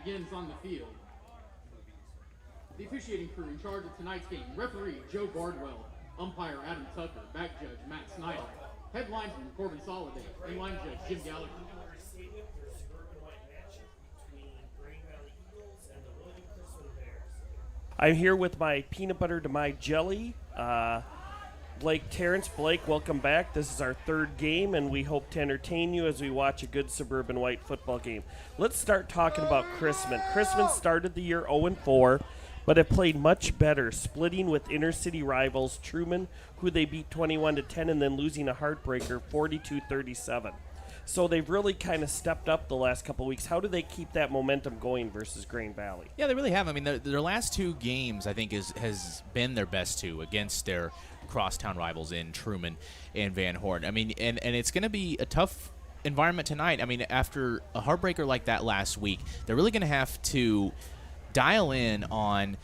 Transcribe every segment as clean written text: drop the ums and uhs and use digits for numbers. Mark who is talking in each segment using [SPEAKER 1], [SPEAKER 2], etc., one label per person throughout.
[SPEAKER 1] Begins on the field. The officiating crew in charge of tonight's game: referee Joe Bardwell, umpire Adam Tucker, back judge Matt Snyder, head linesman Corbin Soliday, and line judge Jim Gallagher.
[SPEAKER 2] I'm here with my peanut butter to my jelly, Blake Tarrants. Blake, welcome back. This is our third game, and we hope to entertain you as we watch a good suburban white football game. Let's start talking about Chrisman. Chrisman started the year 0-4, but have played much better, splitting with inner-city rivals Truman, who they beat 21-10, and then losing a heartbreaker 42-37. So they've really kind of stepped up the last couple of weeks. How do they keep that momentum going versus Grain Valley?
[SPEAKER 3] Yeah, they really have. I mean, their last two games, I think, has been their best two against their crosstown rivals in Truman and Van Horn. I mean, and it's going to be a tough environment tonight. I mean, after a heartbreaker like that last week, they're really going to have to dial in on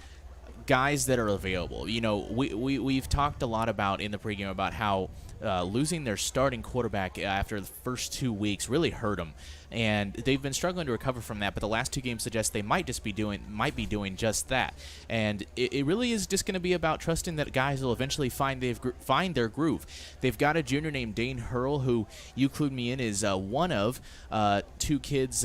[SPEAKER 3] guys that are available. You know, we've talked a lot about in the pregame about how losing their starting quarterback after the first 2 weeks really hurt them, and they've been struggling to recover from that. But the last two games suggest they might be doing just that. And it really is just going to be about trusting that guys will eventually find their groove. They've got a junior named Dane Hurl, who you clued me in is one of two kids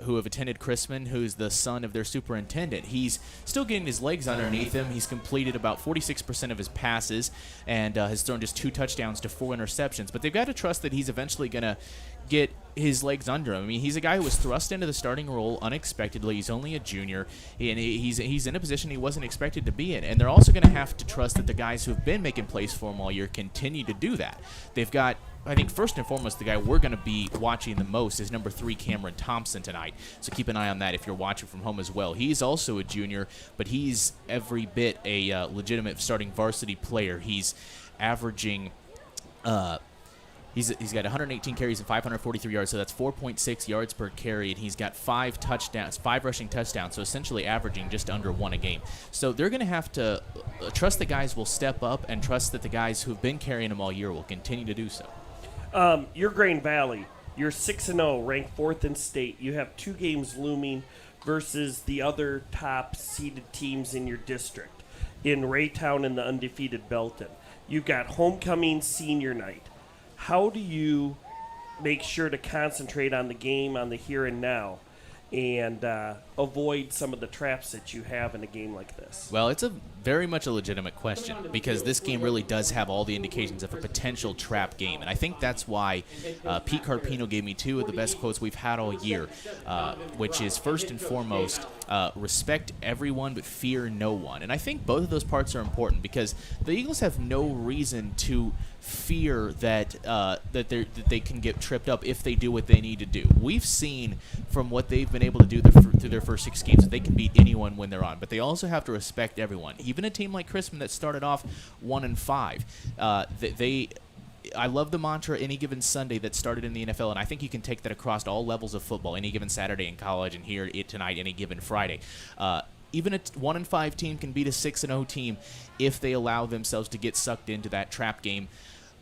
[SPEAKER 3] who have attended Chrisman, who's the son of their superintendent. He's still getting his legs underneath him. He's completed about 46% of his passes and has thrown just 2 touchdowns to 4 interceptions. But they've got to trust that he's eventually going to get his legs under him. I mean, he's a guy who was thrust into the starting role unexpectedly. He's only a junior, and he's in a position he wasn't expected to be in. And they're also going to have to trust that the guys who have been making plays for him all year continue to do that. They've got, I think, first and foremost, the guy we're going to be watching the most is number 3, Cameron Thompson, tonight. So keep an eye on that if you're watching from home as well. He's also a junior, but he's every bit a legitimate starting varsity player. He's averaging He's got 118 carries and 543 yards, so that's 4.6 yards per carry, and he's got 5 rushing touchdowns, so essentially averaging just under 1 a game. So they're going to have to trust the guys will step up and trust that the guys who've been carrying them all year will continue to do so.
[SPEAKER 2] You're Grain Valley. You're 6-0, ranked 4th in state. You have 2 games looming versus the other top-seeded teams in your district, in Raytown and the undefeated Belton. You've got homecoming senior night. How do you make sure to concentrate on the game, on the here and now, and avoid some of the traps that you have in a game like this?
[SPEAKER 3] Well, it's very much a legitimate question because this game really does have all the indications of a potential trap game. And I think that's why Pete Carpino gave me 2 of the best quotes we've had all year, which is first and foremost, respect everyone but fear no one. And I think both of those parts are important because the Eagles have no reason to fear that they can get tripped up if they do what they need to do. We've seen from what they've been able to do through their first 6 games that they can beat anyone when they're on, but they also have to respect everyone. Even a team like Chrisman that started off 1-5, I love the mantra any given Sunday that started in the NFL, and I think you can take that across all levels of football, any given Saturday in college and here tonight, any given Friday. even a 1-5 team can beat a 6-0 team if they allow themselves to get sucked into that trap game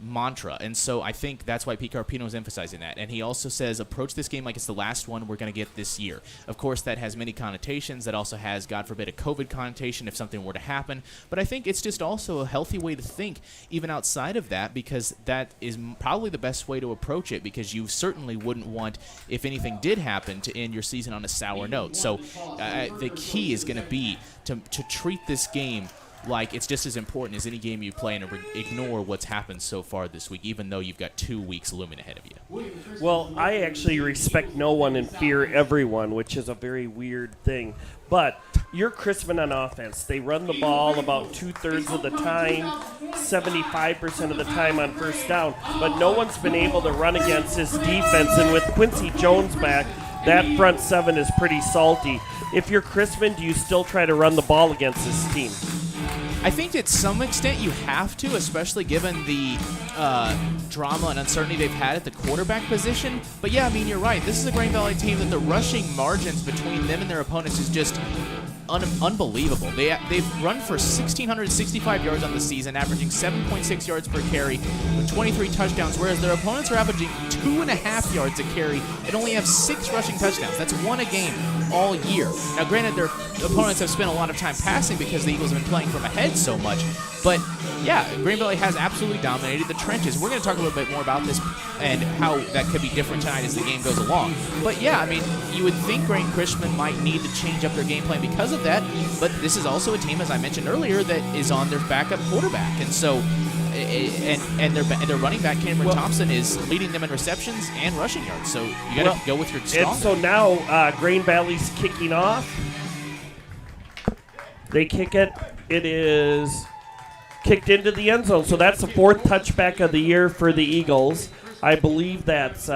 [SPEAKER 3] mantra. And so I think that's why Pete Carpino is emphasizing that. And he also says, approach this game like it's the last one we're going to get this year. Of course, that has many connotations. That also has, God forbid, a COVID connotation if something were to happen. But I think it's just also a healthy way to think, even outside of that, because that is probably the best way to approach it, because you certainly wouldn't want, if anything did happen, to end your season on a sour note. So the key is going to be to treat this game like it's just as important as any game you play, and ignore what's happened so far this week, even though you've got 2 weeks looming ahead of you.
[SPEAKER 2] Well, I actually respect no one and fear everyone, which is a very weird thing. But you're Chrisman on offense. They run the ball about 2/3 of the time, 75% of the time on first down. But no one's been able to run against this defense. And with Quincy Jones back, that front seven is pretty salty. If you're Chrisman, do you still try to run the ball against this team?
[SPEAKER 3] I think to some extent you have to, especially given the drama and uncertainty they've had at the quarterback position. But yeah, I mean, you're right. This is a Green Valley team that the rushing margins between them and their opponents is just unbelievable. They've run for 1,665 yards on the season, averaging 7.6 yards per carry with 23 touchdowns, whereas their opponents are averaging 2.5 yards a carry and only have 6 rushing touchdowns. That's 1 a game all year. Now, granted, their opponents have spent a lot of time passing because the Eagles have been playing from ahead so much, but yeah, Green Valley has absolutely dominated the trenches. We're going to talk a little bit more about this and how that could be different tonight as the game goes along. But yeah, I mean, you would think Chrisman might need to change up their game plan because of that, but this is also a team, as I mentioned earlier, that is on their backup quarterback, and so and their running back Cameron Thompson is leading them in receptions and rushing yards. So you got to go with your strong.
[SPEAKER 2] And so now Green Valley's kicking off. They kick it. It is kicked into the end zone. So that's the 4th touchback of the year for the Eagles. I believe that's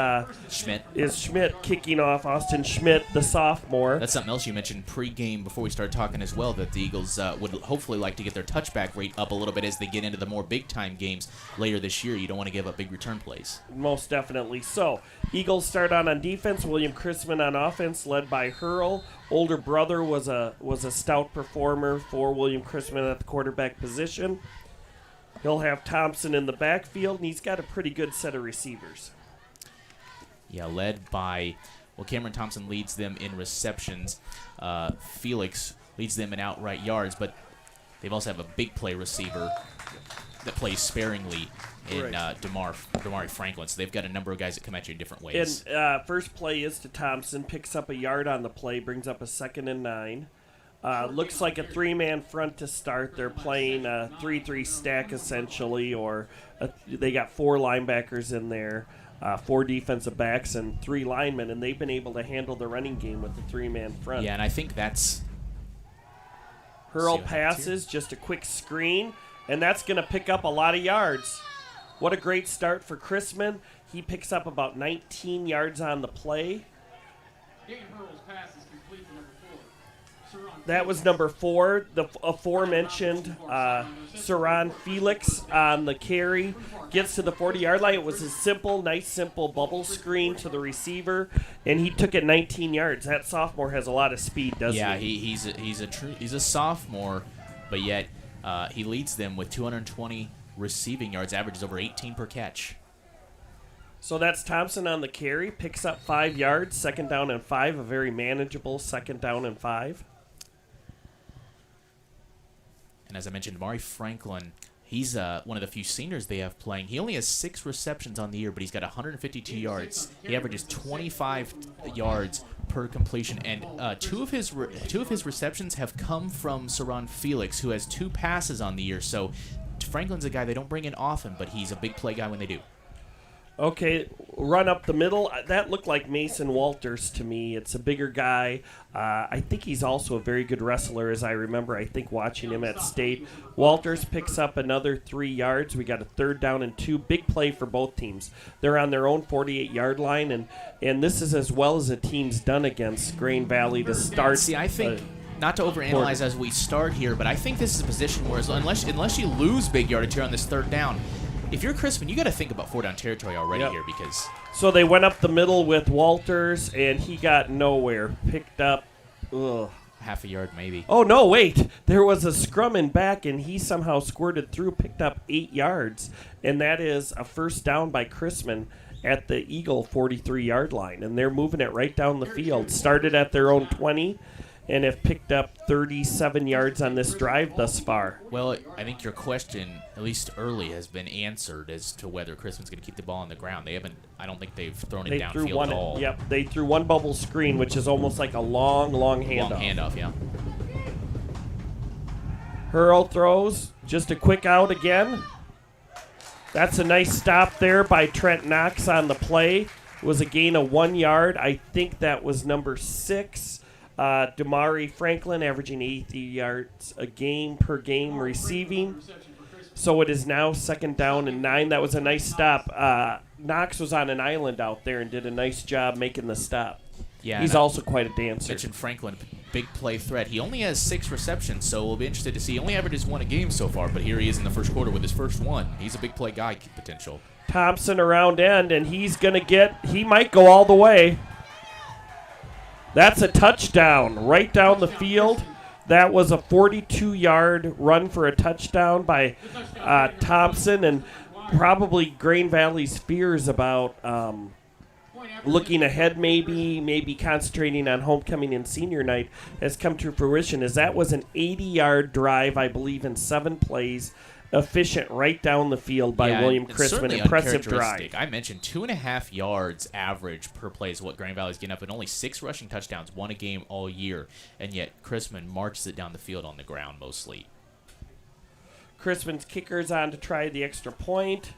[SPEAKER 2] Schmidt kicking off. Austin Schmidt, the sophomore.
[SPEAKER 3] That's something else you mentioned pregame before we started talking as well, that the Eagles would hopefully like to get their touchback rate up a little bit as they get into the more big-time games later this year. You don't want to give up big return plays.
[SPEAKER 2] Most definitely. So, Eagles start on defense. William Chrisman on offense, led by Hurl. Older brother was a stout performer for William Chrisman at the quarterback position. He'll have Thompson in the backfield, and he's got a pretty good set of receivers.
[SPEAKER 3] Yeah, led by, Cameron Thompson leads them in receptions. Felix leads them in outright yards, but they also have a big play receiver that plays sparingly in Damari Franklin. So they've got a number of guys that come at you in different ways.
[SPEAKER 2] And first play is to Thompson, picks up a yard on the play, brings up a 2nd and 9. Looks like a 3-man front to start. They're playing a 3-3 stack essentially, or they got 4 linebackers in there, 4 defensive backs, and 3 linemen, and they've been able to handle the running game with the 3-man front.
[SPEAKER 3] Yeah, and I think that's...
[SPEAKER 2] Hurl passes, just a quick screen, and that's going to pick up a lot of yards. What a great start for Chrisman. He picks up about 19 yards on the play.
[SPEAKER 1] Hurl's pass is complete to number 4.
[SPEAKER 2] That was number 4, the aforementioned Saran Felix on the carry. Gets to the 40-yard line. It was a nice simple bubble screen to the receiver, and he took it 19 yards. That sophomore has a lot of speed, doesn't he?
[SPEAKER 3] Yeah, he's a sophomore, but yet he leads them with 220 receiving yards, averages over 18 per catch.
[SPEAKER 2] So that's Thompson on the carry, picks up 5 yards, 2nd down and 5, a very manageable 2nd down and 5.
[SPEAKER 3] And as I mentioned, Damari Franklin, he's one of the few seniors they have playing. He only has 6 receptions on the year, but he's got 152 yards. He averages 25 yards per completion, and two of his receptions have come from Saran Felix, who has 2 passes on the year. So Franklin's a guy they don't bring in often, but he's a big play guy when they do.
[SPEAKER 2] Okay, run up the middle. That looked like Mason Walters to me. It's a bigger guy. I think he's also a very good wrestler, as I remember, I think, watching him at State. Walters picks up another 3 yards. We got a 3rd down and 2. Big play for both teams. They're on their own 48-yard line, and this is as well as a team's done against Green Valley to start.
[SPEAKER 3] See, I think... not to overanalyze as we start here, but I think this is a position where unless you lose big yardage here on this 3rd down, if you're Chrisman, you got to think about 4-down territory already here, because...
[SPEAKER 2] So they went up the middle with Walters, and he got nowhere. Picked up
[SPEAKER 3] half a yard maybe.
[SPEAKER 2] Oh, no, wait. There was a scrum in back, and he somehow squirted through, picked up 8 yards, and that is a first down by Chrisman at the Eagle 43-yard line, and they're moving it right down the field. Started at their own 20 and have picked up 37 yards on this drive thus far.
[SPEAKER 3] Well, I think your question, at least early, has been answered as to whether Chrisman's going to keep the ball on the ground. They haven't. I don't think they've thrown it downfield at all.
[SPEAKER 2] Yep, they threw one bubble screen, which is almost like a long handoff.
[SPEAKER 3] Long handoff, yeah.
[SPEAKER 2] Hurl throws, just a quick out again. That's a nice stop there by Trent Knox on the play. It was a gain of 1 yard. I think that was number 6. Damari Franklin averaging 80 yards a game per game receiving. So it is now 2nd down and 9. That was a nice stop. Knox was on an island out there and did a nice job making the stop.
[SPEAKER 3] Yeah,
[SPEAKER 2] he's also quite a dancer.
[SPEAKER 3] Mentioned Franklin, big play threat. He only has 6 receptions, so we'll be interested to see. He only averages 1 a game so far, but here he is in the first quarter with his first one. He's a big play guy potential.
[SPEAKER 2] Thompson around end, and he's going to he might go all the way. That's a touchdown right down the field. That was a 42-yard run for a touchdown by Thompson, and probably Grain Valley's fears about looking ahead, maybe concentrating on homecoming and senior night has come to fruition, as that was an 80-yard drive, I believe, in 7 plays. Efficient right down the field by William Chrisman. Impressive drive.
[SPEAKER 3] I mentioned 2.5 yards average per play is what Grand Valley's getting up, and only 6 rushing touchdowns, 1 a game all year, and yet Chrisman marches it down the field on the ground mostly.
[SPEAKER 2] Chrisman's kicker's on to try the extra point.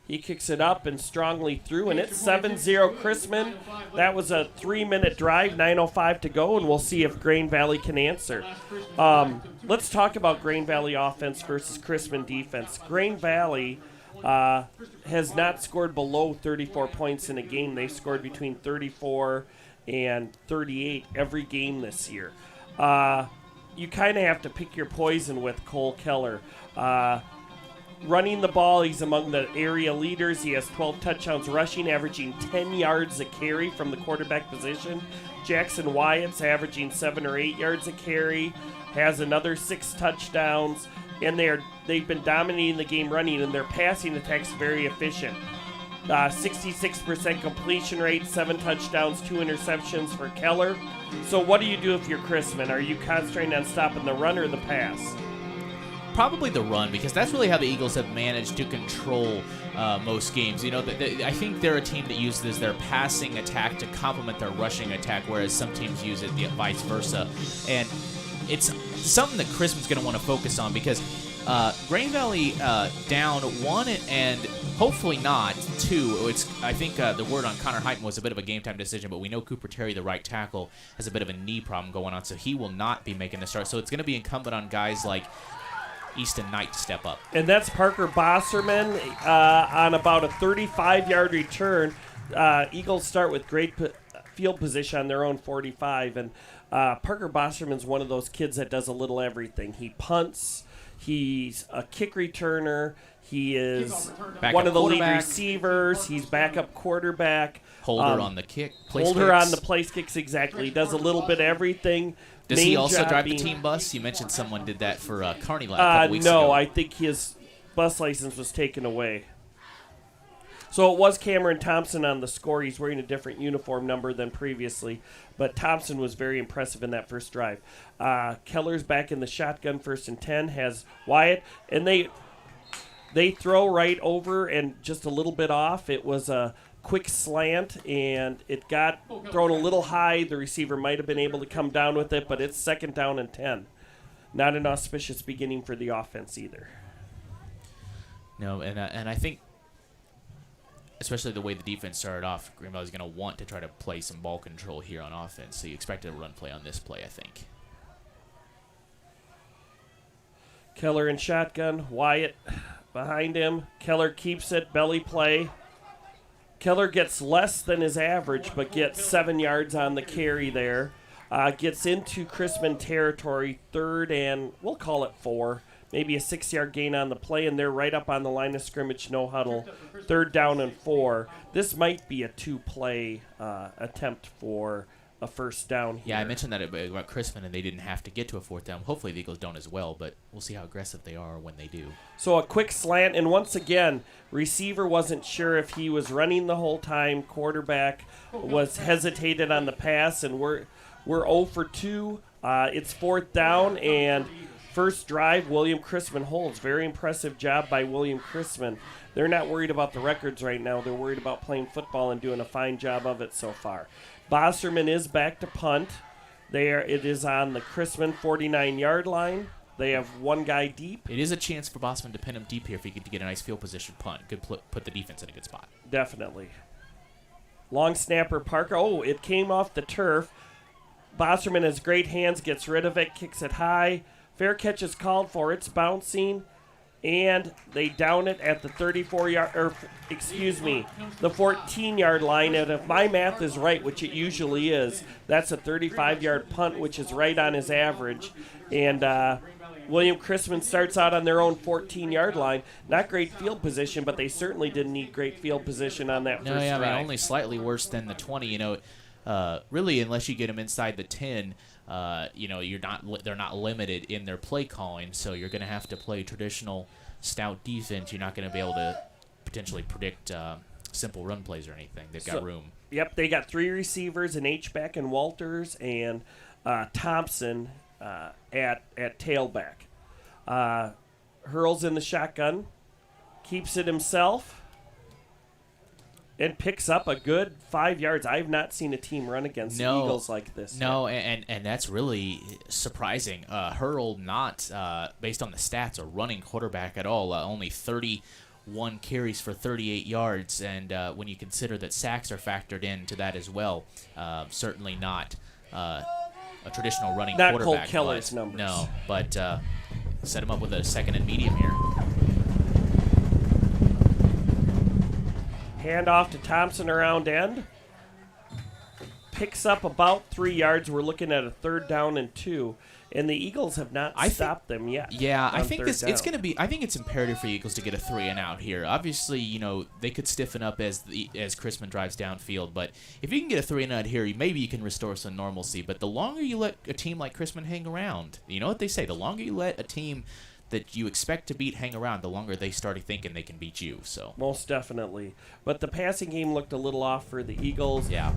[SPEAKER 2] He kicks it up and strongly through, and it's 7-0 Chrisman. That was a 3-minute drive, 9:05 to go, and we'll see if Grain Valley can answer. Let's talk about Grain Valley offense versus Chrisman defense. Grain Valley has not scored below 34 points in a game. They've scored between 34 and 38 every game this year. You kind of have to pick your poison with Cole Keller. Running the ball, he's among the area leaders. He has 12 touchdowns rushing, averaging 10 yards a carry from the quarterback position. Jackson Wyatt's averaging 7 or 8 yards a carry, has another 6 touchdowns, and they've been dominating the game running, and their passing attack's very efficient. 66% completion rate, 7 touchdowns, 2 interceptions for Keller. So what do you do if you're Chrisman? Are you concentrating on stopping the run or the pass?
[SPEAKER 3] Probably the run, because that's really how the Eagles have managed to control most games. You know, I think they're a team that uses their passing attack to complement their rushing attack, whereas some teams use it the vice versa. And it's something that Chrisman's going to want to focus on, because Grain Valley down 1 and hopefully not 2. I think the word on Connor Hyten was a bit of a game-time decision, but we know Cooper Terry, the right tackle, has a bit of a knee problem going on, so he will not be making the start. So it's going to be incumbent on guys like Easton Knight to step up.
[SPEAKER 2] And that's Parker Bosserman on about a 35-yard return. Eagles start with great field position on their own 45, and Parker Bosserman's one of those kids that does a little everything. He punts, he's a kick returner, he is one of the lead receivers, he's backup quarterback.
[SPEAKER 3] Holder on the kick.
[SPEAKER 2] Holder on the place kicks, exactly. He does a little bit of everything.
[SPEAKER 3] Does he also drive the team bus? You mentioned someone did that for Kearney a couple weeks ago.
[SPEAKER 2] No, I think his bus license was taken away. So it was Cameron Thompson on the score. He's wearing a different uniform number than previously, but Thompson was very impressive in that first drive. Keller's back in the shotgun, 1st and 10, has Wyatt, and they throw right over and just a little bit off. It was a quick slant, and it got thrown a little high. The receiver might have been able to come down with it, but it's 2nd down and 10. Not an auspicious beginning for the offense either.
[SPEAKER 3] No, and I think, especially the way the defense started off, Green Valley's going to want to try to play some ball control here on offense, so you expect a run play on this play, I think.
[SPEAKER 2] Keller in shotgun, Wyatt behind him. Keller keeps it, belly play. Keller gets less than his average, but gets 7 yards on the carry there. Gets into Chrisman territory, 3rd and we'll call it 4. Maybe a 6-yard gain on the play, and they're right up on the line of scrimmage, no huddle. 3rd down and 4. This might be a 2-play attempt for a first down here.
[SPEAKER 3] Yeah, I mentioned that about Chrisman, and they didn't have to get to a fourth down. Hopefully the Eagles don't as well, but we'll see how aggressive they are when they do.
[SPEAKER 2] So a quick slant, and once again, receiver wasn't sure if he was running the whole time. Quarterback was hesitated on the pass, and we're 0 for 2. It's fourth down, and first drive, William Chrisman holds. Very impressive job by William Chrisman. They're not worried about the records right now. They're worried about playing football and doing a fine job of it so far. Bosserman is back to punt. It is on the Chrisman 49-yard line. They have one guy deep.
[SPEAKER 3] It is a chance for Bosserman to pin him deep here if he could get a nice field position punt. Could put the defense in a good spot.
[SPEAKER 2] Definitely. Long snapper Parker. Oh, it came off the turf. Bosserman has great hands, gets rid of it, kicks it high. Fair catch is called for. It's bouncing. And they down it at the 14-yard line. And if my math is right, which it usually is, that's a 35-yard punt, which is right on his average. And William Chrisman starts out on their own 14-yard line. Not great field position, but they certainly didn't need great field position on that first drive.
[SPEAKER 3] I mean, only slightly worse than the 20. Really, unless you get them inside the 10, they're not limited in their play calling, so you're going to have to play traditional stout defense. You're not going to be able to potentially predict simple run plays or anything. They've got room.
[SPEAKER 2] Yep, they got 3 receivers, an H-back and Walters, and Thompson at tailback. Hurls in the shotgun, keeps it himself, and picks up a good 5 yards. I've not seen a team run against the Eagles like this.
[SPEAKER 3] No, and that's really surprising. Hurl not, based on the stats, a running quarterback at all. Only 31 carries for 38 yards. And when you consider that sacks are factored into that as well, certainly not a traditional running quarterback.
[SPEAKER 2] Not Cole Keller's numbers.
[SPEAKER 3] No, but set him up with a second and medium here.
[SPEAKER 2] Handoff to Thompson around end. Picks up about 3 yards. We're looking at a 3rd down and 2. And the Eagles have not stopped them yet.
[SPEAKER 3] Yeah, I think it's going to be. I think it's imperative for the Eagles to get a 3 and out here. Obviously, they could stiffen up as Chrisman drives downfield. But if you can get a 3 and out here, maybe you can restore some normalcy. But the longer you let a team like Chrisman hang around, you know what they say: the longer you let a team that you expect to beat hang around, the longer they start thinking they can beat you. So
[SPEAKER 2] most definitely. But the passing game looked a little off for the Eagles.
[SPEAKER 3] Yeah.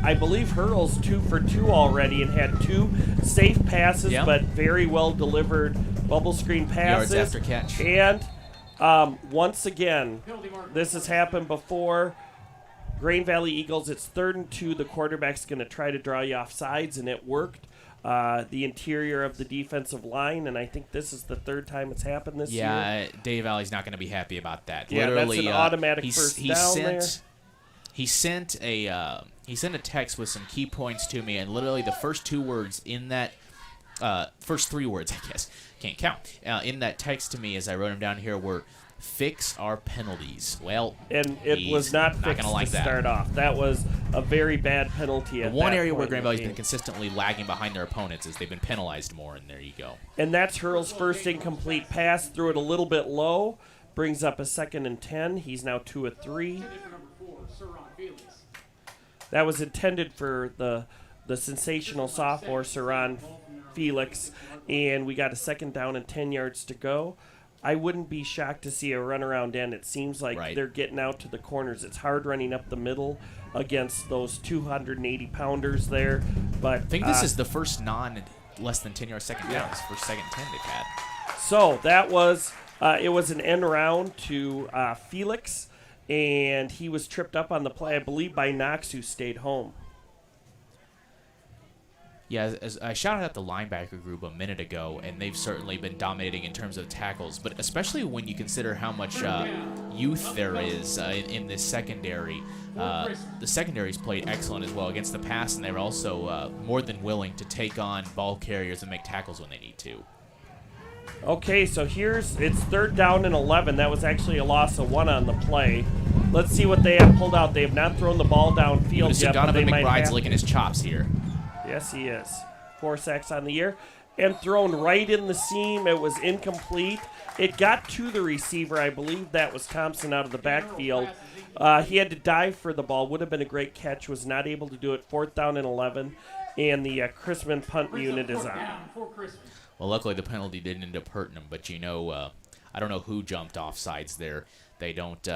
[SPEAKER 2] I believe Hurl's 2 for 2 already and had 2 safe passes, but very well delivered bubble screen passes.
[SPEAKER 3] Yards after catch.
[SPEAKER 2] And once again, this has happened before. Grain Valley Eagles, it's 3rd and 2. The quarterback's going to try to draw you off sides, and it worked. The interior of the defensive line, and I think this is the 3rd time it's happened this year.
[SPEAKER 3] Yeah, Dave Valley's not going to be happy about that.
[SPEAKER 2] Yeah,
[SPEAKER 3] literally,
[SPEAKER 2] that's an automatic first down there.
[SPEAKER 3] He sent a text with some key points to me, and literally the first 2 words in that, first 3 words, I guess, can't count, in that text to me as I wrote them down here were, "Fix our penalties." Well,
[SPEAKER 2] and it was not fixed
[SPEAKER 3] gonna like
[SPEAKER 2] to start off. That was a very bad penalty.
[SPEAKER 3] The one area where Grand Valley's been consistently lagging behind their opponents is they've been penalized more, and there you go.
[SPEAKER 2] And that's Hurl's first incomplete pass. Threw it a little bit low. Brings up a 2nd and 10. He's now 2 of 3. That was intended for the sensational sophomore, Saran Felix. And we got a 2nd down and 10 yards to go. I wouldn't be shocked to see a runaround end. It seems like they're getting out to the corners. It's hard running up the middle against those 280-pounders there. But
[SPEAKER 3] I think this is the first less than 10-yard second downs. First 2nd and 10 they've had.
[SPEAKER 2] So that was it was an end round to Felix, and he was tripped up on the play, I believe, by Knox, who stayed home.
[SPEAKER 3] Yeah, as I shouted out the linebacker group a minute ago, and they've certainly been dominating in terms of tackles, but especially when you consider how much youth there is in this secondary. The secondary's played excellent as well against the pass, and they're also more than willing to take on ball carriers and make tackles when they need to.
[SPEAKER 2] Okay, so it's 3rd down and 11. That was actually a loss of 1 on the play. Let's see what they have pulled out. They have not thrown the ball downfield yet, but they might have.
[SPEAKER 3] McBride's licking his chops here.
[SPEAKER 2] Yes, he is. 4 sacks on the year. and thrown right in the seam. It was incomplete. It got to the receiver. I believe that was Thompson out of the backfield. He had to dive for the ball. Would have been a great catch. Was not able to do it. 4th down and 11. And the Chrisman punt unit is on.
[SPEAKER 3] Well, luckily the penalty didn't end up hurting him. But I don't know who jumped off sides there. They don't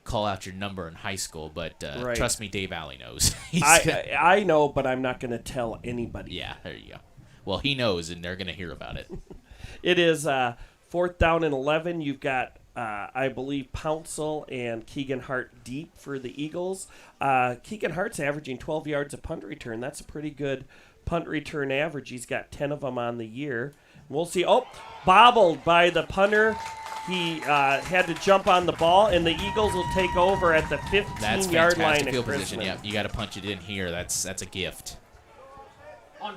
[SPEAKER 3] call out your number in high school. But
[SPEAKER 2] right.
[SPEAKER 3] Trust me, Dave Alley knows.
[SPEAKER 2] I know, but I'm not going to tell anybody.
[SPEAKER 3] Yeah, there you go. Well, he knows, and they're going to hear about it.
[SPEAKER 2] It is 4th down and 11. You've got, I believe, Pouncil and Keegan Hart deep for the Eagles. Keegan Hart's averaging 12 yards a punt return. That's a pretty good punt return average. He's got 10 of them on the year. We'll see. Oh, bobbled by the punter. He had to jump on the ball, and the Eagles will take over at the 15-yard line.
[SPEAKER 3] Field position. Yeah, you got to punch it in here. That's a gift.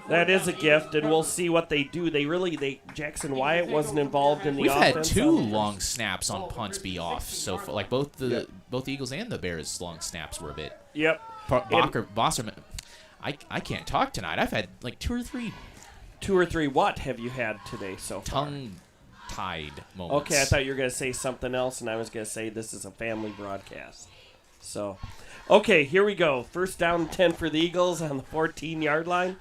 [SPEAKER 2] That is a gift, and we'll see what they do. Jackson Wyatt wasn't involved in the offense.
[SPEAKER 3] We've had 2 long snaps on punts be off. So like both the Eagles and the Bears' long snaps were a bit.
[SPEAKER 2] Yep.
[SPEAKER 3] Bosserman. I can't talk tonight. I've had like 2 or 3.
[SPEAKER 2] 2 or 3 what have you had today so far?
[SPEAKER 3] Tongue-tied moments.
[SPEAKER 2] Okay, I thought you were going to say something else, and I was going to say this is a family broadcast. So, okay, here we go. 1st down and 10 for the Eagles on the 14-yard line.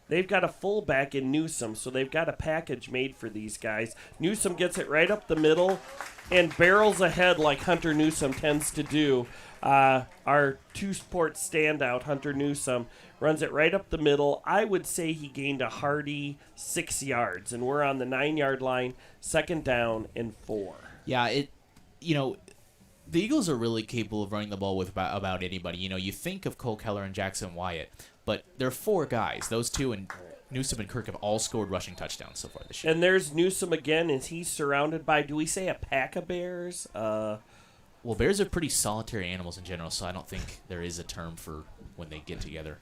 [SPEAKER 2] They've got a fullback in Newsom, so they've got a package made for these guys. Newsom gets it right up the middle and barrels ahead like Hunter Newsom tends to do. Our 2-sport standout, Hunter Newsom, runs it right up the middle. I would say he gained a hearty 6 yards, and we're on the 9-yard line, 2nd down and 4.
[SPEAKER 3] Yeah, the Eagles are really capable of running the ball with about anybody. You think of Cole Keller and Jackson Wyatt, but there are 4 guys. Those 2 and Newsom and Kirk have all scored rushing touchdowns so far this year.
[SPEAKER 2] And there's Newsom again, and he's surrounded by, do we say a pack of bears?
[SPEAKER 3] Well, bears are pretty solitary animals in general, so I don't think there is a term for when they get together.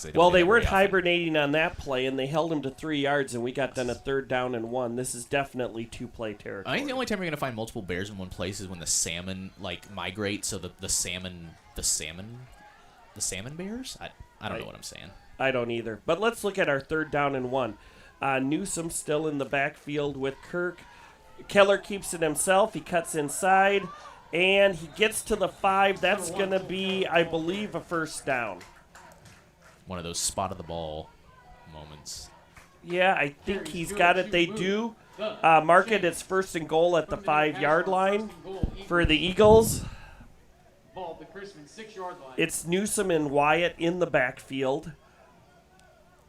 [SPEAKER 2] They weren't hibernating on that play, and they held him to 3 yards, and we got done a 3rd down and 1. This is definitely 2-play territory.
[SPEAKER 3] I think the only time you're going to find multiple bears in one place is when the salmon migrate. So the salmon bears. I don't know what I'm saying.
[SPEAKER 2] I don't either. But let's look at our 3rd down and 1. Newsom still in the backfield with Kirk. Keller keeps it himself. He cuts inside, and he gets to the 5. That's going to be, I believe, a 1st down.
[SPEAKER 3] One of those spot of the ball moments.
[SPEAKER 2] Yeah, I think he's got it. They do mark it as 1st and goal at the 5-yard line for the Eagles. It's Newsom and Wyatt in the backfield.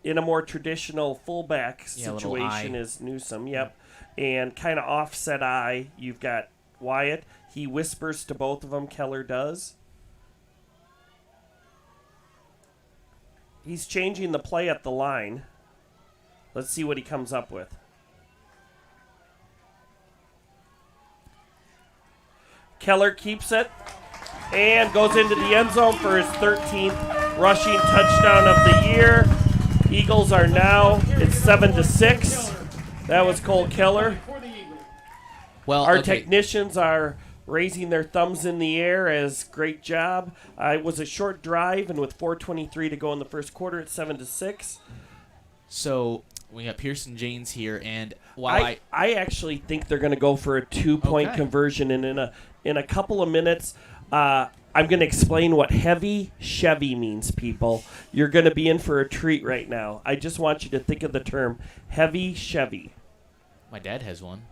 [SPEAKER 2] In a more traditional fullback situation is Newsom, yep. And kind of offset eye, you've got Wyatt. He whispers to both of them, Keller does. He's changing the play at the line. Let's see what he comes up with. Keller keeps it and goes into the end zone for his 13th rushing touchdown of the year. Eagles are now, it's 7-6. That was Cole Keller.
[SPEAKER 3] Well,
[SPEAKER 2] our technicians are raising their thumbs in the air as great job. It was a short drive, and with 4:23 to go in the first quarter, it's 7-6.
[SPEAKER 3] So we got Pearson Janes here, and while
[SPEAKER 2] I actually think they're going to go for a 2-point conversion, and in a couple of minutes, I'm going to explain what heavy Chevy means, people. You're going to be in for a treat right now. I just want you to think of the term heavy Chevy.
[SPEAKER 3] My dad has one.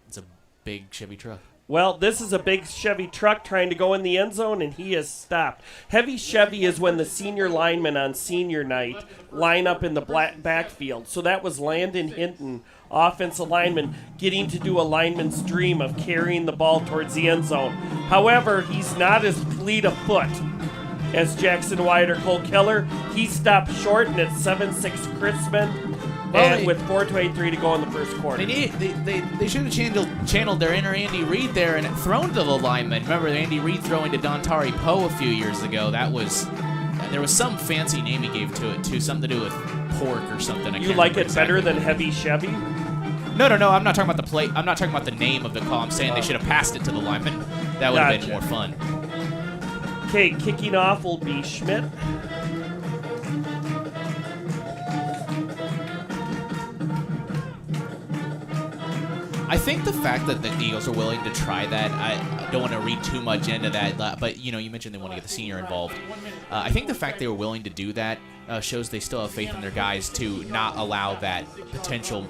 [SPEAKER 3] It's a big Chevy truck.
[SPEAKER 2] Well, this is a big Chevy truck trying to go in the end zone, and he has stopped. Heavy Chevy is when the senior linemen on senior night line up in the backfield. So that was Landon Hinton, offensive lineman, getting to do a lineman's dream of carrying the ball towards the end zone. However, he's not as fleet of foot as Jackson Wyatt or Cole Keller. He stopped short, and it's 7-6 Chrisman. And with 4:23 to go in the first quarter.
[SPEAKER 3] They should have channeled their inner Andy Reid there and thrown to the lineman. Remember Andy Reid throwing to Dontari Poe a few years ago? There was some fancy name he gave to it, too, something to do with pork or something.
[SPEAKER 2] You like it better than heavy Chevy?
[SPEAKER 3] No. I'm not talking about the play. I'm not talking about the name of the call. I'm saying they should have passed it to the lineman. That would have been more fun.
[SPEAKER 2] Okay, kicking off will be Schmidt.
[SPEAKER 3] I think the fact that the Eagles are willing to try that, I don't want to read too much into that, but you mentioned they want to get the senior involved. I think the fact they were willing to do that shows they still have faith in their guys to not allow that potential,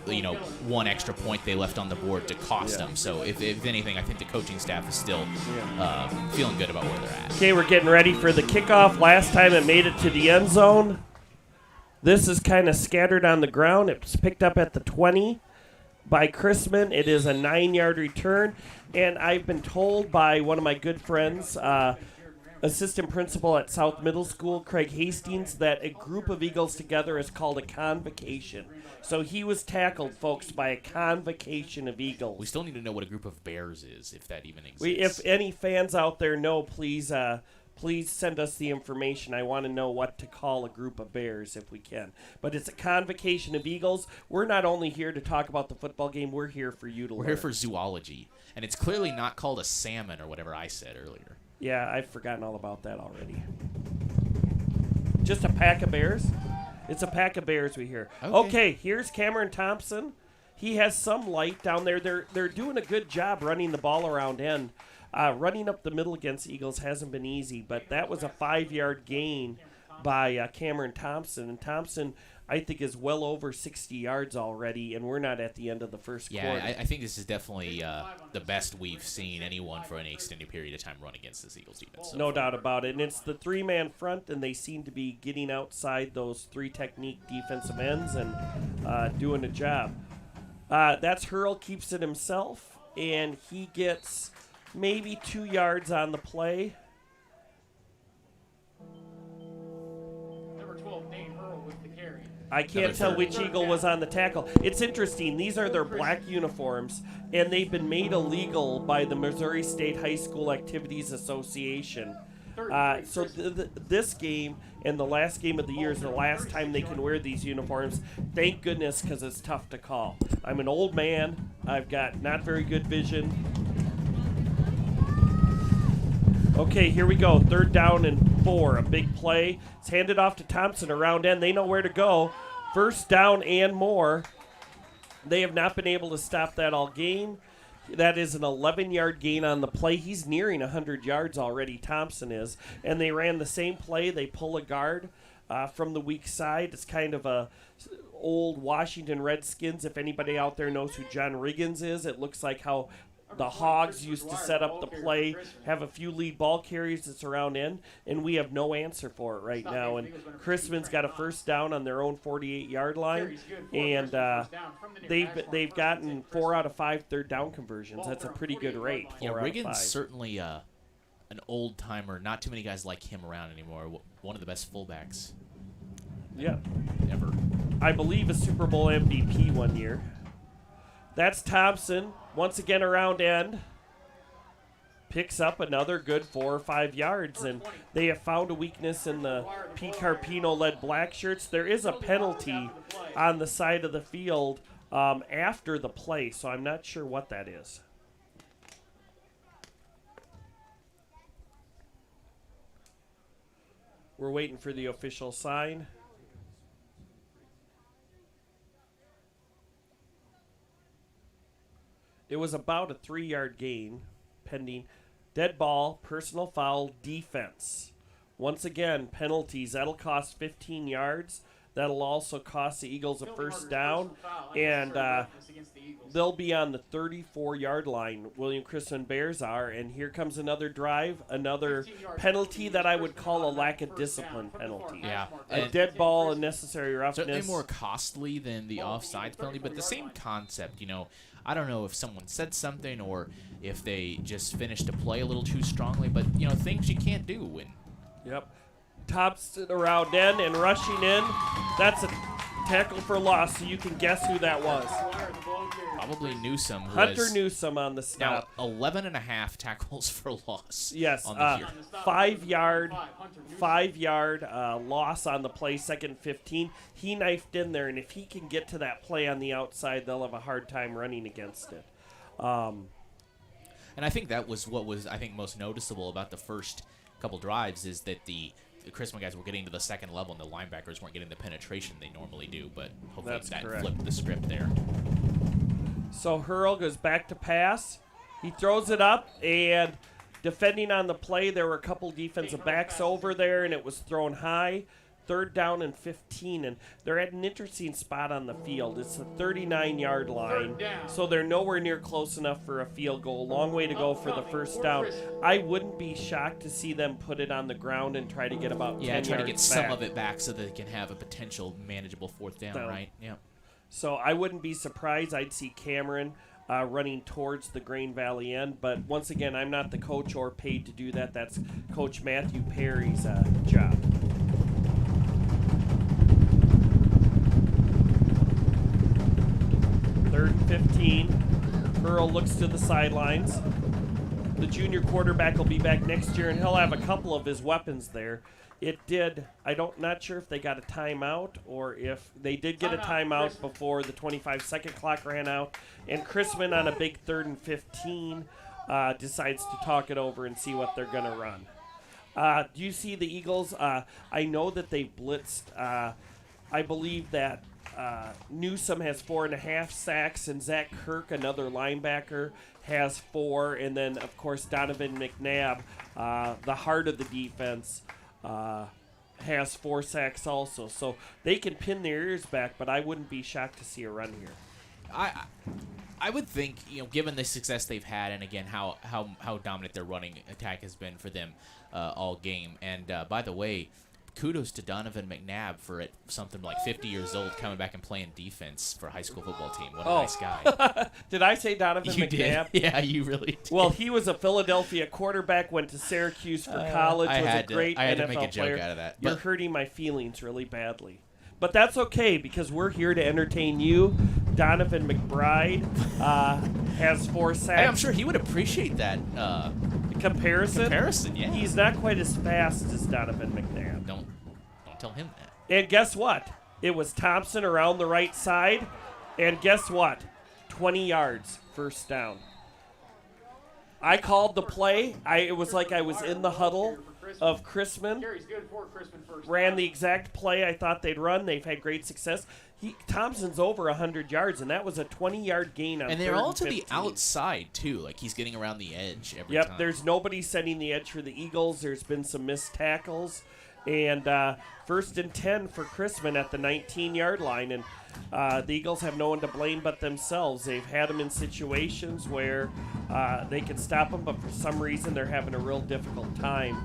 [SPEAKER 3] one extra point they left on the board to cost them. So if anything, I think the coaching staff is still feeling good about where they're at.
[SPEAKER 2] Okay, we're getting ready for the kickoff. Last time it made it to the end zone. This is kind of scattered on the ground. It's picked up at the 20 by Chrisman. It is a 9-yard return, and I've been told by one of my good friends, assistant principal at South Middle School, Craig Hastings, that a group of Eagles together is called a convocation. So he was tackled, folks, by a convocation of Eagles.
[SPEAKER 3] We still need to know what a group of bears is, if that even exists.
[SPEAKER 2] If any fans out there know, please send us the information. I want to know what to call a group of bears if we can. But it's a convocation of Eagles. We're not only here to talk about the football game, we're here for you to learn.
[SPEAKER 3] We're here for zoology. And it's clearly not called a salmon or whatever I said earlier.
[SPEAKER 2] Yeah, I've forgotten all about that already. Just a pack of bears? It's a pack of bears we hear. Okay, here's Cameron Thompson. He has some light down there. They're doing a good job running the ball around end. Running up the middle against Eagles hasn't been easy, but that was a 5-yard gain by Cameron Thompson. And Thompson, I think, is well over 60 yards already, and we're not at the end of the first quarter.
[SPEAKER 3] Yeah, I think this is definitely the best we've seen anyone for any extended period of time run against this Eagles defense.
[SPEAKER 2] No doubt about it. And it's the 3-man front, and they seem to be getting outside those 3 technique defensive ends and doing a job. That's Hurl, keeps it himself, and he gets maybe 2 yards on the play.
[SPEAKER 1] Number 12, Dane Hurl with the carry.
[SPEAKER 2] I can't tell which Eagle was on the tackle. It's interesting. These are their black uniforms, and they've been made illegal by the Missouri State High School Activities Association. So this game and the last game of the year is the last time they can wear these uniforms. Thank goodness, because it's tough to call. I'm an old man. I've got not very good vision. Okay, here we go. 3rd down and 4. A big play. It's handed off to Thompson around end. They know where to go. 1st down and more. They have not been able to stop that all game. That is an 11-yard gain on the play. He's nearing 100 yards already, Thompson is. And they ran the same play. They pull a guard from the weak side. It's kind of a old Washington Redskins. If anybody out there knows who John Riggins is, it looks like how the Hogs used to set up the play, have a few lead ball carries that's around end, and we have no answer for it right now. And Chrisman's got a 1st down on their own 48-yard line, and they've gotten 4 out of 5 3rd down conversions. That's a pretty good rate.
[SPEAKER 3] Yeah, Riggins certainly an old-timer. Not too many guys like him around anymore. One of the best fullbacks ever. I believe a Super Bowl MVP one year. That's Thompson. Once again around end. Picks up another good 4 or 5 yards. And they have found a weakness in the Pete Carpino-led black shirts. There is a penalty on the side of the field after the play, so I'm not sure what that is. We're waiting for the official sign. It was about a 3-yard gain, pending dead ball, personal foul, defense. Once again, penalties. That'll cost 15 yards. That'll also cost the Eagles a 1st down. And they'll be on the 34-yard line. William Chrisman Bears are. And here comes another drive, another penalty that I would call a lack of discipline penalty. Yeah.
[SPEAKER 2] A dead ball, unnecessary roughness.
[SPEAKER 3] Certainly more costly than the offsides penalty, but the same concept, I don't know if someone said something or if they just finished a play a little too strongly, but, things you can't do.
[SPEAKER 2] Yep. Thompson around in and rushing in. That's a Tackle for loss, so you can guess who that was.
[SPEAKER 3] Probably Newsome.
[SPEAKER 2] Hunter Newsome on the
[SPEAKER 3] Now,
[SPEAKER 2] stop.
[SPEAKER 3] 11.5 tackles for loss.
[SPEAKER 2] Yes,
[SPEAKER 3] on the year.
[SPEAKER 2] 5-yard loss on the play, 2nd 15. He knifed in there, and if he can get to that play on the outside, they'll have a hard time running against it.
[SPEAKER 3] And I think that was what was, I think, most noticeable about the first couple drives is that the Chrisman guys were getting to the second level, and the linebackers weren't getting the penetration they normally do, but hopefully that flipped the script there.
[SPEAKER 2] So Hurl goes back to pass. He throws it up, and defending on the play, there were a couple defensive backs over there, and it was thrown high. 3rd down and 15, and they're at an interesting spot on the field. It's the 39-yard line, so they're nowhere near close enough for a field goal. Long way to go for the first down. I wouldn't be shocked to see them put it on the ground and try to get about 10 yards
[SPEAKER 3] try to get
[SPEAKER 2] back.
[SPEAKER 3] some of it back so that they can have a potential manageable 4th down, right? Yeah.
[SPEAKER 2] So I wouldn't be surprised. I'd see Cameron running towards the Grain Valley end. But once again, I'm not the coach or paid to do that. That's Coach Matthew Perry's job. Third and 15. Hurl looks to the sidelines. The junior quarterback will be back next year, and he'll have a couple of his weapons there. Not sure if they got a timeout or if they did get a timeout before the 25-second clock ran out. And Chrisman on a big 3rd and 15 decides to talk it over and see what they're going to run. Do you see the Eagles? I know that they blitzed. I believe that Newsome has 4.5 sacks, and Zach Kirk, another linebacker, has 4. And then, of course, Donovan McNabb, the heart of the defense, has 4 sacks also. So they can pin their ears back, but I wouldn't be shocked to see a run here.
[SPEAKER 3] I would think, given the success they've had, and again how dominant their running attack has been for them all game. And by the way, kudos to Donovan McNabb for something like 50 years old coming back and playing defense for a high school football team. What a nice guy.
[SPEAKER 2] Did I say Donovan
[SPEAKER 3] You
[SPEAKER 2] McNabb?
[SPEAKER 3] did. Yeah, you really did.
[SPEAKER 2] Well, he was a Philadelphia quarterback, went to Syracuse for college, was a great
[SPEAKER 3] I had
[SPEAKER 2] NFL
[SPEAKER 3] to make a joke
[SPEAKER 2] player.
[SPEAKER 3] out of that.
[SPEAKER 2] You're hurting my feelings really badly. But that's okay, because we're here to entertain you. Donovan McBride has 4 sacks.
[SPEAKER 3] Hey, I'm sure he would appreciate that
[SPEAKER 2] Comparison,
[SPEAKER 3] yeah.
[SPEAKER 2] He's not quite as fast as Donovan McNabb.
[SPEAKER 3] Don't tell him that.
[SPEAKER 2] And guess what? It was Thompson around the right side. And guess what? 20 yards, first down. I called the play. It was like I was in the huddle of Chrisman. Ran the exact play I thought they'd run. They've had great success. Thompson's over 100 yards, and that was a 20-yard gain on 3rd and 15.
[SPEAKER 3] And they're all to the outside, too. Like, he's getting around the edge every time.
[SPEAKER 2] Yep, there's nobody setting the edge for the Eagles. There's been some missed tackles. And 1st and 10 for Chrisman at the 19-yard line. And the Eagles have no one to blame but themselves. They've had them in situations where they can stop them, but for some reason they're having a real difficult time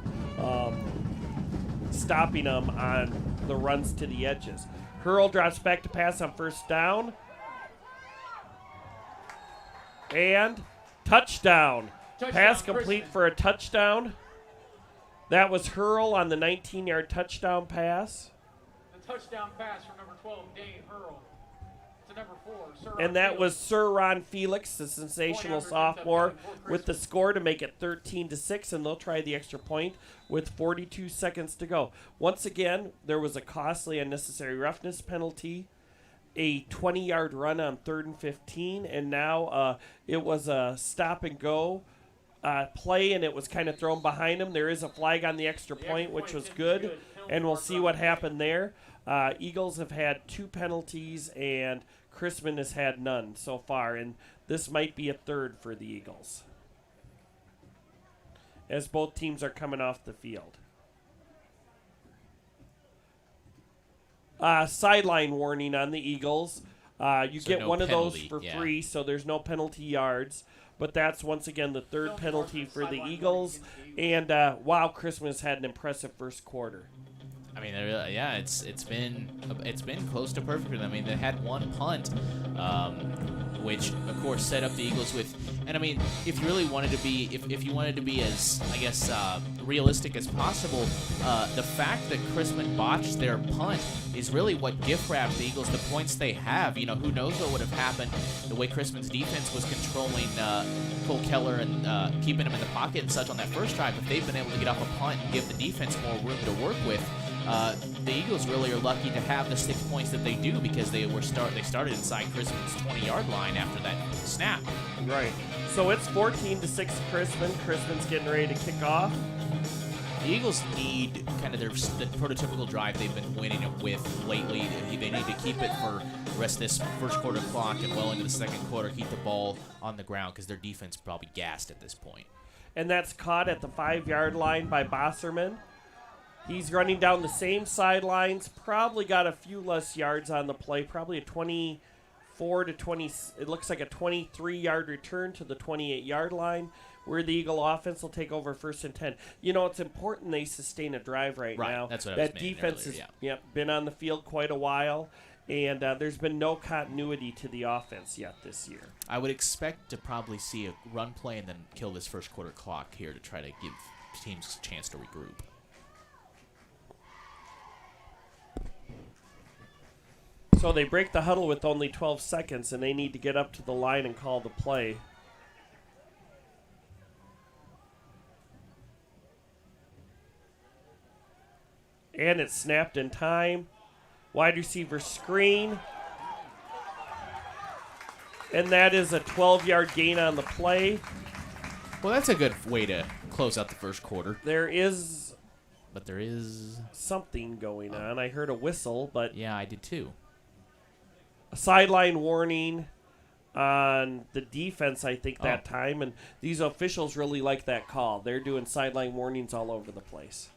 [SPEAKER 2] stopping them on the runs to the edges. Hurl drops back to pass on 1st down. And touchdown. Pass complete for a touchdown. That was Hurl on the 19-yard touchdown pass.
[SPEAKER 1] The touchdown pass from number 12, Dane Hurl, to number 4, Sir
[SPEAKER 2] And that was Sir Ron Felix, the sensational sophomore, with the score to make it 13-6, and they'll try the extra point with 42 seconds to go. Once again, there was a costly unnecessary roughness penalty, a 20-yard run on 3rd and 15, and now it was a stop-and-go play, and it was kind of thrown behind him. There is a flag on the extra point, which was good, and we'll see what happened there. Eagles have had 2 penalties, and Chrisman has had none so far, and this might be a 3rd for the Eagles, as both teams are coming off the field. Sideline warning on the Eagles. You get
[SPEAKER 3] no
[SPEAKER 2] one
[SPEAKER 3] penalty,
[SPEAKER 2] of those for
[SPEAKER 3] yeah.
[SPEAKER 2] free, so there's no penalty yards. But that's, once again, the 3rd penalty for the Eagles. And, wow, Christmas had an impressive first quarter.
[SPEAKER 3] I mean, it's been close to perfect for them. I mean, they had one punt, which of course set up the Eagles with And I mean, if you really wanted to be, if you wanted to be as, I guess, realistic as possible, the fact that Chrisman botched their punt is really what gift wrapped the Eagles the points they have. You know, who knows what would have happened the way Chrisman's defense was controlling Cole Keller and keeping him in the pocket and such on that first drive. If they've been able to get off a punt and give the defense more room to work with, the Eagles really are lucky to have the 6 points that they do, because they started inside Chrisman's 20-yard line after that snap.
[SPEAKER 2] Right. So it's 14-6 Chrisman. Chrisman's getting ready to kick off.
[SPEAKER 3] The Eagles need kind of the prototypical drive they've been winning it with lately. They need to keep it for the rest of this first quarter clock and well into the second quarter, keep the ball on the ground, because their defense is probably gassed at this point.
[SPEAKER 2] And that's caught at the 5-yard line by Bosserman. He's running down the same sidelines, probably got a few less yards on the play, probably a 24 to 20, it looks like a 23-yard return to the 28-yard line, where the Eagle offense will take over 1st and 10. You know, it's important they sustain a drive right now.
[SPEAKER 3] That's what
[SPEAKER 2] that
[SPEAKER 3] I was
[SPEAKER 2] defense
[SPEAKER 3] earlier,
[SPEAKER 2] has been on the field quite a while, and there's been no continuity to the offense yet this year.
[SPEAKER 3] I would expect to probably see a run play and then kill this first quarter clock here to try to give teams a chance to regroup.
[SPEAKER 2] So they break the huddle with only 12 seconds, and they need to get up to the line and call the play. And it's snapped in time. Wide receiver screen. And that is a 12-yard gain on the play.
[SPEAKER 3] Well, that's a good way to close out the first quarter.
[SPEAKER 2] There is
[SPEAKER 3] something
[SPEAKER 2] going on. I heard a whistle, but
[SPEAKER 3] yeah, I did too.
[SPEAKER 2] A sideline warning on the defense, I think, that time. And these officials really like that call. They're doing sideline warnings all over the place.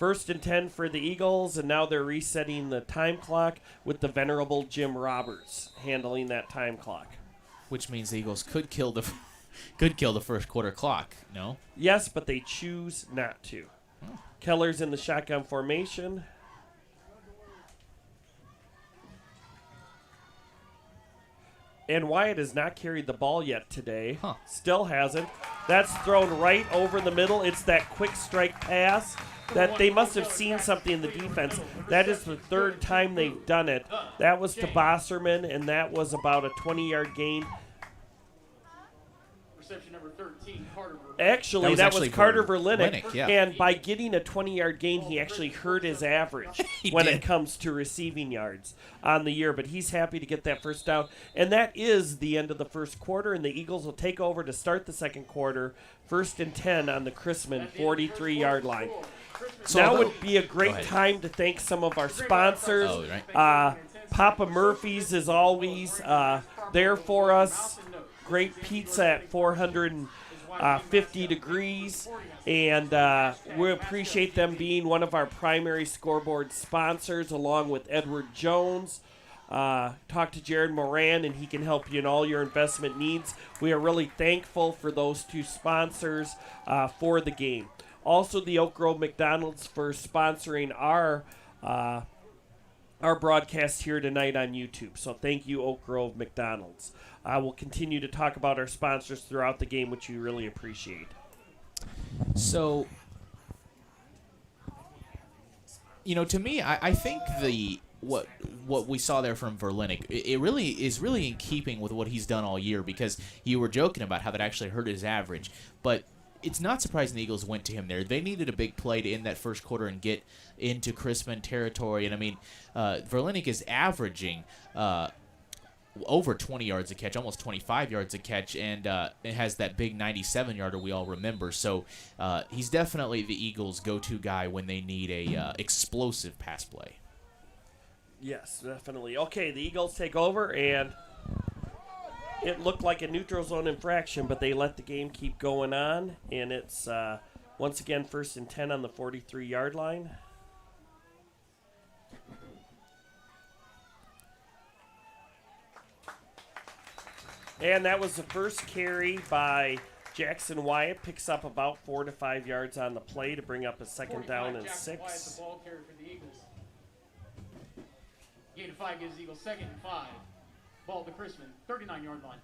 [SPEAKER 2] 1st and 10 for the Eagles, and now they're resetting the time clock with the venerable Jim Roberts handling that time clock.
[SPEAKER 3] Which means the Eagles could kill the first quarter clock, no?
[SPEAKER 2] Yes, but they choose not to.
[SPEAKER 3] Oh.
[SPEAKER 2] Keller's in the shotgun formation. And Wyatt has not carried the ball yet today. Still hasn't. That's thrown right over the middle. It's that quick strike pass that they must have seen something in the defense. That is the 3rd time they've done it. That was to Bosserman, and that was about a 20-yard gain.
[SPEAKER 1] Reception number 13, Carter.
[SPEAKER 2] Actually, that was Carter Verlinick,
[SPEAKER 3] yeah.
[SPEAKER 2] And by getting a 20-yard gain, he actually hurt his average when it comes to receiving yards on the year. But he's happy to get that first down. And that is the end of the first quarter, and the Eagles will take over to start the second quarter, 1st and 10 on the Chrisman 43-yard line. So now would be a great time to thank some of our sponsors. Papa Murphy's is always there for us. Great pizza at 450 degrees, and we appreciate them being one of our primary scoreboard sponsors, along with Edward Jones. Talk to Jared Moran, and he can help you in all your investment needs. We are really thankful for those 2 sponsors for the game. Also, the Oak Grove McDonald's for sponsoring our broadcast here tonight on YouTube. So thank you, Oak Grove McDonald's. We'll continue to talk about our sponsors throughout the game, which we really appreciate.
[SPEAKER 3] So, to me, I think what we saw there from Verlinick, it really is in keeping with what he's done all year, because you were joking about how that actually hurt his average. But it's not surprising the Eagles went to him there. They needed a big play to end that first quarter and get into Chrisman territory. And, I mean, Verlinick is averaging over 20 yards a catch, almost 25 yards a catch, and it has that big 97-yarder we all remember. So he's definitely the Eagles' go-to guy when they need a explosive pass play.
[SPEAKER 2] Yes, definitely. Okay, the Eagles take over, and it looked like a neutral zone infraction, but they let the game keep going on, and it's once again 1st and 10 on the 43-yard line. And that was the first carry by Jackson Wyatt. Picks up about 4 to 5 yards on the play to bring up a 2nd down and 6.
[SPEAKER 1] Wyatt, the ball carrier for the Eagles. Gain of 5 gives the Eagles 2nd and 5. Ball to Chrisman, 39-yard line.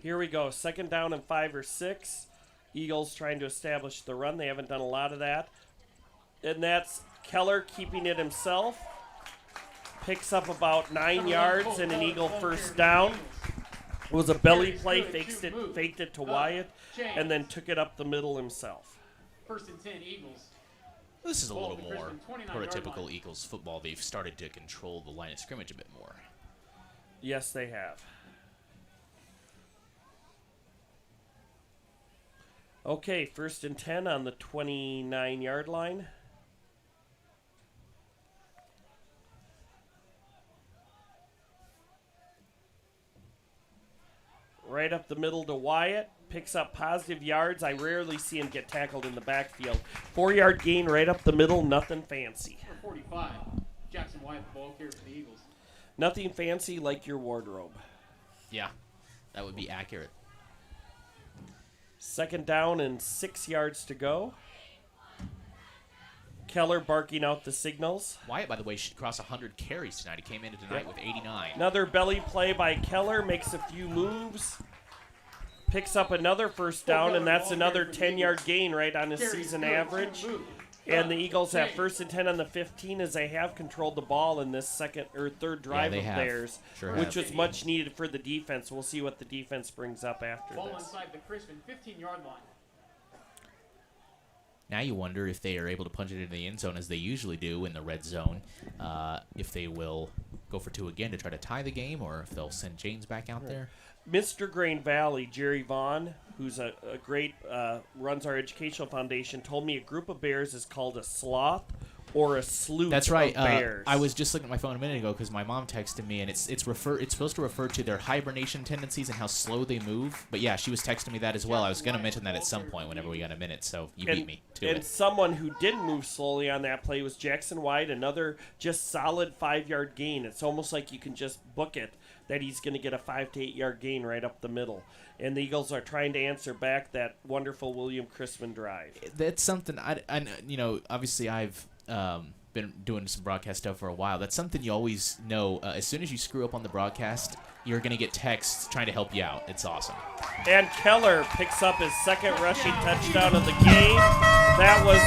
[SPEAKER 2] Here we go. 2nd down and 5 or 6. Eagles trying to establish the run. They haven't done a lot of that. And that's Keller keeping it himself. Picks up about 9 yards and an Eagle first down. It was a belly play, faked it to Wyatt, and then took it up the middle himself.
[SPEAKER 1] 1st and 10 Eagles.
[SPEAKER 3] This is a little more prototypical Eagles football. They've started to control the line of scrimmage a bit more.
[SPEAKER 2] Yes, they have. Okay, 1st and 10 on the 29-yard line. Right up the middle to Wyatt. Picks up positive yards. I rarely see him get tackled in the backfield. 4-yard gain right up the middle. Nothing fancy.
[SPEAKER 1] 45. Jackson Wyatt, the ball carrier for the Eagles.
[SPEAKER 2] Nothing fancy like your wardrobe.
[SPEAKER 3] Yeah, that would be accurate.
[SPEAKER 2] 2nd down and 6 yards to go. Keller barking out the signals.
[SPEAKER 3] Wyatt, by the way, should cross 100 carries tonight. He came into tonight with 89.
[SPEAKER 2] Another belly play by Keller. Makes a few moves. Picks up another first down, and that's another 10-yard gain right on his season average. And the Eagles have 1st and 10 on the 15 as they have controlled the ball in this third drive of theirs, which was much needed for the defense. We'll see what the defense brings up after
[SPEAKER 1] Ball
[SPEAKER 2] this.
[SPEAKER 1] inside the Chrisman 15-yard line.
[SPEAKER 3] Now you wonder if they are able to punch it into the end zone as they usually do in the red zone, if they will go for 2 again to try to tie the game, or if they'll send James back out there.
[SPEAKER 2] Mr. Grain Valley, Jerry Vaughn, who's a great, runs our educational foundation, told me a group of bears is called a sloth or a sloop.
[SPEAKER 3] That's right.
[SPEAKER 2] Of bears.
[SPEAKER 3] I was just looking at my phone a minute ago because my mom texted me, and it's supposed to refer to their hibernation tendencies and how slow they move. But yeah, she was texting me that as well. I was going to mention that at some point whenever we got a minute, so you beat me to it.
[SPEAKER 2] And someone who didn't move slowly on that play was Jackson White, another just solid 5-yard gain. It's almost like you can just book it that he's going to get a 5 to 8 yard gain right up the middle. And the Eagles are trying to answer back that wonderful William Chrisman drive.
[SPEAKER 3] That's something I obviously I've been doing some broadcast stuff for a while. That's something you always know. As soon as you screw up on the broadcast, you're going to get texts trying to help you out. It's awesome.
[SPEAKER 2] And Keller picks up his 2nd rushing touchdown of the game. That was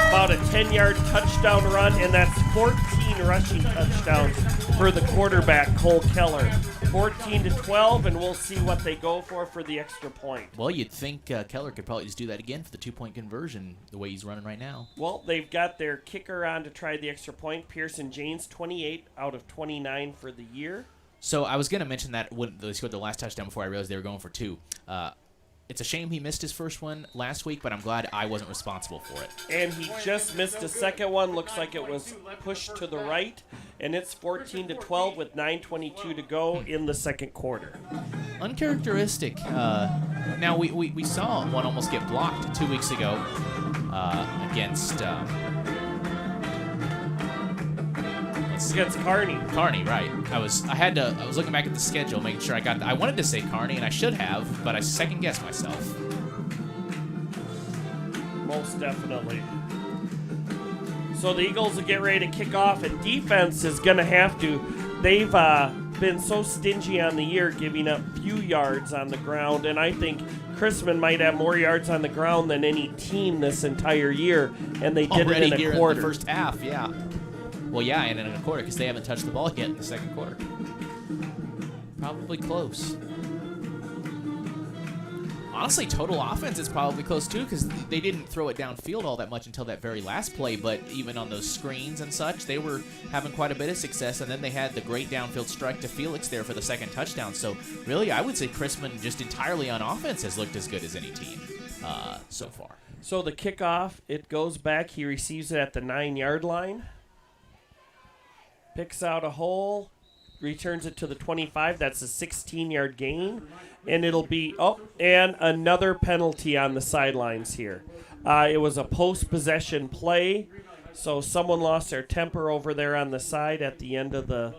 [SPEAKER 2] about a 10-yard touchdown run, and that's 14 rushing touchdowns for the quarterback, Cole Keller. 14-12, and we'll see what they go for the extra point.
[SPEAKER 3] Well, you'd think Keller could probably just do that again for the 2-point conversion the way he's running right now.
[SPEAKER 2] Well, they've got their kicker on to try the extra point. Pearson James, 28 out of 29 for the year.
[SPEAKER 3] So I was going to mention that when they scored the last touchdown before I realized they were going for 2. It's a shame he missed his first one last week, but I'm glad I wasn't responsible for it.
[SPEAKER 2] And he just missed a second one. Looks like it was pushed to the right, and it's 14-12 with 9:22 to go in the second quarter.
[SPEAKER 3] Uncharacteristic. Now, we saw one almost get blocked 2 weeks ago against...
[SPEAKER 2] Against Kearney.
[SPEAKER 3] Kearney, right. I was looking back at the schedule, making sure I got I wanted to say Kearney, and I should have, but I second-guessed myself.
[SPEAKER 2] Most definitely. So the Eagles will get ready to kick off, and defense is going to have to. They've been so stingy on the year, giving up few yards on the ground, and I think Chrisman might have more yards on the ground than any team this entire year, and they did
[SPEAKER 3] already
[SPEAKER 2] it in a
[SPEAKER 3] here
[SPEAKER 2] quarter.
[SPEAKER 3] In the first half, yeah. Well, yeah, and in a quarter, because they haven't touched the ball yet in the second quarter. Probably close. Honestly, total offense is probably close, too, because they didn't throw it downfield all that much until that very last play, but even on those screens and such, they were having quite a bit of success, and then they had the great downfield strike to Felix there for the second touchdown. So, really, I would say Chrisman just entirely on offense has looked as good as any team so far.
[SPEAKER 2] So the kickoff, it goes back. He receives it at the 9-yard line. Picks out a hole, returns it to the 25. That's a 16-yard gain. And it'll be, and another penalty on the sidelines here. It was a post-possession play, so someone lost their temper over there on the side at the end of the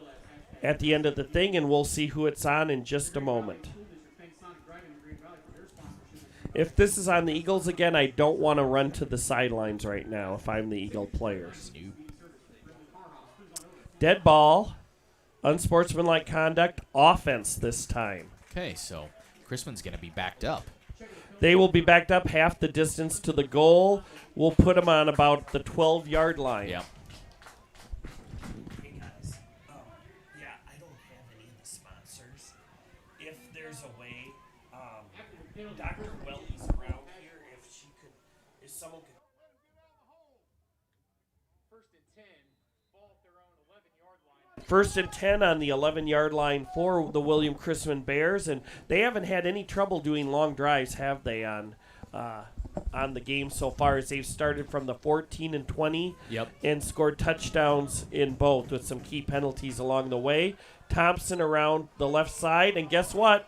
[SPEAKER 2] thing, and we'll see who it's on in just a moment. If this is on the Eagles again, I don't want to run to the sidelines right now if I'm the Eagle players. Dead ball, unsportsmanlike conduct, offense this time.
[SPEAKER 3] Okay, so Chrisman's going to be backed up.
[SPEAKER 2] They will be backed up half the distance to the goal. We'll put them on about the 12-yard line.
[SPEAKER 3] Yeah.
[SPEAKER 2] Hey, guys. Yeah, I don't have any of the sponsors. If there's a way, Dr. Welly's around here. If someone could. First and 10 on the 11-yard line for the William Chrisman Bears, and they haven't had any trouble doing long drives, have they, on the game so far, as they've started from the 14 and 20 and scored touchdowns in both with some key penalties along the way. Thompson around the left side, and guess what?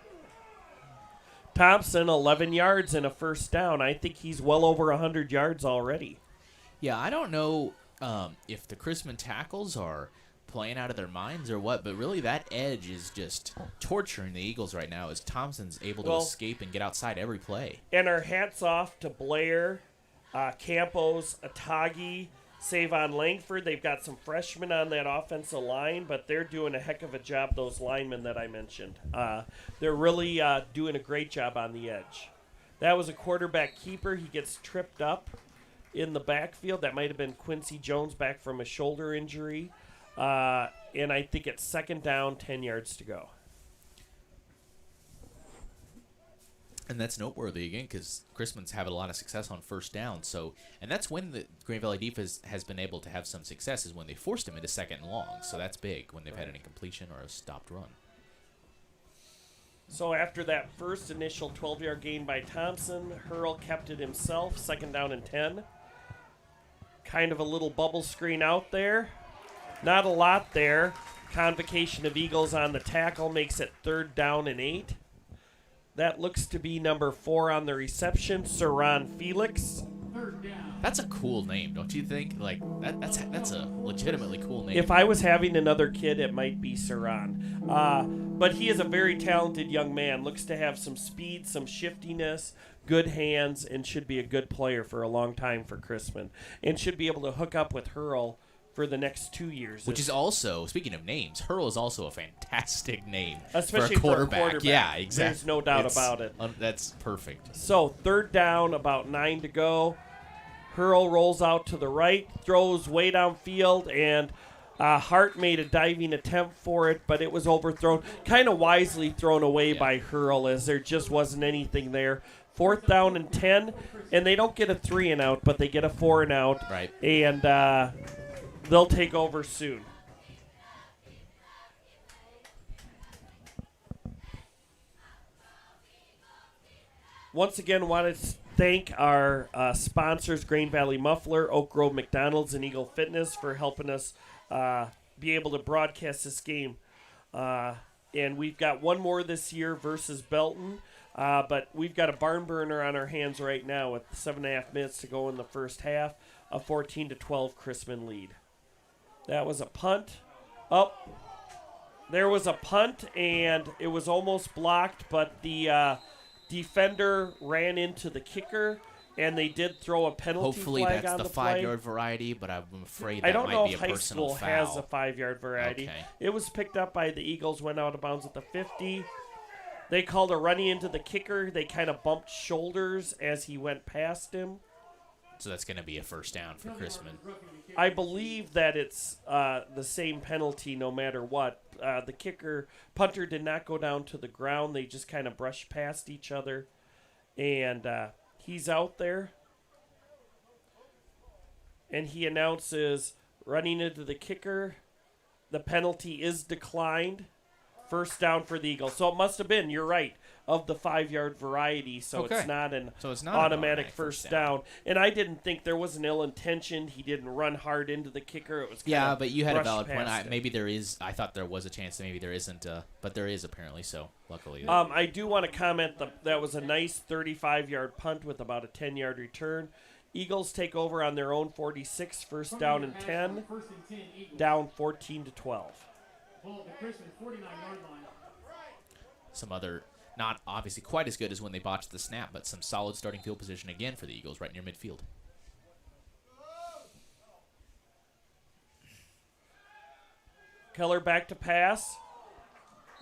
[SPEAKER 2] Thompson, 11 yards and a first down. I think he's well over 100 yards already.
[SPEAKER 3] Yeah, I don't know if the Chrisman tackles are playing out of their minds or what, but really that edge is just torturing the Eagles right now as Thompson's able to escape and get outside every play.
[SPEAKER 2] And our hats off to Blair, Campos, Atagi, Savon Langford. They've got some freshmen on that offensive line, but they're doing a heck of a job, those linemen that I mentioned. They're really doing a great job on the edge. That was a quarterback keeper. He gets tripped up in the backfield. That might have been Quincy Jones back from a shoulder injury. And I think it's second down, 10 yards to go.
[SPEAKER 3] And that's noteworthy, again, because Chrisman's having a lot of success on first down. So, and that's when the Green Valley defense has been able to have some success, is when they forced him into second and long. So that's big when they've had an incompletion or a stopped run.
[SPEAKER 2] So after that first initial 12-yard gain by Thompson, Hurl kept it himself, second down and 10. Kind of a little bubble screen out there. Not a lot there. Convocation of Eagles on the tackle makes it third down and 8. That looks to be number 4 on the reception, Saran Felix.
[SPEAKER 3] That's a cool name, don't you think? Like that's a legitimately cool name.
[SPEAKER 2] If I was having another kid, it might be Saran. But he is a very talented young man. Looks to have some speed, some shiftiness, good hands, and should be a good player for a long time for Chrisman. And should be able to hook up with Hurl for the next 2 years.
[SPEAKER 3] Which is also, speaking of names, Hurl is also a fantastic name.
[SPEAKER 2] Especially
[SPEAKER 3] for a quarterback. Yeah, exactly.
[SPEAKER 2] There's no doubt about it.
[SPEAKER 3] That's perfect.
[SPEAKER 2] So, third down, about 9 to go. Hurl rolls out to the right, throws way downfield, and Hart made a diving attempt for it, but it was overthrown. Kind of wisely thrown away by Hurl, as there just wasn't anything there. Fourth down and 10, and they don't get a 3 and out, but they get a 4 and out.
[SPEAKER 3] Right.
[SPEAKER 2] And they'll take over soon. Once again, want to thank our sponsors, Grain Valley Muffler, Oak Grove McDonald's, and Eagle Fitness for helping us be able to broadcast this game. And we've got one more this year versus Belton, but we've got a barn burner on our hands right now with 7.5 minutes to go in the first half, a 14-12 Chrisman lead. That was a punt. There was a punt, and it was almost blocked, but the defender ran into the kicker, and they did throw a penalty flag on the play.
[SPEAKER 3] Hopefully that's the 5-yard variety, but I'm afraid that might be a personal foul.
[SPEAKER 2] I don't know if high school has a 5-yard variety.
[SPEAKER 3] Okay.
[SPEAKER 2] It was picked up by the Eagles, went out of bounds at the 50. They called a running into the kicker. They kind of bumped shoulders as he went past him.
[SPEAKER 3] So that's going to be a first down for Chrisman.
[SPEAKER 2] I believe that it's the same penalty no matter what. The punter did not go down to the ground. They just kind of brushed past each other. And he's out there. And he announces running into the kicker. The penalty is declined. First down for the Eagles. So it must have been, you're right, of the 5-yard variety. So it's not an automatic first down. And I didn't think there was an ill intention. He didn't run hard into the kicker. It was
[SPEAKER 3] but you had a valid point. Maybe there is. I thought there was a chance that maybe there isn't, but there is apparently. So luckily.
[SPEAKER 2] I do want to comment that was a nice 35-yard punt with about a 10-yard return. Eagles take over on their own 46, first down and 10, down 14-12.
[SPEAKER 3] Some other, not obviously quite as good as when they botched the snap, but some solid starting field position again for the Eagles right near midfield.
[SPEAKER 2] Keller back to pass.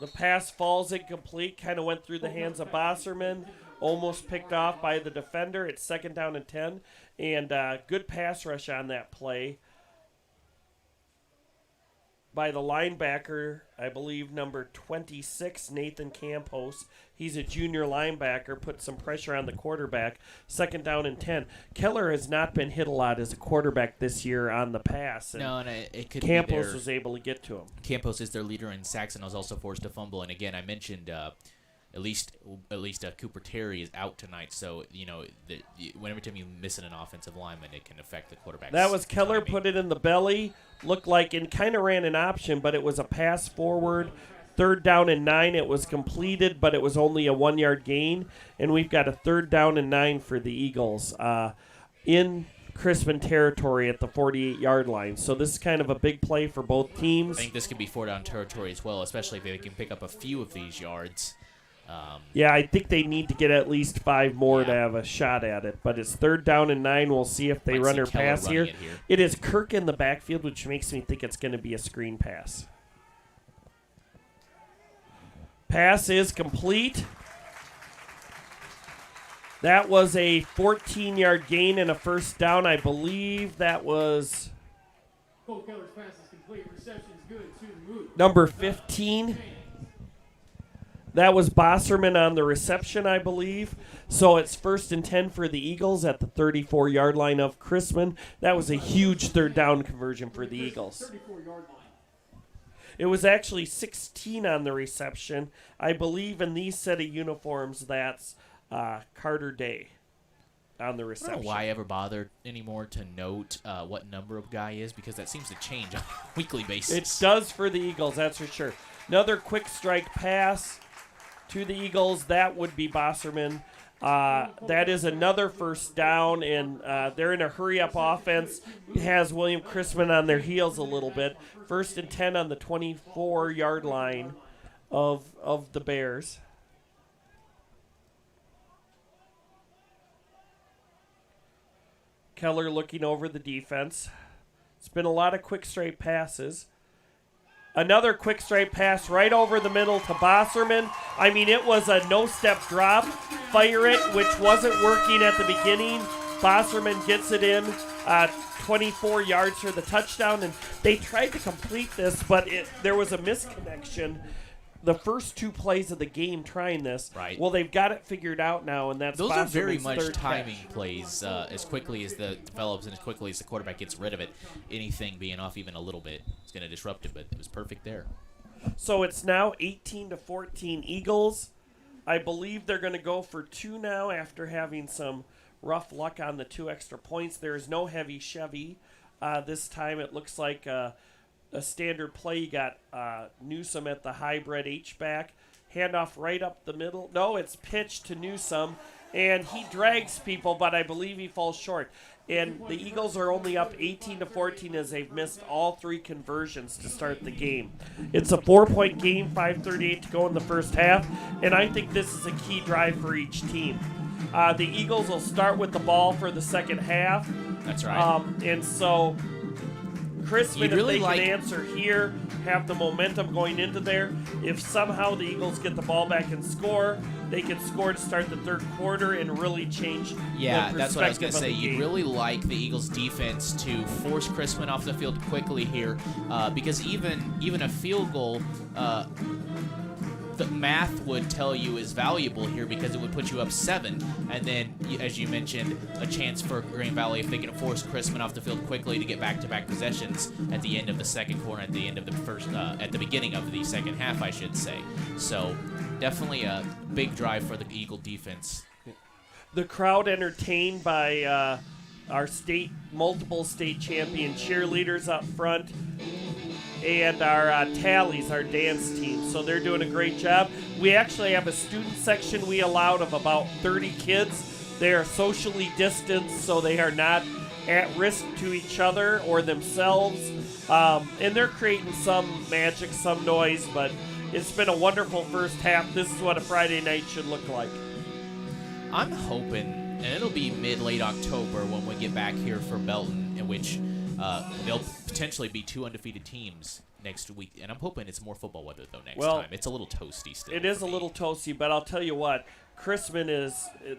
[SPEAKER 2] The pass falls incomplete, kind of went through the hands of Bosserman, almost picked off by the defender. It's 2nd down and 10, and good pass rush on that play by the linebacker, I believe number 26, Nathan Campos. He's a junior linebacker, put some pressure on the quarterback. 2nd down and 10. Keller has not been hit a lot as a quarterback this year on the pass.
[SPEAKER 3] No, and it could
[SPEAKER 2] Campos
[SPEAKER 3] be
[SPEAKER 2] was able to get to him.
[SPEAKER 3] Campos is their leader, and Saxon was also forced to fumble. And again, I mentioned at least Cooper Terry is out tonight. So whenever time you miss an offensive lineman, it can affect the quarterback.
[SPEAKER 2] That was Keller, put it in the belly. Looked like, and kind of ran an option, but it was a pass forward. 3rd down and 9. It was completed, but it was only a 1-yard gain. And we've got a 3rd down and 9 for the Eagles in Chrisman territory at the 48-yard line. So this is kind of a big play for both teams.
[SPEAKER 3] I think this could be 4-down territory as well, especially if they can pick up a few of these yards.
[SPEAKER 2] Yeah, I think they need to get at least 5 more to have a shot at it. But it's 3rd down and 9. We'll see if they run or pass here. It is Kirk in the backfield, which makes me think it's going to be a screen pass. Pass is complete. That was a 14-yard gain and a 1st down. I believe that was
[SPEAKER 1] Cole Keller's pass is complete. Reception's good. To the move.
[SPEAKER 2] number 15. That was Bosserman on the reception, I believe. So it's 1st and 10 for the Eagles at the 34-yard line of Chrisman. That was a huge 3rd down conversion for the Eagles.
[SPEAKER 1] 34-yard line.
[SPEAKER 2] It was actually 16 on the reception. I believe in these set of uniforms, that's Carter Day on the reception.
[SPEAKER 3] I don't know why I ever bothered anymore to note what number of guy is, because that seems to change on a weekly basis.
[SPEAKER 2] It does for the Eagles, that's for sure. Another quick strike pass to the Eagles. That would be Bosserman. That is another 1st down, and they're in a hurry-up offense. It has William Chrisman on their heels a little bit. 1st and 10 on the 24-yard line of the Bears. Keller looking over the defense. It's been a lot of quick straight passes. Another quick straight pass right over the middle to Bosserman. I mean, it was a no-step drop. Fire it, which wasn't working at the beginning. Bosserman gets it in, 24 yards for the touchdown. And they tried to complete this, but there was a misconnection. The first 2 plays of the game trying this.
[SPEAKER 3] Right.
[SPEAKER 2] Well, they've got it figured out now, and that's
[SPEAKER 3] Those are very much
[SPEAKER 2] third
[SPEAKER 3] timing
[SPEAKER 2] catch.
[SPEAKER 3] plays. As quickly as the develops and as quickly as the quarterback gets rid of it, anything being off even a little bit is going to disrupt it, but it was perfect there.
[SPEAKER 2] So it's now 18-14 Eagles. I believe they're going to go for 2 now after having some rough luck on the 2 extra points. There is no heavy Chevy. This time it looks like a standard play. You got Newsome at the hybrid H-back. Handoff right up the middle. No, it's pitched to Newsome, and he drags people, but I believe he falls short. And the Eagles are only up 18-14 as they've missed all 3 conversions to start the game. It's a 4-point game, 5:38 to go in the first half, and I think this is a key drive for each team. The Eagles will start with the ball for the second half.
[SPEAKER 3] That's right.
[SPEAKER 2] And so Chrisman,
[SPEAKER 3] really
[SPEAKER 2] if they can answer here, have the momentum going into there. If somehow the Eagles get the ball back and score, they can score to start the 3rd quarter and really change.
[SPEAKER 3] Yeah, that's what I was going to say.
[SPEAKER 2] You'd
[SPEAKER 3] You'd really like the Eagles' defense to force Chrisman off the field quickly here, because even a field goal, the math would tell you is valuable here because it would put you up 7, and then, as you mentioned, a chance for Green Valley if they can force Chrisman off the field quickly to get back-to-back possessions at the end of the second quarter, at the end of the first, at the beginning of the second half, I should say. So, definitely a big drive for the Eagle defense.
[SPEAKER 2] The crowd entertained by our multiple state champion cheerleaders up front, and our tallies, our dance team. So they're doing a great job. We actually have a student section we allowed of about 30 kids. They are socially distanced, so they are not at risk to each other or themselves. And they're creating some magic, some noise, but it's been a wonderful first half. This is what a Friday night should look like.
[SPEAKER 3] I'm hoping, and it'll be mid-late October when we get back here for Belton, in which they'll potentially be 2 undefeated teams next week, and I'm hoping it's more football weather though next
[SPEAKER 2] Well,
[SPEAKER 3] time. It's a little toasty still.
[SPEAKER 2] It is
[SPEAKER 3] for
[SPEAKER 2] a
[SPEAKER 3] me.
[SPEAKER 2] little toasty, but I'll tell you what,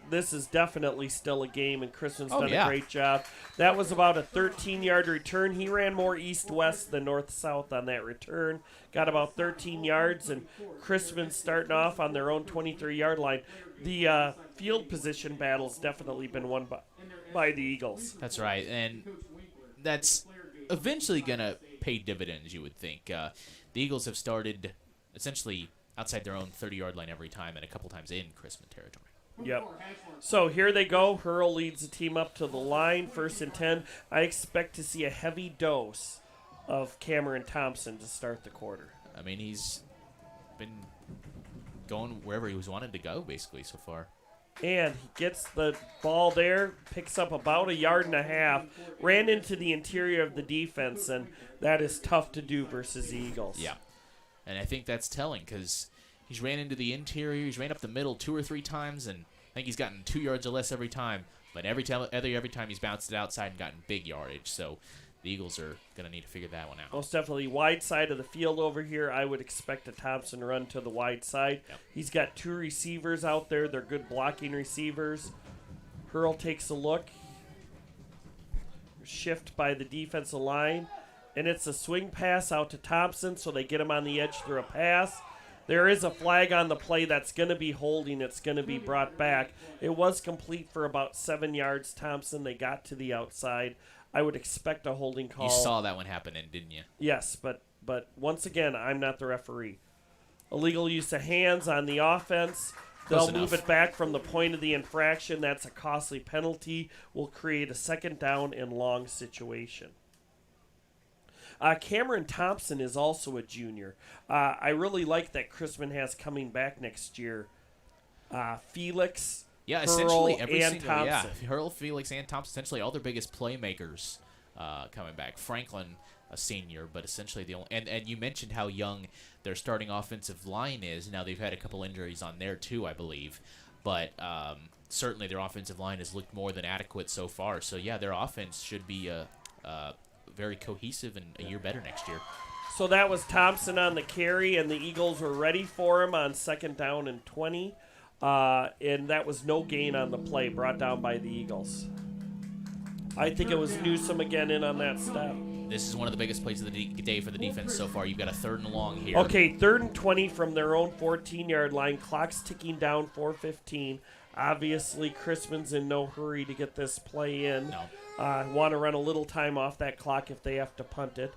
[SPEAKER 2] this is definitely still a game, and Chrisman's done a great job. That was about a 13-yard return. He ran more east-west than north-south on that return. Got about 13 yards, and Chrisman's starting off on their own 23-yard line. The field position battle's definitely been won by the Eagles.
[SPEAKER 3] That's right, and that's eventually going to pay dividends, you would think. The Eagles have started essentially outside their own 30-yard line every time and a couple times in Chrisman territory.
[SPEAKER 2] Yep. So here they go. Hurl leads the team up to the line, 1st and 10. I expect to see a heavy dose of Cameron Thompson to start the quarter.
[SPEAKER 3] I mean, he's been going wherever he was wanted to go, basically, so far.
[SPEAKER 2] And he gets the ball there, picks up about 1.5 yards, ran into the interior of the defense, and that is tough to do versus the Eagles.
[SPEAKER 3] Yeah. And I think that's telling because he's ran into the interior, he's ran up the middle 2 or 3 times, and I think he's gotten 2 yards or less every time. But every time he's bounced it outside and gotten big yardage. So the Eagles are going to need to figure that one out.
[SPEAKER 2] Most definitely wide side of the field over here. I would expect a Thompson run to the wide side.
[SPEAKER 3] Yep.
[SPEAKER 2] He's got 2 receivers out there. They're good blocking receivers. Hurl takes a look. Shift by the defensive line. And it's a swing pass out to Thompson, so they get him on the edge through a pass. There is a flag on the play that's going to be holding. It's going to be brought back. It was complete for about 7 yards, Thompson. They got to the outside. I would expect a holding call.
[SPEAKER 3] You saw that one happening, didn't you?
[SPEAKER 2] Yes, but once again, I'm not the referee. Illegal use of hands on the offense. They'll move it back from the point of the infraction. That's a costly penalty. Will create a 2nd down and long situation. Cameron Thompson is also a junior. I really like that Chrisman has coming back next year. Felix,
[SPEAKER 3] Yeah,
[SPEAKER 2] Hurl,
[SPEAKER 3] essentially every
[SPEAKER 2] and
[SPEAKER 3] single
[SPEAKER 2] Thompson.
[SPEAKER 3] Hurl, Felix, and Thompson, essentially all their biggest playmakers coming back. Franklin, a senior, but essentially the only. And you mentioned how young their starting offensive line is. Now they've had a couple injuries on there too, I believe, but certainly their offensive line has looked more than adequate so far. So yeah, their offense should be very cohesive and a year better next year.
[SPEAKER 2] So that was Thompson on the carry, and the Eagles were ready for him on 2nd down and 20. And that was no gain on the play, brought down by the Eagles. I think it was Newsom again in on that step.
[SPEAKER 3] This is one of the biggest plays of the day for the defense so far. You've got a 3rd and long here.
[SPEAKER 2] Okay, 3rd and 20 from their own 14-yard line. Clock's ticking down, 4:15. Obviously, Chrisman's in no hurry to get this play in.
[SPEAKER 3] No.
[SPEAKER 2] Want to run a little time off that clock if they have to punt it.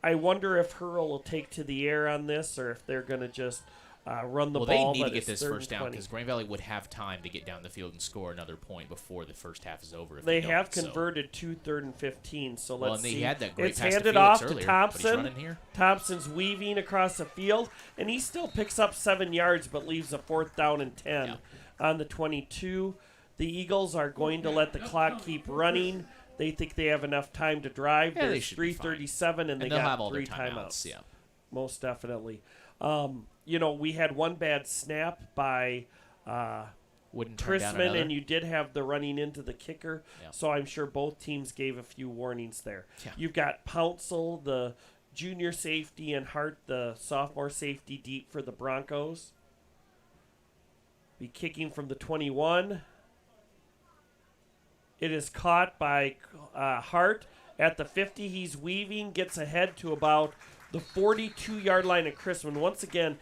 [SPEAKER 2] I wonder if Hurl will take to the air on this or if they're going to just run the ball.
[SPEAKER 3] Well, they need
[SPEAKER 2] but
[SPEAKER 3] to get
[SPEAKER 2] it's
[SPEAKER 3] this
[SPEAKER 2] 3rd
[SPEAKER 3] first
[SPEAKER 2] and
[SPEAKER 3] down
[SPEAKER 2] 20.
[SPEAKER 3] because Grand Valley would have time to get down the field and score another point before the first half is over. If
[SPEAKER 2] They
[SPEAKER 3] don't,
[SPEAKER 2] have
[SPEAKER 3] so.
[SPEAKER 2] converted 2 3rd and 15, so let's
[SPEAKER 3] Well, and they
[SPEAKER 2] see.
[SPEAKER 3] had that great
[SPEAKER 2] It's
[SPEAKER 3] pass to
[SPEAKER 2] handed
[SPEAKER 3] Felix
[SPEAKER 2] off
[SPEAKER 3] earlier,
[SPEAKER 2] to
[SPEAKER 3] but he's
[SPEAKER 2] Thompson.
[SPEAKER 3] running here.
[SPEAKER 2] Thompson's weaving across the field, and he still picks up 7 yards but leaves a 4th down and 10 on the 22. The Eagles are going to let the clock keep running. They think they have enough time to drive.
[SPEAKER 3] Yeah, they
[SPEAKER 2] There's
[SPEAKER 3] should be fine.
[SPEAKER 2] 3:37, and they
[SPEAKER 3] they'll
[SPEAKER 2] got
[SPEAKER 3] have all
[SPEAKER 2] 3
[SPEAKER 3] their
[SPEAKER 2] timeouts.
[SPEAKER 3] Yeah.
[SPEAKER 2] Most definitely. We had one bad snap by
[SPEAKER 3] Wouldn't turn down another.
[SPEAKER 2] Chrisman, and you did have the running into the kicker,
[SPEAKER 3] Yeah.
[SPEAKER 2] so I'm sure both teams gave a few warnings there.
[SPEAKER 3] Yeah.
[SPEAKER 2] You've got Pouncil, the junior safety, and Hart, the sophomore safety, deep for the Broncos. Be kicking from the 21. It is caught by Hart at the 50. He's weaving, gets ahead to about the 42-yard line of Chrisman. Once again,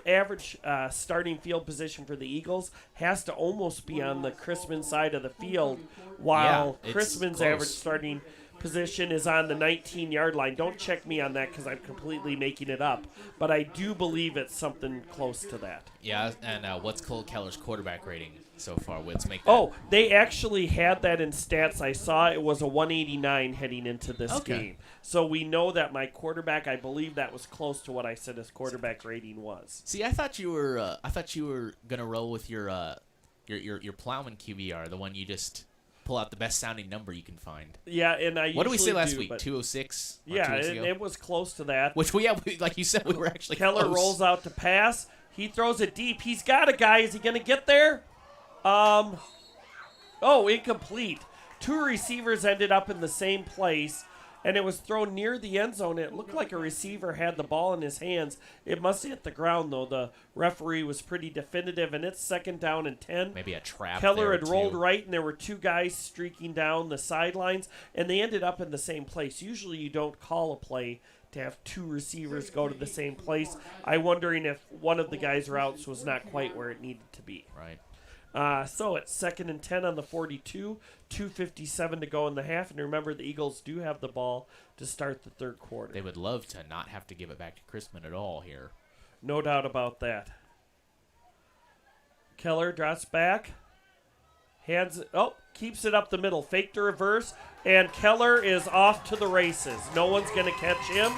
[SPEAKER 2] average starting field position for the Eagles has to almost be on the Chrisman side of the field, while
[SPEAKER 3] it's
[SPEAKER 2] Chrisman's
[SPEAKER 3] close.
[SPEAKER 2] average starting position is on the 19-yard line. Don't check me on that because I'm completely making it up, but I do believe it's something close to that.
[SPEAKER 3] Yeah, and what's Cole Keller's quarterback rating so far? Let's make that.
[SPEAKER 2] Oh, they actually had that in stats. I saw it was a 189 heading into this game. So we know that my quarterback, I believe that was close to what I said his quarterback rating was.
[SPEAKER 3] See, I thought you were gonna roll with your Plowman QBR, the one you just pull out the best sounding number you can find.
[SPEAKER 2] Yeah, and I
[SPEAKER 3] What did we say
[SPEAKER 2] usually
[SPEAKER 3] last
[SPEAKER 2] do,
[SPEAKER 3] week?
[SPEAKER 2] but-
[SPEAKER 3] 206.
[SPEAKER 2] Yeah, it was close to that.
[SPEAKER 3] Which like you said, we were actually
[SPEAKER 2] Keller
[SPEAKER 3] close.
[SPEAKER 2] rolls out to pass. He throws it deep. He's got a guy. Is he going to get there? Oh, incomplete. 2 receivers ended up in the same place, and it was thrown near the end zone. It looked like a receiver had the ball in his hands. It must have hit the ground, though. The referee was pretty definitive, and it's 2nd down and 10.
[SPEAKER 3] Maybe a trap.
[SPEAKER 2] Keller
[SPEAKER 3] there,
[SPEAKER 2] had rolled
[SPEAKER 3] too.
[SPEAKER 2] right, and there were 2 guys streaking down the sidelines, and they ended up in the same place. Usually you don't call a play to have 2 receivers go to the same place. I'm wondering if one of the guys' routes was not quite where it needed to be.
[SPEAKER 3] Right.
[SPEAKER 2] So it's 2nd and 10 on the 42, 2:57 to go in the half. And remember, the Eagles do have the ball to start the third quarter.
[SPEAKER 3] They would love to not have to give it back to Chrisman at all here.
[SPEAKER 2] No doubt about that. Keller drops back. Keeps it up the middle. Fake to reverse. And Keller is off to the races. No one's going to catch him.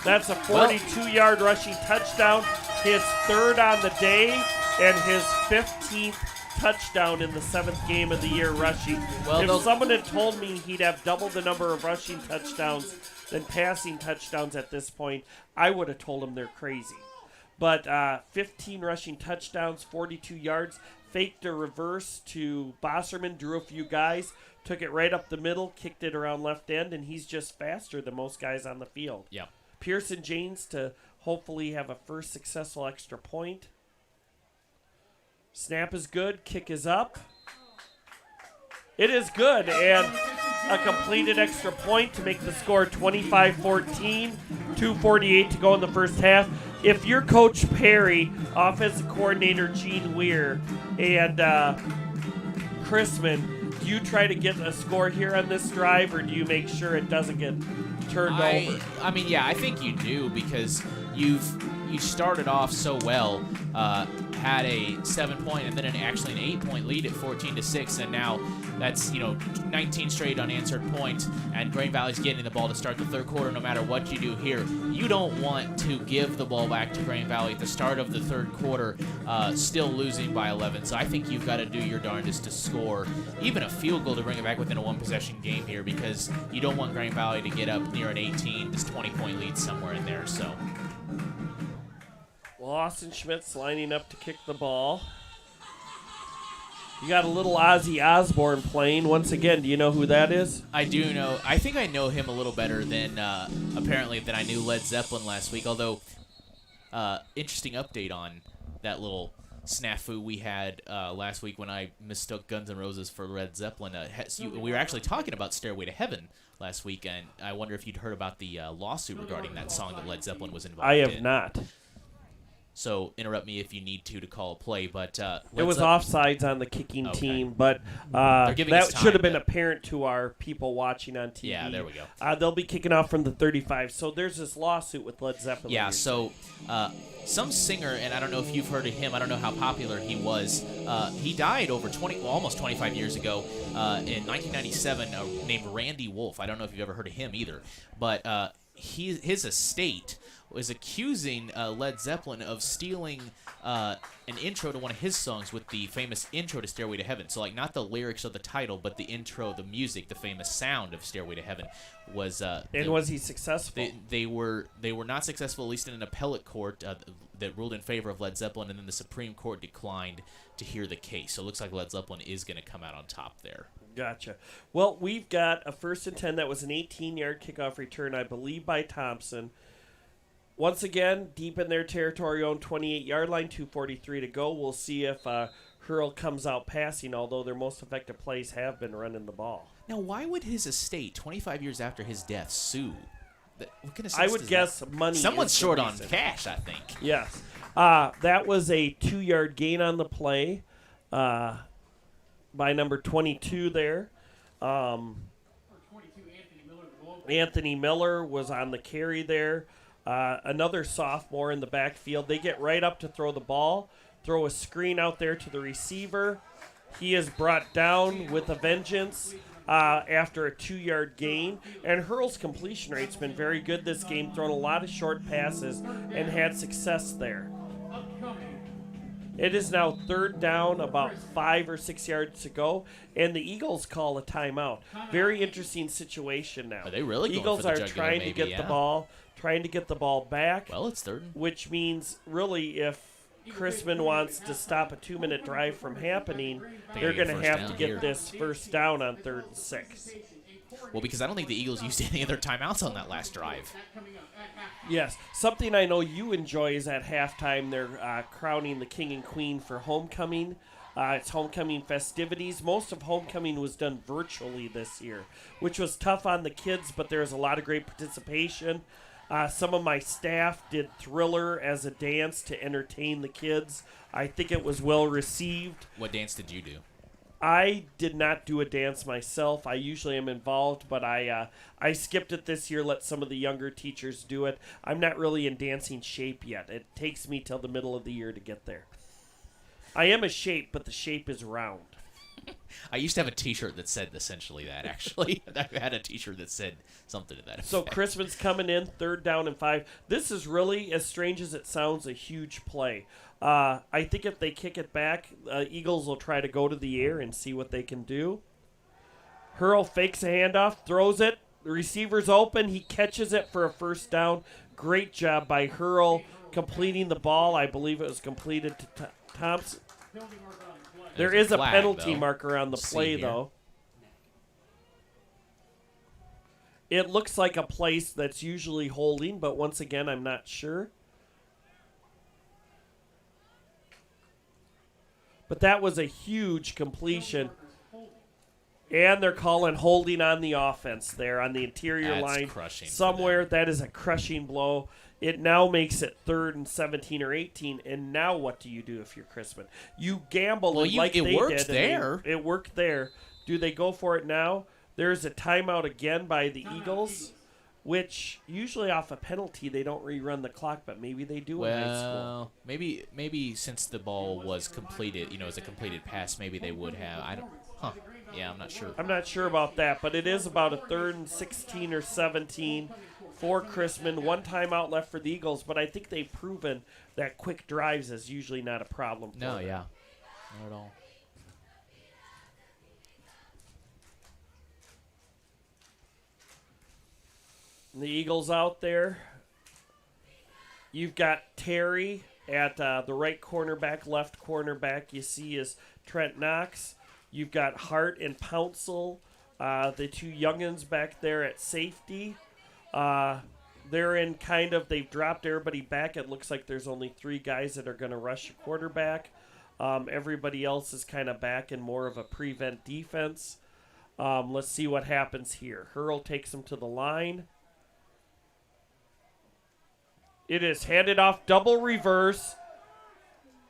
[SPEAKER 2] That's a 42-yard rushing touchdown. His 3rd on the day. And his 15th touchdown in the 7th game of the year rushing. If someone had told me he'd have double the number of rushing touchdowns than passing touchdowns at this point, I would have told him they're crazy. But 15 rushing touchdowns, 42 yards, faked a reverse to Bosserman, drew a few guys, took it right up the middle, kicked it around left end, and he's just faster than most guys on the field.
[SPEAKER 3] Yeah.
[SPEAKER 2] Pearson James to hopefully have a first successful extra point. Snap is good. Kick is up. It is good. And a completed extra point to make the score 25-14. 2:48 to go in the first half. If you're Coach Perry, offensive coordinator Gene Weir, and Chrisman, do you try to get a score here on this drive, or do you make sure it doesn't get turned over?
[SPEAKER 3] I mean, yeah, I think you do, because you started off so well, had a 7-point and then actually an 8-point lead at 14-6, and now that's 19 straight unanswered points, and Green Valley's getting the ball to start the third quarter. No matter what you do here, you don't want to give the ball back to Green Valley at the start of the third quarter, still losing by 11. So I think you've got to do your darndest to score even a field goal to bring it back within a 1-possession game here, because you don't want Green Valley to get up near an 18, this 20-point lead somewhere in there. So.
[SPEAKER 2] Well, Austin Schmidt's lining up to kick the ball. You got a little Ozzy Osbourne playing. Once again, do you know who that is?
[SPEAKER 3] I do know. I think I know him a little better than, apparently, than I knew Led Zeppelin last week. Although, interesting update on that little snafu we had last week when I mistook Guns N' Roses for Led Zeppelin. We were actually talking about Stairway to Heaven last week, and I wonder if you'd heard about the lawsuit regarding that song that Led Zeppelin was involved in.
[SPEAKER 2] I have not.
[SPEAKER 3] So interrupt me if you need to call a play, but
[SPEAKER 2] it was offsides on the kicking team, but
[SPEAKER 3] that
[SPEAKER 2] should have been apparent to our people watching on TV.
[SPEAKER 3] Yeah, there we go.
[SPEAKER 2] They'll be kicking off from the 35. So there's this lawsuit with Led Zeppelin.
[SPEAKER 3] Yeah, so some singer, and I don't know if you've heard of him, I don't know how popular he was. He died over almost 25 years ago in 1997, named Randy Wolf. I don't know if you've ever heard of him either, but his estate was accusing Led Zeppelin of stealing an intro to one of his songs with the famous intro to Stairway to Heaven. So, like, not the lyrics of the title, but the intro, the music, the famous sound of Stairway to Heaven was.
[SPEAKER 2] And was he successful?
[SPEAKER 3] They were not successful, at least in an appellate court that ruled in favor of Led Zeppelin, and then the Supreme Court declined to hear the case. So it looks like Led Zeppelin is going to come out on top there.
[SPEAKER 2] Gotcha. Well, we've got a 1st and 10. That was an 18-yard kickoff return, I believe, by Thompson. Once again, deep in their territory, own 28-yard line, 2:43 to go. We'll see if Hurl comes out passing, although their most effective plays have been running the ball.
[SPEAKER 3] Now, why would his estate, 25 years after his death, sue? What kind of
[SPEAKER 2] I would guess money.
[SPEAKER 3] Someone's short on cash, I think.
[SPEAKER 2] Yes. That was a 2-yard gain on the play by number 22 there. Anthony Miller was on the carry there. Another sophomore in the backfield. They get right up to throw the ball, throw a screen out there to the receiver. He is brought down with a vengeance after a 2-yard gain. And Hurl's completion rate's been very good this game, thrown a lot of short passes and had success there. It is now 3rd down, about 5 or 6 yards to go, and the Eagles call a timeout. Very interesting situation now.
[SPEAKER 3] Are they really going
[SPEAKER 2] Eagles
[SPEAKER 3] for the
[SPEAKER 2] are
[SPEAKER 3] jugular,
[SPEAKER 2] trying
[SPEAKER 3] maybe?
[SPEAKER 2] to get the ball, trying to get the ball back.
[SPEAKER 3] Well, it's 3rd.
[SPEAKER 2] Which means, really, if Chrisman wants to stop a 2-minute drive from happening, they're going to have to get this first down on 3rd and 6.
[SPEAKER 3] Well, because I don't think the Eagles used any of their timeouts on that last drive.
[SPEAKER 2] Yes. Something I know you enjoy is at halftime they're crowning the king and queen for homecoming. It's homecoming festivities. Most of homecoming was done virtually this year, which was tough on the kids, but there was a lot of great participation. Some of my staff did Thriller as a dance to entertain the kids. I think it was well received.
[SPEAKER 3] What dance did you do?
[SPEAKER 2] I did not do a dance myself. I usually am involved, but I skipped it this year, let some of the younger teachers do it. I'm not really in dancing shape yet. It takes me till the middle of the year to get there. I am a shape, but the shape is round.
[SPEAKER 3] I used to have a T-shirt that said essentially that, actually. I had a T-shirt that said something to that effect.
[SPEAKER 2] So Chrisman's coming in, 3rd down and 5. This is really, as strange as it sounds, a huge play. I think if they kick it back, Eagles will try to go to the air and see what they can do. Hurl fakes a handoff, throws it. The receiver's open. He catches it for a 1st down. Great job by Hurl completing the ball. I believe it was completed to Thompson. There is a penalty marker on the play, though. It looks like a place that's usually holding, but once again, I'm not sure. But that was a huge completion. And they're calling holding on the offense there on the interior line.
[SPEAKER 3] Crushing
[SPEAKER 2] somewhere. That is a crushing blow. It now makes it 3rd and 17 or 18. And now what do you do if you're Chrisman? You gamble like they did.
[SPEAKER 3] It worked there.
[SPEAKER 2] It worked there. Do they go for it now? There's a timeout again by the Eagles, which usually off a penalty they don't rerun the clock, but maybe they do in high school.
[SPEAKER 3] Maybe since the ball was completed, as a completed pass, maybe they would have. Yeah, I'm not sure.
[SPEAKER 2] I'm not sure about that, but it is about a 3rd and 16 or 17 for Chrisman. 1 timeout left for the Eagles, but I think they've proven that quick drives is usually not a problem for them.
[SPEAKER 3] Yeah. Not at all.
[SPEAKER 2] The Eagles out there. You've got Terry at the right cornerback, left cornerback. You see is Trent Knox. You've got Hart and Pouncil, the 2 youngins back there at safety. They're in they've dropped everybody back. It looks like there's only 3 guys that are going to rush a quarterback. Everybody else is kind of back in more of a prevent defense. Let's see what happens here. Hurl takes him to the line. It is handed off, double reverse.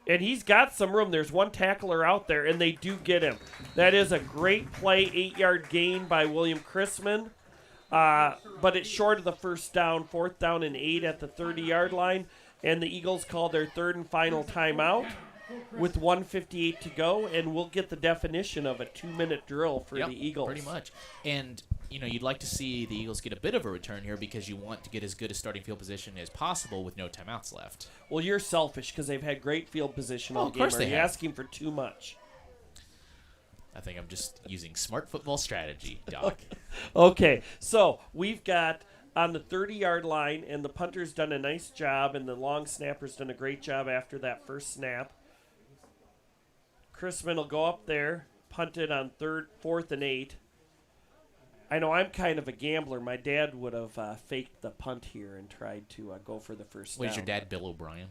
[SPEAKER 2] And he's got some room. There's 1 tackler out there, and they do get him. That is a great play, 8-yard gain by William Chrisman. But it's short of the 1st down, 4th down and 8 at the 30-yard line. And the Eagles call their 3rd and final timeout with 1:58 to go. And we'll get the definition of a 2-minute drill for the Eagles.
[SPEAKER 3] Pretty much. And, you'd like to see the Eagles get a bit of a return here because you want to get as good a starting field position as possible with no timeouts left.
[SPEAKER 2] Well, you're selfish because they've had great field position all game. Are you asking for too much?
[SPEAKER 3] I think I'm just using smart football strategy, Doc.
[SPEAKER 2] Okay, so we've got on the 30-yard line, and the punter's done a nice job, and the long snapper's done a great job after that first snap. Chrisman will go up there, punt it on 4th and 8. I know I'm kind of a gambler. My dad would have faked the punt here and tried to go for the first down.
[SPEAKER 3] Was your dad Bill O'Brien?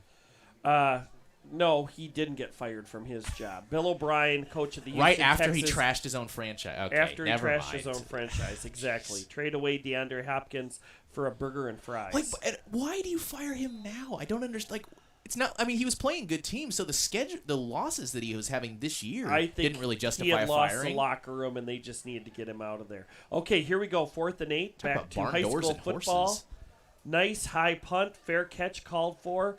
[SPEAKER 2] No, he didn't get fired from his job. Bill O'Brien, coach of the
[SPEAKER 3] Right
[SPEAKER 2] Houston
[SPEAKER 3] after
[SPEAKER 2] Texas,
[SPEAKER 3] he trashed his own franchise. Okay,
[SPEAKER 2] after he trashed
[SPEAKER 3] mind.
[SPEAKER 2] his own franchise, exactly. Trade away DeAndre Hopkins for a burger and fries.
[SPEAKER 3] Why do you fire him now? I don't understand. It's not. I mean, he was playing good teams, so the losses that he was having this year didn't really justify
[SPEAKER 2] he had lost
[SPEAKER 3] firing.
[SPEAKER 2] the locker room, and they just needed to get him out of there. Okay, here we go. 4th and 8. Back to high school football.
[SPEAKER 3] Horses.
[SPEAKER 2] Nice high punt, fair catch called for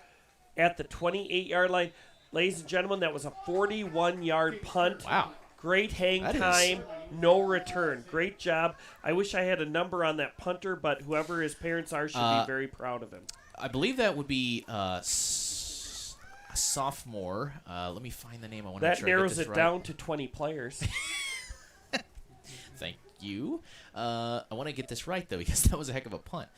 [SPEAKER 2] at the 28-yard line. Ladies and gentlemen, that was a 41-yard punt.
[SPEAKER 3] Wow.
[SPEAKER 2] Great hang time, no return. Great job. I wish I had a number on that punter, but whoever his parents are should be very proud of him.
[SPEAKER 3] I believe that would be a sophomore. Let me find the name. I want to make sure I get this right.
[SPEAKER 2] That narrows it down to 20 players.
[SPEAKER 3] Thank you. I want to get this right, though, because that was a heck of a punt.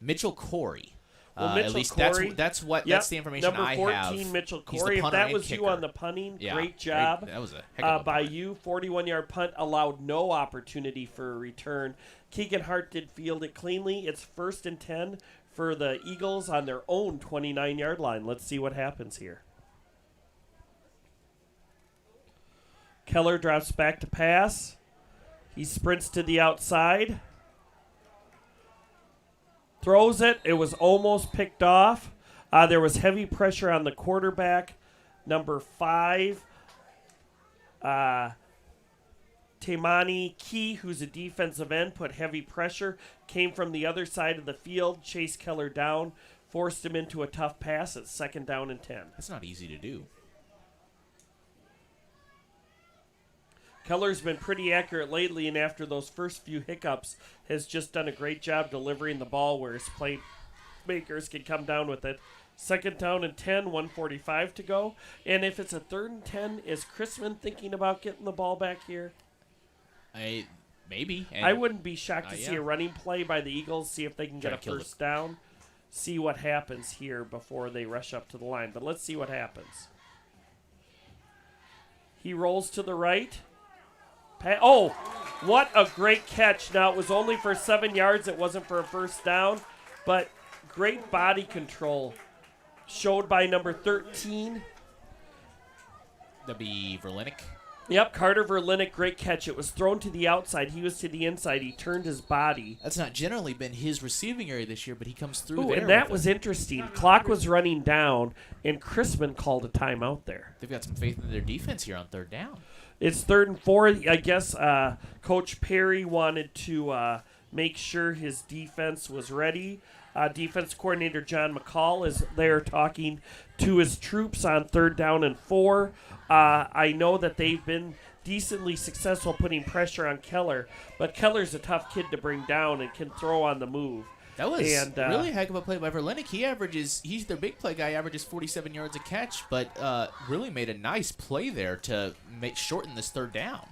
[SPEAKER 3] Mitchell Corey.
[SPEAKER 2] Well,
[SPEAKER 3] At
[SPEAKER 2] Mitchell
[SPEAKER 3] least
[SPEAKER 2] Corey,
[SPEAKER 3] that's the information
[SPEAKER 2] number
[SPEAKER 3] I
[SPEAKER 2] 14,
[SPEAKER 3] have.
[SPEAKER 2] Mitchell
[SPEAKER 3] He's the
[SPEAKER 2] Corey. If
[SPEAKER 3] punter
[SPEAKER 2] that
[SPEAKER 3] and
[SPEAKER 2] was you
[SPEAKER 3] kicker.
[SPEAKER 2] on the punting,
[SPEAKER 3] Yeah,
[SPEAKER 2] great job.
[SPEAKER 3] That was a heck of a
[SPEAKER 2] by
[SPEAKER 3] punt.
[SPEAKER 2] you. 41-yard punt allowed no opportunity for a return. Keegan Hart did field it cleanly. It's 1st and 10 for the Eagles on their own 29-yard line. Let's see what happens here. Keller drops back to pass. He sprints to the outside. Throws it. It was almost picked off. There was heavy pressure on the quarterback. Number 5, Taimani Key, who's a defensive end, put heavy pressure. Came from the other side of the field, chased Keller down, forced him into a tough pass at 2nd down and 10.
[SPEAKER 3] That's not easy to do.
[SPEAKER 2] Keller's been pretty accurate lately, and after those first few hiccups, has just done a great job delivering the ball where his playmakers can come down with it. 2nd down and 10, 1:45 to go. And if it's a 3rd and 10, is Chrisman thinking about getting the ball back here?
[SPEAKER 3] Maybe.
[SPEAKER 2] I wouldn't be shocked to see a running play by the Eagles, see if they can get a first down, see what happens here before they rush up to the line. But let's see what happens. He rolls to the right. Oh, what a great catch. Now, it was only for 7 yards. It wasn't for a first down, but great body control showed by number 13.
[SPEAKER 3] That'd be Verlinick.
[SPEAKER 2] Yep, Carter Verlinick, great catch. It was thrown to the outside. He was to the inside. He turned his body.
[SPEAKER 3] That's not generally been his receiving area this year, but he comes through
[SPEAKER 2] Ooh,
[SPEAKER 3] there.
[SPEAKER 2] and that was interesting. Clock was running down, and Chrisman called a timeout there.
[SPEAKER 3] They've got some faith in their defense here on 3rd down.
[SPEAKER 2] It's 3rd and 4. I guess Coach Perry wanted to make sure his defense was ready. Defense coordinator John McCall is there talking to his troops on 3rd down and 4. I know that they've been decently successful putting pressure on Keller, but Keller's a tough kid to bring down and can throw on the move.
[SPEAKER 3] That was really a heck of a play by Verlinick. He's their big play guy, averages 47 yards a catch, but really made a nice play there to shorten this 3rd down.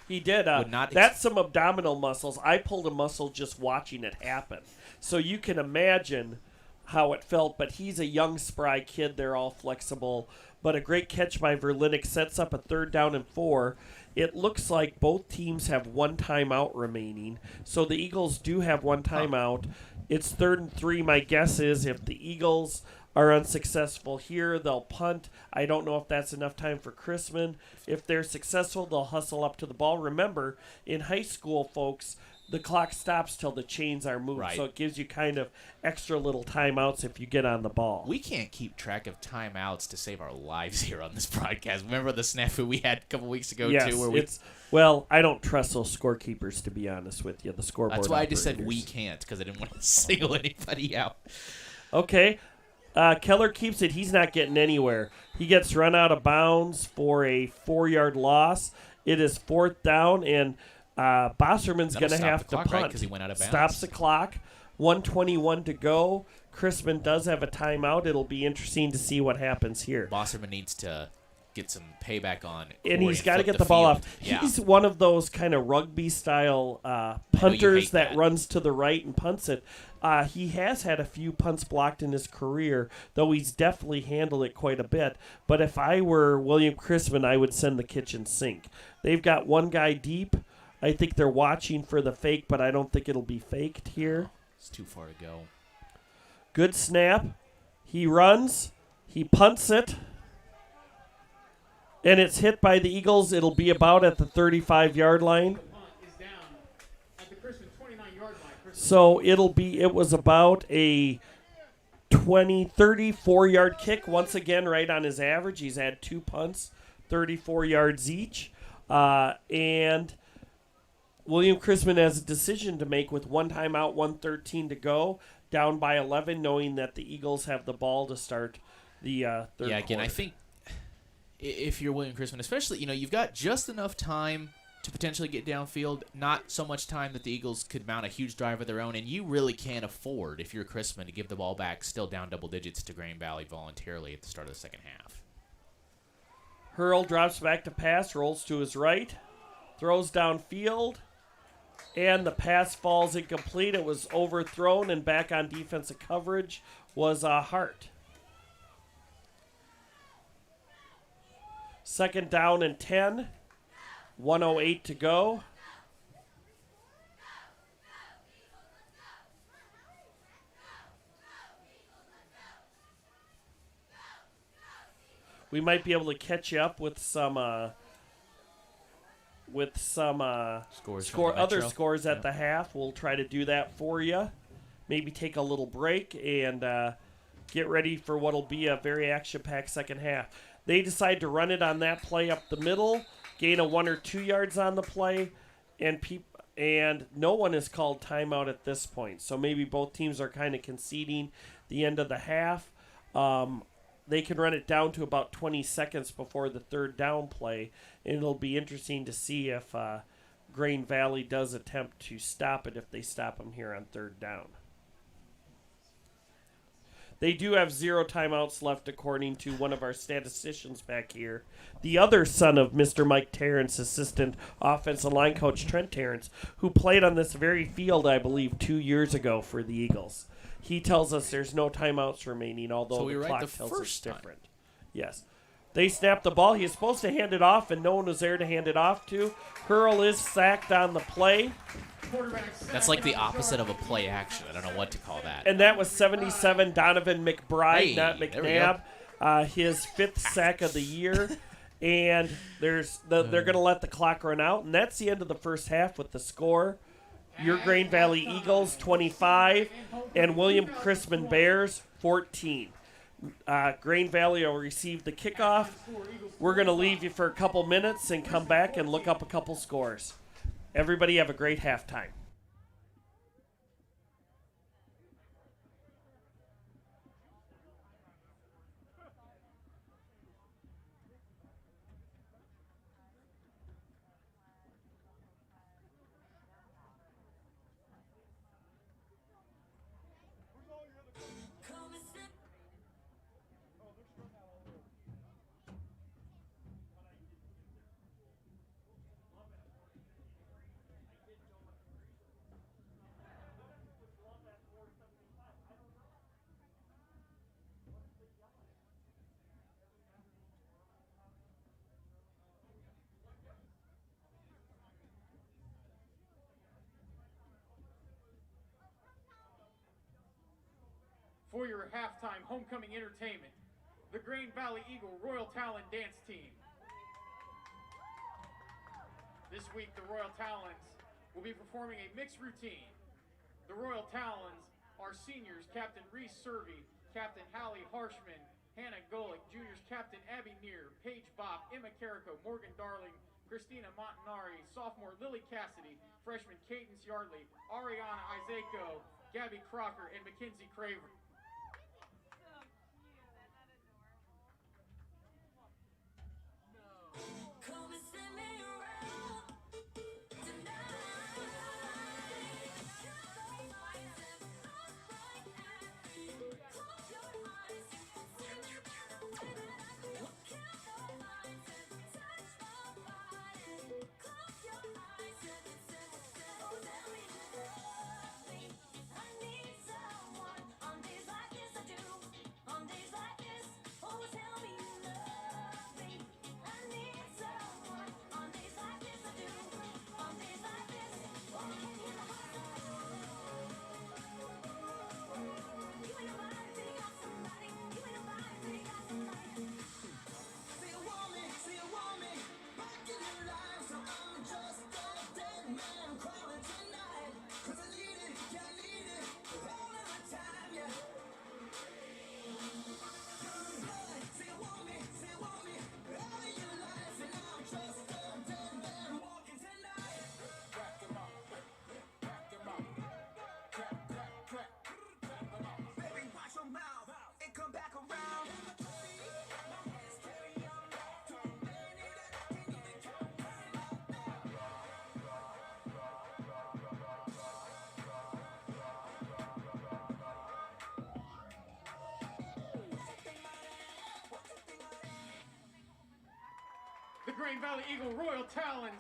[SPEAKER 2] He did. That's some abdominal muscles. I pulled a muscle just watching it happen. So you can imagine how it felt, but he's a young, spry kid. They're all flexible. But a great catch by Verlinick sets up a 3rd down and 4. It looks like both teams have one timeout remaining. So the Eagles do have one timeout. It's 3rd and 3. My guess is if the Eagles are unsuccessful here, they'll punt. I don't know if that's enough time for Chrisman. If they're successful, they'll hustle up to the ball. Remember, in high school, folks, the clock stops till the chains are moved,
[SPEAKER 3] right.
[SPEAKER 2] So it gives you kind of extra little timeouts if you get on the ball.
[SPEAKER 3] We can't keep track of timeouts to save our lives here on this broadcast. Remember the snafu we had a couple weeks ago,
[SPEAKER 2] yes,
[SPEAKER 3] too?
[SPEAKER 2] Well, I don't trust those scorekeepers, to be honest with you, the scoreboard
[SPEAKER 3] That's why
[SPEAKER 2] operators.
[SPEAKER 3] I just said we can't, because I didn't want to single anybody out.
[SPEAKER 2] Okay. Keller keeps it. He's not getting anywhere. He gets run out of bounds for a 4-yard loss. It is 4th down, and Bosserman's going to have to punt.
[SPEAKER 3] Right, 'cause he went out of bounds.
[SPEAKER 2] Stops the clock. 1:21 to go. Chrisman does have a timeout. It'll be interesting to see what happens here.
[SPEAKER 3] Bosserman needs to get some payback on
[SPEAKER 2] and
[SPEAKER 3] Corey
[SPEAKER 2] he's got to
[SPEAKER 3] flip
[SPEAKER 2] get the ball
[SPEAKER 3] field.
[SPEAKER 2] off.
[SPEAKER 3] Yeah.
[SPEAKER 2] He's one of those kind of rugby-style punters that runs to the right and punts it. He has had a few punts blocked in his career, though he's definitely handled it quite a bit. But if I were William Chrisman, I would send the kitchen sink. They've got one guy deep. I think they're watching for the fake, but I don't think it'll be faked here.
[SPEAKER 3] It's too far to go.
[SPEAKER 2] Good snap. He runs. He punts it. And it's hit by the Eagles. It'll be about at the 35-yard line. So it was about a 34-yard kick. Once again, right on his average. He's had 2 punts, 34 yards each. And William Chrisman has a decision to make with 1 timeout, 1:13 to go, down by 11, knowing that the Eagles have the ball to start the third
[SPEAKER 3] Yeah, again,
[SPEAKER 2] quarter.
[SPEAKER 3] I think if you're William Chrisman, especially, you've got just enough time to potentially get downfield, not so much time that the Eagles could mount a huge drive of their own, and you really can't afford, if you're Chrisman, to give the ball back still down double digits to Green Valley voluntarily at the start of the second half.
[SPEAKER 2] Hurl drops back to pass, rolls to his right, throws downfield. And the pass falls incomplete. It was overthrown, and back on defensive coverage was Hart. 2nd down and 10. 1:08 to go. We might be able to catch you up with some other scores at the half. We'll try to do that for you. Maybe take a little break and get ready for what'll be a very action-packed second half. They decide to run it on that play up the middle, gain a 1 or 2 yards on the play, and no one is called timeout at this point. So maybe both teams are kind of conceding the end of the half. They can run it down to about 20 seconds before the 3rd down play, and it'll be interesting to see if Grain Valley does attempt to stop it if they stop them here on 3rd down. They do have 0 timeouts left, according to one of our statisticians back here. The other son of Mr. Mike Tarrants, assistant offensive line coach Trent Tarrants, who played on this very field, I believe, 2 years ago for the Eagles. He tells us there's no timeouts remaining, although the clock tells us different. Yes. They snap the ball. He is supposed to hand it off, and no one was there to hand it off to. Hurl is sacked on the play.
[SPEAKER 3] That's like the opposite of a play action. I don't know what to call that.
[SPEAKER 2] And that was 77 Donovan McBride, not
[SPEAKER 3] there we
[SPEAKER 2] McNabb. His 5th sack of the year. And they're going to let the clock run out. And that's the end of the first half with the score. Your Grain Valley Eagles 25 and William Chrisman Bears 14. Grain Valley will receive the kickoff. We're going to leave you for a couple minutes and come back and look up a couple scores. Everybody have a great halftime.
[SPEAKER 1] For your halftime homecoming entertainment, the Grain Valley Eagle Royal Talon Dance Team. This week, the Royal Talons will be performing a mixed routine. The Royal Talons are seniors Captain Reese Servey, Captain Hallie Harshman, Hannah Golick, juniors Captain Abby Neer, Paige Bopp, Emma Carrico, Morgan Darling, Christina Montanari, sophomore Lily Cassidy, freshman Cadence Yardley, Ariana Isako, Gabby Crocker, and Mackenzie Craver. The Grain Valley Eagle Royal Talons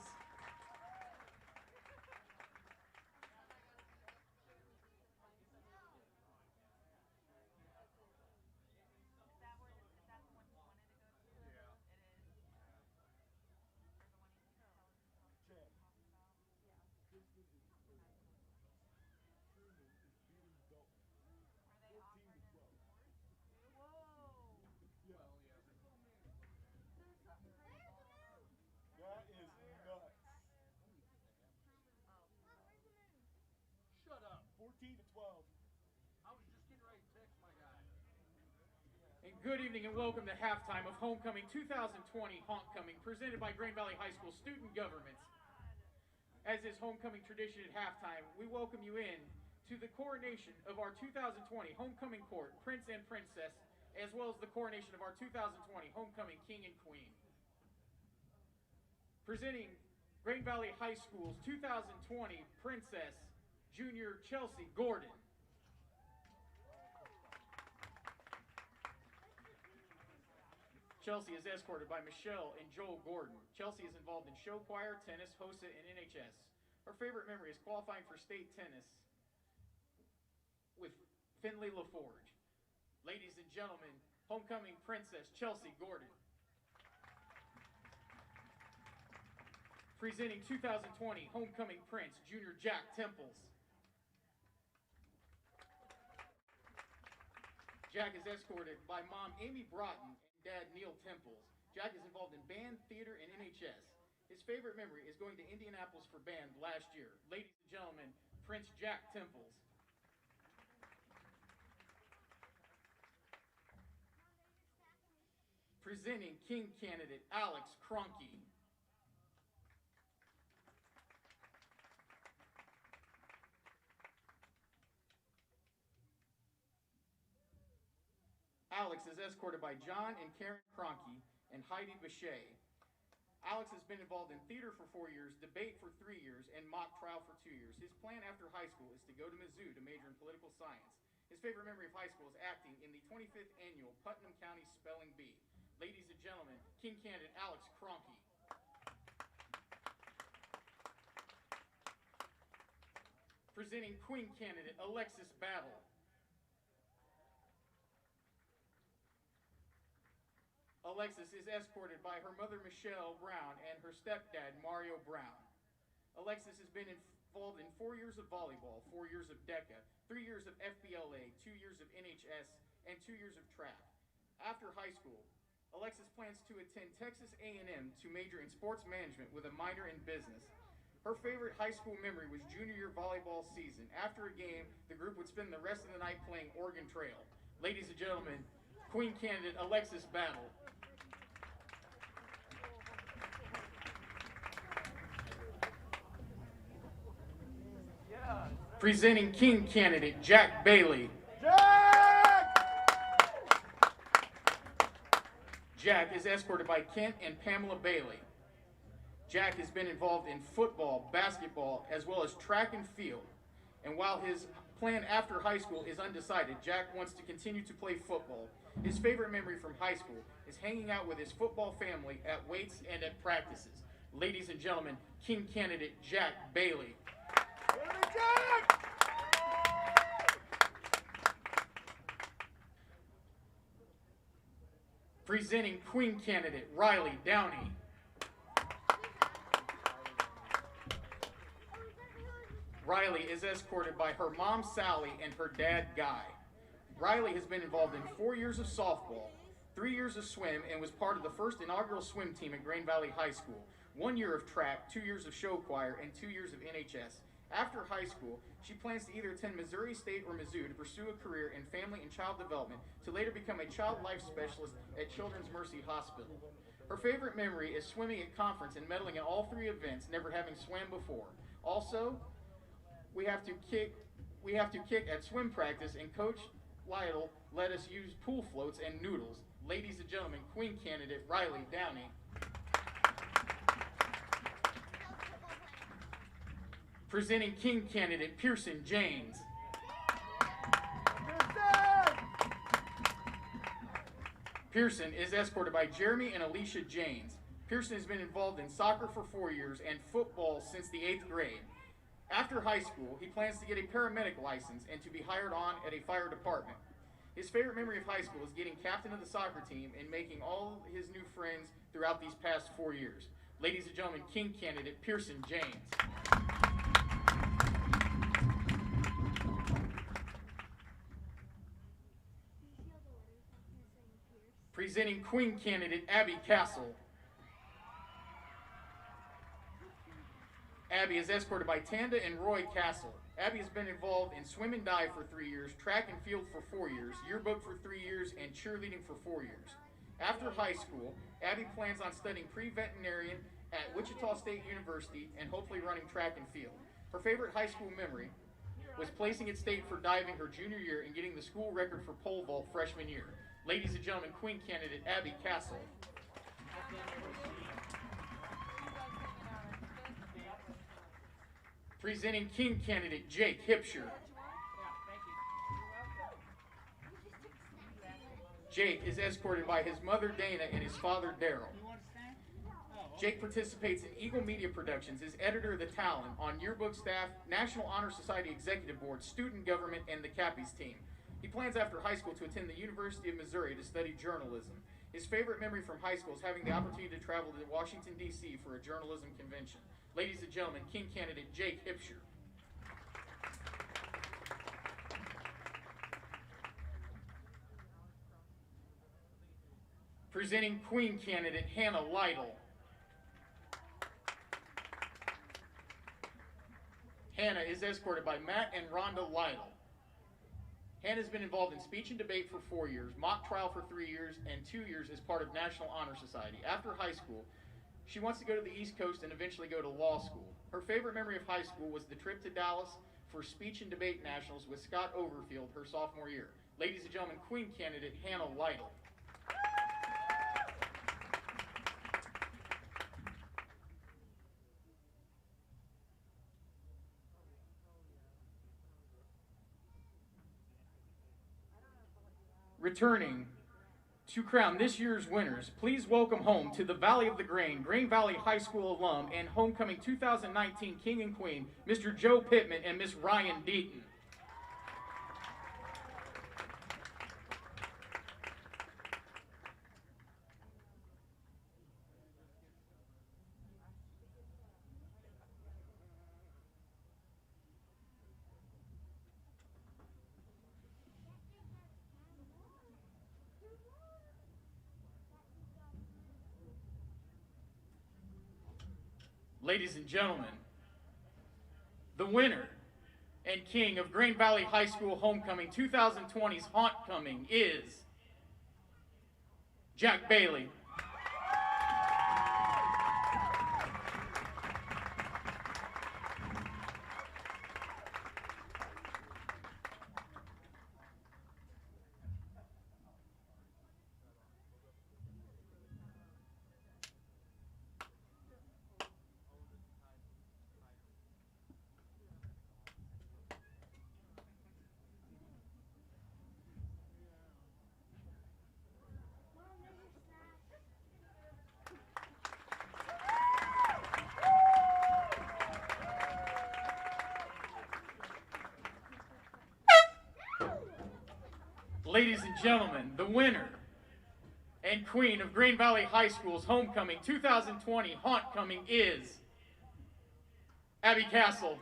[SPEAKER 1] Good evening and welcome to halftime of Homecoming 2020 Homecoming, presented by Green Valley High School Student Government. As is homecoming tradition at halftime, we welcome you in to the coronation of our 2020 Homecoming Court, Prince and Princess, as well as the coronation of our 2020 Homecoming King and Queen. Presenting Green Valley High School's 2020 Princess, Junior Chelsea Gordon. Chelsea is escorted by Michelle and Joel Gordon. Chelsea is involved in show choir, tennis, HOSA, and NHS. Her favorite memory is qualifying for state tennis with Finley LaForge. Ladies and gentlemen, homecoming princess Chelsea Gordon. Presenting 2020 homecoming prince, Junior Jack Temples. Jack is escorted by mom Amy Broughton and dad Neil Temples. Jack is involved in band, theater, and NHS. His favorite memory is going to Indianapolis for band last year. Ladies and gentlemen, Prince Jack Temples. Presenting King candidate Alex Cronky. Alex is escorted by John and Karen Cronky and Heidi Bechet. Alex has been involved in theater for 4 years, debate for 3 years, and mock trial for 2 years. His plan after high school is to go to Mizzou to major in political science. His favorite memory of high school is acting in the 25th annual Putnam County Spelling Bee. Ladies and gentlemen, King candidate Alex Cronky. Presenting Queen candidate Alexis Babel. Alexis is escorted by her mother Michelle Brown and her stepdad Mario Brown. Alexis has been involved in 4 years of volleyball, 4 years of DECA, 3 years of FBLA, 2 years of NHS, and 2 years of track. After high school, Alexis plans to attend Texas A&M to major in sports management with a minor in business. Her favorite high school memory was junior year volleyball season. After a game, the group would spend the rest of the night playing Oregon Trail. Ladies and gentlemen, Queen candidate Alexis Babel. Presenting King candidate Jack Bailey. Jack is escorted by Kent and Pamela Bailey. Jack has been involved in football, basketball, as well as track and field. And while his plan after high school is undecided, Jack wants to continue to play football. His favorite memory from high school is hanging out with his football family at weights and at practices. Ladies and gentlemen, King candidate Jack Bailey. Presenting Queen candidate Riley Downey. Riley is escorted by her mom Sally and her dad Guy. Riley has been involved in 4 years of softball, 3 years of swim, and was part of the first inaugural swim team at Green Valley High School, 1 year of track, 2 years of show choir, and 2 years of NHS. After high school, she plans to either attend Missouri State or Mizzou to pursue a career in family and child development to later become a child life specialist at Children's Mercy Hospital. Her favorite memory is swimming at conference and medaling in all 3 events, never having swam before. Also, we have to kick at swim practice, and Coach Lytle let us use pool floats and noodles. Ladies and gentlemen, Queen candidate Riley Downey. Presenting King candidate Pearson James. Pearson is escorted by Jeremy and Alicia Janes. Pearson has been involved in soccer for 4 years and football since the 8th grade. After high school, he plans to get a paramedic license and to be hired on at a fire department. His favorite memory of high school is getting captain of the soccer team and making all his new friends throughout these past 4 years. Ladies and gentlemen, King candidate Pearson James. Presenting Queen candidate Abby Castle. Abby is escorted by Tanda and Roy Castle. Abby has been involved in swim and dive for 3 years, track and field for 4 years, yearbook for 3 years, and cheerleading for 4 years. After high school, Abby plans on studying pre-veterinarian at Wichita State University and hopefully running track and field. Her favorite high school memory was placing at state for diving her junior year and getting the school record for pole vault freshman year. Ladies and gentlemen, Queen candidate Abby Castle. Presenting King candidate Jake Hipsher. Jake is escorted by his mother Dana and his father Daryl. Jake participates in Eagle Media Productions, is editor of The Talent, on yearbook staff, National Honor Society Executive Board, student government, and the Cappies team. He plans after high school to attend the University of Missouri to study journalism. His favorite memory from high school is having the opportunity to travel to Washington, D.C. for a journalism convention. Ladies and gentlemen, King candidate Jake Hipsher. Presenting Queen candidate Hannah Lytle. Hannah is escorted by Matt and Rhonda Lytle. Hannah's been involved in speech and debate for 4 years, mock trial for 3 years, and 2 years as part of National Honor Society. After high school, she wants to go to the East Coast and eventually go to law school. Her favorite memory of high school was the trip to Dallas for speech and debate nationals with Scott Overfield her sophomore year. Ladies and gentlemen, Queen candidate Hannah Lytle. Returning to crown this year's winners, please welcome home to the Valley of the Grain, Grain Valley High School alum and homecoming 2019 King and Queen, Mr. Joe Pittman and Miss Ryan Deaton. Ladies and gentlemen, the winner and king of Grain Valley High School Homecoming 2020's Homecoming is Jack Bailey. Ladies and gentlemen, the winner and queen of Grain Valley High School's Homecoming 2020 Homecoming is Abby Castle.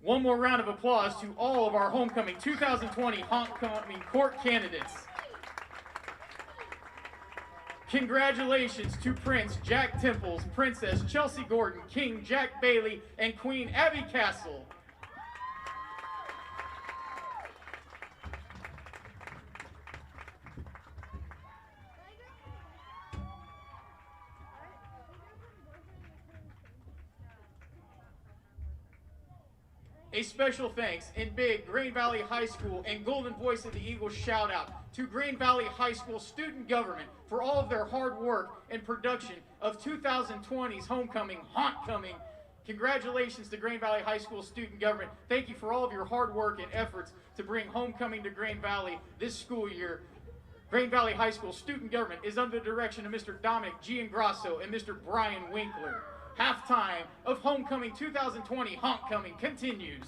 [SPEAKER 1] One more round of applause to all of our Homecoming 2020 Homecoming Court candidates. Congratulations to Prince Jack Temples, Princess Chelsea Gordon, King Jack Bailey, and Queen Abby Castle. A special thanks and big Grain Valley High School and Golden Voice of the Eagles shout out to Grain Valley High School student government for all of their hard work and production of 2020's Homecoming Homecoming. Congratulations to Grain Valley High School student government. Thank you for all of your hard work and efforts to bring Homecoming to Grain Valley this school year. Grain Valley High School student government is under the direction of Mr. Dominic Giangrasso and Mr. Brian Winkler. Halftime of Homecoming 2020 Homecoming continues.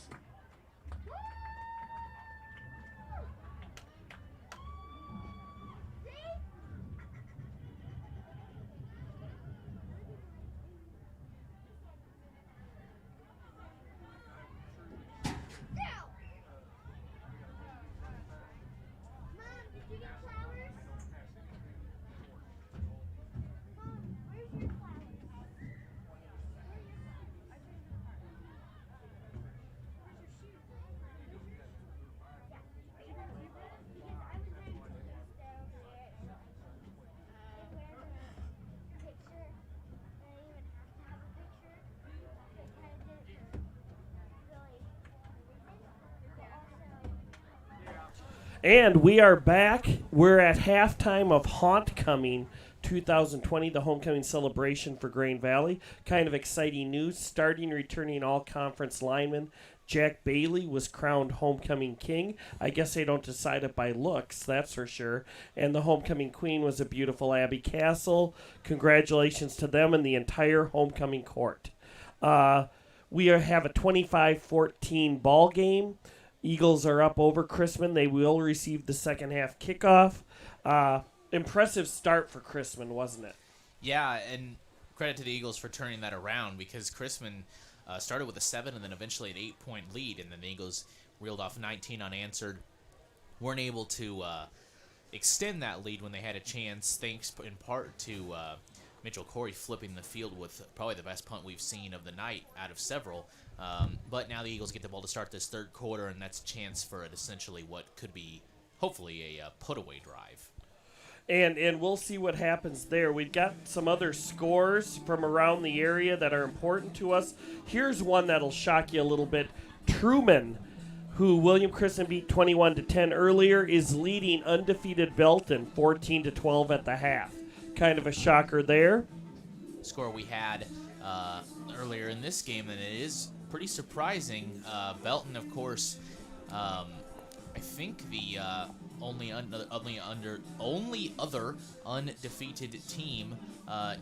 [SPEAKER 2] And we are back. We're at halftime of Homecoming 2020, the homecoming celebration for Grain Valley. Kind of exciting news. Starting returning all-conference lineman Jack Bailey was crowned homecoming king. I guess they don't decide it by looks, that's for sure. And the homecoming queen was a beautiful Abby Castle. Congratulations to them and the entire homecoming court. We have a 25-14 ball game. Eagles are up over Chrisman. They will receive the second half kickoff. Impressive start for Chrisman, wasn't it?
[SPEAKER 3] Yeah, and credit to the Eagles for turning that around, because Chrisman started with a 7 and then eventually an 8-point lead, and then the Eagles reeled off 19 unanswered. Weren't able to extend that lead when they had a chance, thanks in part to Mitchell Corey flipping the field with probably the best punt we've seen of the night out of several. But now the Eagles get the ball to start this third quarter, and that's a chance for essentially what could be, hopefully, a put-away drive.
[SPEAKER 2] And we'll see what happens there. We've got some other scores from around the area that are important to us. Here's one that'll shock you a little bit. Truman, who William Chrisman beat 21-10 earlier, is leading undefeated Belton 14-12 at the half. Kind of a shocker there.
[SPEAKER 3] Score we had earlier in this game, and it is pretty surprising. Belton, of course, I think the only other undefeated team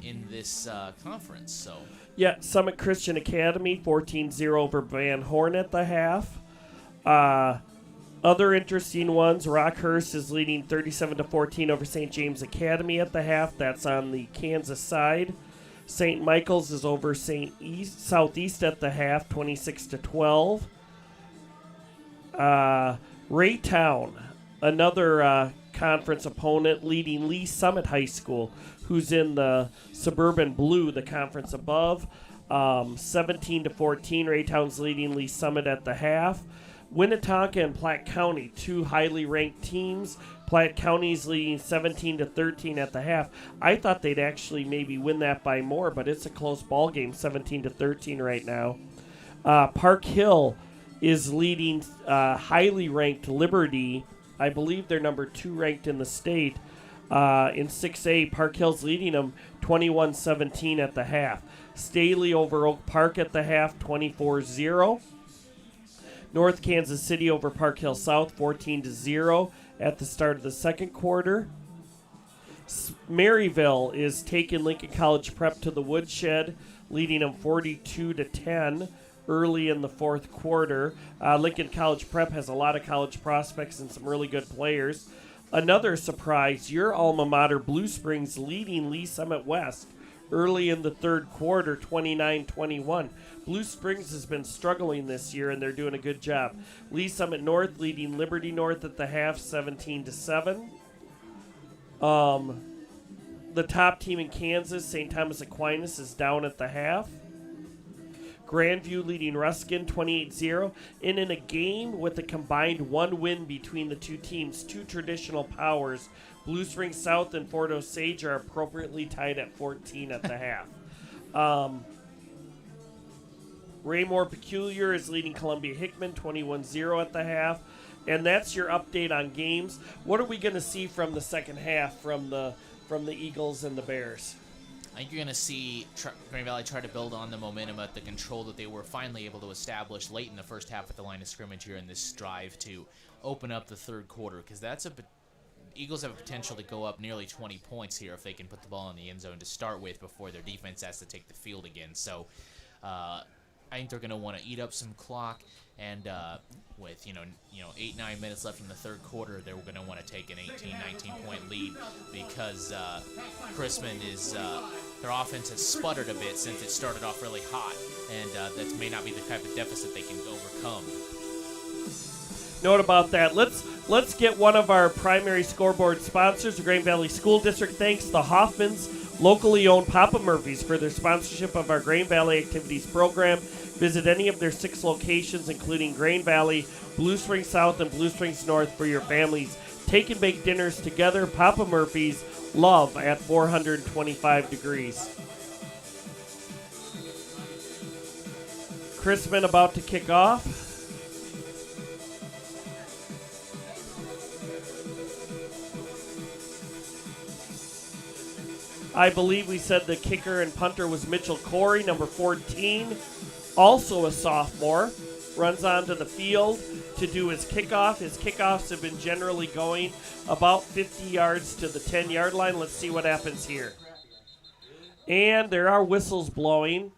[SPEAKER 3] in this conference. So
[SPEAKER 2] yeah, Summit Christian Academy 14-0 over Van Horn at the half. Other interesting ones, Rockhurst is leading 37-14 over St. James Academy at the half. That's on the Kansas side. St. Michael's is over Southeast at the half, 26-12. Raytown, another conference opponent, leading Lee Summit High School, who's in the Suburban Blue, the conference above. 17-14, Raytown's leading Lee Summit at the half. Winnetonka and Platte County, two highly ranked teams. Platte County's leading 17-13 at the half. I thought they'd actually maybe win that by more, but it's a close ball game, 17-13 right now. Park Hill is leading highly ranked Liberty. I believe they're number 2 ranked in the state. In 6A, Park Hill's leading them 21-17 at the half. Staley over Oak Park at the half, 24-0. North Kansas City over Park Hill South, 14-0 at the start of the second quarter. Maryville is taking Lincoln College Prep to the woodshed, leading them 42-10 early in the fourth quarter. Lincoln College Prep has a lot of college prospects and some really good players. Another surprise, your alma mater, Blue Springs, leading Lee Summit West early in the third quarter, 29-21. Blue Springs has been struggling this year, and they're doing a good job. Lee Summit North leading Liberty North at the half, 17-7. The top team in Kansas, St. Thomas Aquinas, is down at the half. Grandview leading Ruskin 28-0. And in a game with a combined 1 win between the two teams, two traditional powers, Blue Springs South and Fort Osage are appropriately tied at 14 at the half. Raymore Peculiar is leading Columbia Hickman 21-0 at the half. And that's your update on games. What are we going to see from the second half from the Eagles and the Bears?
[SPEAKER 3] I think you're going to see Grain Valley try to build on the momentum at the control that they were finally able to establish late in the first half at the line of scrimmage here in this drive to open up the third quarter, because Eagles have a potential to go up nearly 20 points here if they can put the ball in the end zone to start with before their defense has to take the field again. So I think they're going to want to eat up some clock, and with 8-9 minutes left in the third quarter, they're going to want to take an 18-19 point lead, because Chrisman is their offense has sputtered a bit since it started off really hot, and that may not be the type of deficit they can overcome.
[SPEAKER 2] Note about that. Let's get one of our primary scoreboard sponsors, the Grain Valley School District. Thanks the Hoffmans, locally owned Papa Murphy's, for their sponsorship of our Grain Valley Activities program. Visit any of their 6 locations, including Grain Valley, Blue Springs South, and Blue Springs North, for your families. Take and bake dinners together. Papa Murphy's, love at 425 degrees. Chrisman about to kick off. I believe we said the kicker and punter was Mitchell Corey, number 14, also a sophomore. Runs onto the field to do his kickoff. His kickoffs have been generally going about 50 yards to the 10-yard line. Let's see what happens here. And there are whistles blowing.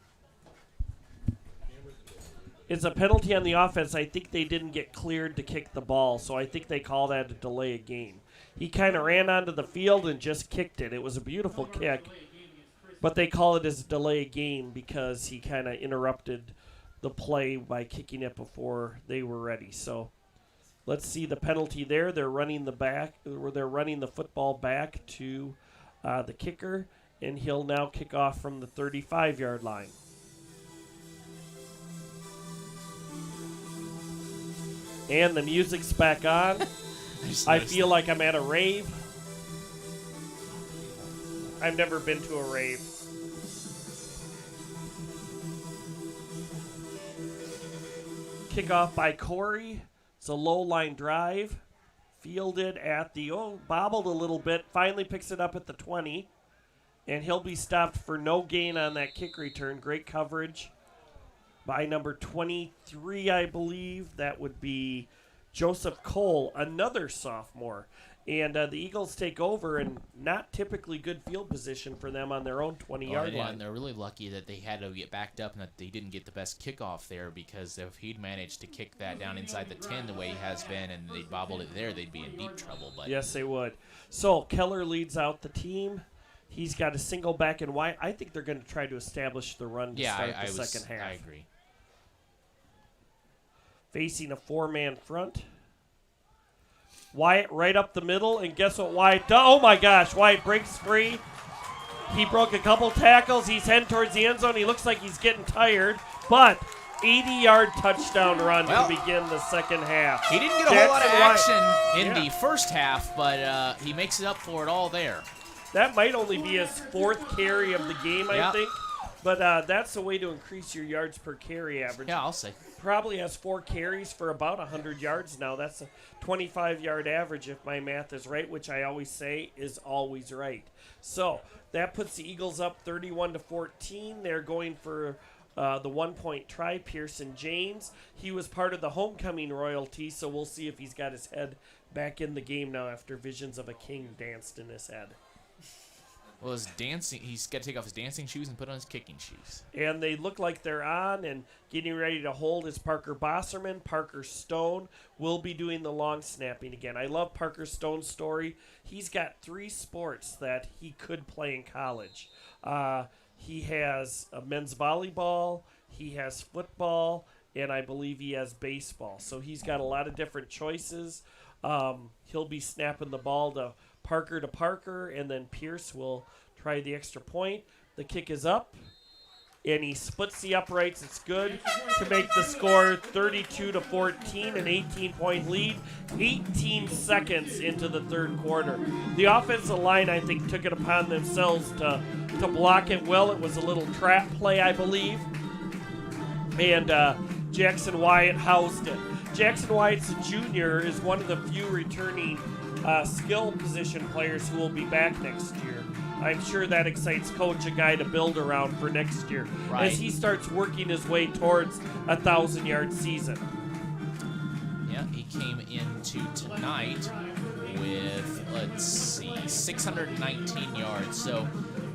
[SPEAKER 2] It's a penalty on the offense. I think they didn't get cleared to kick the ball, so I think they call that a delay of game. He kind of ran onto the field and just kicked it. It was a beautiful kick, but they call it as a delay of game because he kind of interrupted the play by kicking it before they were ready. So let's see the penalty there. They're running the football back to the kicker, and he'll now kick off from the 35-yard line. And the music's back on. I feel like I'm at a rave. I've never been to a rave. Kickoff by Corey. It's a low line drive. Fielded at the, bobbled a little bit. Finally picks it up at the 20. And he'll be stopped for no gain on that kick return. Great coverage by number 23, I believe. That would be Joseph Cole, another sophomore. And the Eagles take over, and not typically good field position for them on their own 20-yard line.
[SPEAKER 3] And they're really lucky that they had to get backed up and that they didn't get the best kickoff there, because if he'd managed to kick that down inside the 10 the way he has been and they bobbled it there, they'd be in deep trouble. But
[SPEAKER 2] yes, they would. So Keller leads out the team. He's got a single back and wide. I think they're going to try to establish the run to start the second half.
[SPEAKER 3] I agree.
[SPEAKER 2] Facing a four-man front. Wyatt right up the middle, and guess what Wyatt does? Oh, my gosh, Wyatt breaks free. He broke a couple tackles. He's heading towards the end zone. He looks like he's getting tired, but 80-yard touchdown run to begin the second half.
[SPEAKER 3] He didn't get a whole lot of action in the first half, but he makes it up for it all there.
[SPEAKER 2] That might only be his fourth carry of the game, I think. But that's the way to increase your yards per carry average.
[SPEAKER 3] Yeah, I'll say.
[SPEAKER 2] Probably has 4 carries for about 100 yards now. That's a 25-yard average if my math is right, which I always say is always right. So that puts the Eagles up 31-14. They're going for the 1-point try. Pearson James. He was part of the homecoming royalty, so we'll see if he's got his head back in the game now after visions of a king danced in his head.
[SPEAKER 3] Well, he's got to take off his dancing shoes and put on his kicking shoes.
[SPEAKER 2] And they look like they're on, and getting ready to hold is Parker Bosserman. Parker Stone will be doing the long snapping again. I love Parker Stone's story. He's got 3 sports that he could play in college. He has men's volleyball, he has football, and I believe he has baseball. So he's got a lot of different choices. He'll be snapping the ball to Parker, and then Pierce will try the extra point. The kick is up, and he splits the uprights. It's good to make the score 32-14, an 18-point lead, 18 seconds into the third quarter. The offensive line, I think, took it upon themselves to block it well. It was a little trap play, I believe, and Jackson Wyatt housed it. Jackson Wyatt's a junior, is one of the few returning skill position players who will be back next year. I'm sure that excites coach, a guy to build around for next year as he starts working his way towards a 1,000-yard season.
[SPEAKER 3] Yeah, he came into tonight with, 619 yards. So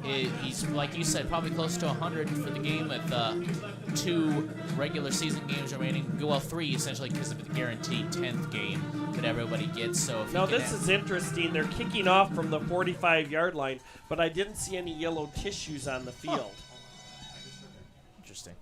[SPEAKER 3] he's, like you said, probably close to 100 for the game with 2 regular season games remaining. Well, 3 essentially because of the guaranteed 10th game that everybody gets. So if
[SPEAKER 2] now this is interesting. They're kicking off from the 45-yard line, but I didn't see any yellow tissues on the field.
[SPEAKER 3] Interesting.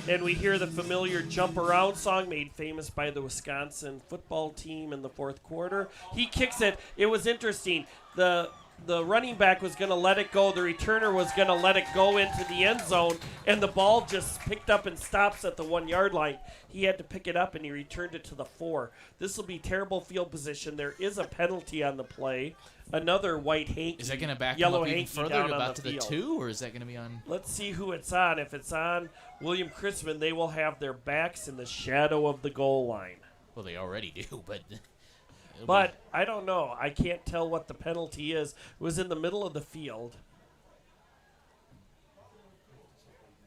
[SPEAKER 2] And we hear the familiar jump around song made famous by the Wisconsin football team in the fourth quarter. He kicks it. It was interesting. The running back was going to let it go. The returner was going to let it go into the end zone, and the ball just picked up and stops at the 1-yard line. He had to pick it up, and he returned it to the 4. This will be terrible field position. There is a penalty on the play. Another white hanky.
[SPEAKER 3] Is that going to back him
[SPEAKER 2] yellow
[SPEAKER 3] up even
[SPEAKER 2] hanky
[SPEAKER 3] further
[SPEAKER 2] down
[SPEAKER 3] about to the
[SPEAKER 2] field.
[SPEAKER 3] 2, or is that going to be on?
[SPEAKER 2] Let's see who it's on. If it's on William Chrisman, they will have their backs in the shadow of the goal line.
[SPEAKER 3] Well, they already do, but
[SPEAKER 2] But I don't know. I can't tell what the penalty is. It was in the middle of the field.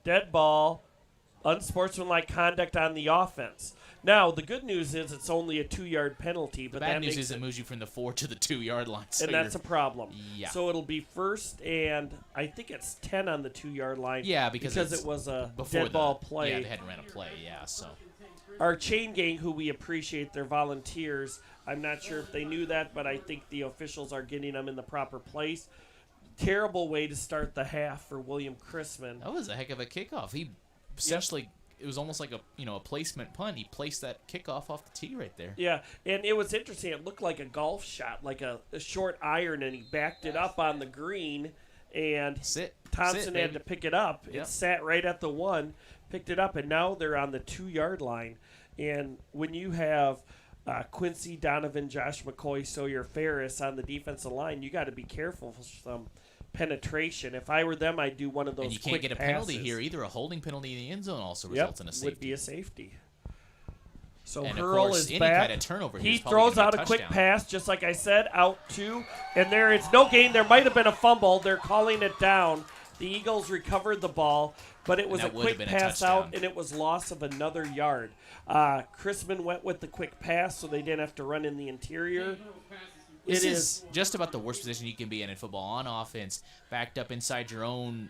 [SPEAKER 2] Dead ball, unsportsmanlike conduct on the offense. Now, the good news is it's only a 2-yard penalty.
[SPEAKER 3] The
[SPEAKER 2] but
[SPEAKER 3] bad
[SPEAKER 2] that
[SPEAKER 3] news
[SPEAKER 2] makes
[SPEAKER 3] is it moves you from the 4 to the 2-yard line. So
[SPEAKER 2] and that's a problem.
[SPEAKER 3] Yeah.
[SPEAKER 2] So it'll be first and I think it's 10 on the 2-yard line.
[SPEAKER 3] Yeah, because
[SPEAKER 2] it was a
[SPEAKER 3] before
[SPEAKER 2] dead ball play.
[SPEAKER 3] Yeah, they hadn't ran a play, yeah, so.
[SPEAKER 2] Our chain gang, who we appreciate, their volunteers, I'm not sure if they knew that, but I think the officials are getting them in the proper place. Terrible way to start the half for William Chrisman.
[SPEAKER 3] That was a heck of a kickoff. He essentially, it was almost like a placement punt. He placed that kickoff off the tee right there.
[SPEAKER 2] Yeah, and it was interesting. It looked like a golf shot, like a short iron, and he backed it up on the green, and Thompson had to pick it up.
[SPEAKER 3] Yep.
[SPEAKER 2] It sat right at the 1, picked it up, and now they're on the 2-yard line. And when you have Quincy, Donovan, Josh McCoy, Sawyer Ferris on the defensive line, you got to be careful for some penetration. If I were them, I'd do one of those
[SPEAKER 3] and you
[SPEAKER 2] quick
[SPEAKER 3] can't get a penalty here either. A holding penalty in the end zone also results in a safety.
[SPEAKER 2] Would be a safety. So
[SPEAKER 3] and
[SPEAKER 2] Hurl
[SPEAKER 3] of course,
[SPEAKER 2] is
[SPEAKER 3] any
[SPEAKER 2] back.
[SPEAKER 3] kind of turnover
[SPEAKER 2] He
[SPEAKER 3] here is probably
[SPEAKER 2] throws
[SPEAKER 3] gonna be
[SPEAKER 2] out a quick
[SPEAKER 3] touchdown.
[SPEAKER 2] pass, just like I said, out 2. And there is no gain. There might have been a fumble. They're calling it down. The Eagles recovered the ball, but it was a quick pass out, and it was loss of another yard. Chrisman went with the quick pass, so they didn't have to run in the interior.
[SPEAKER 3] This is just about the worst position you can be in football on offense, backed up inside your own.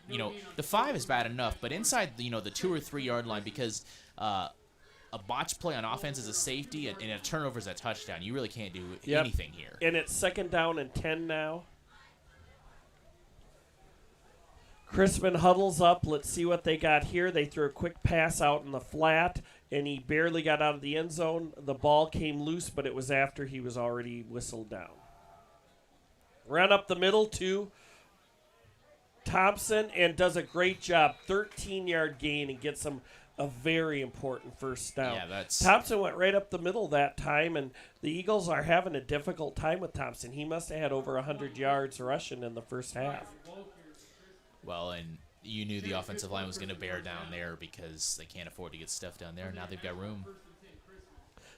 [SPEAKER 3] The 5 is bad enough, but inside the 2 or 3 yard line, because a botch play on offense is a safety and a turnover is a touchdown. You really can't do anything here.
[SPEAKER 2] And it's 2nd down and 10 now. Chrisman huddles up. Let's see what they got here. They threw a quick pass out in the flat, and he barely got out of the end zone. The ball came loose, but it was after he was already whistled down. Run up the middle to Thompson and does a great job. 13-yard gain and gets him a very important first down.
[SPEAKER 3] Yeah,
[SPEAKER 2] Thompson went right up the middle that time, and the Eagles are having a difficult time with Thompson. He must have had over 100 yards rushing in the first half.
[SPEAKER 3] Well, and you knew the offensive line was going to bear down there because they can't afford to get stuff down there. Now they've got room.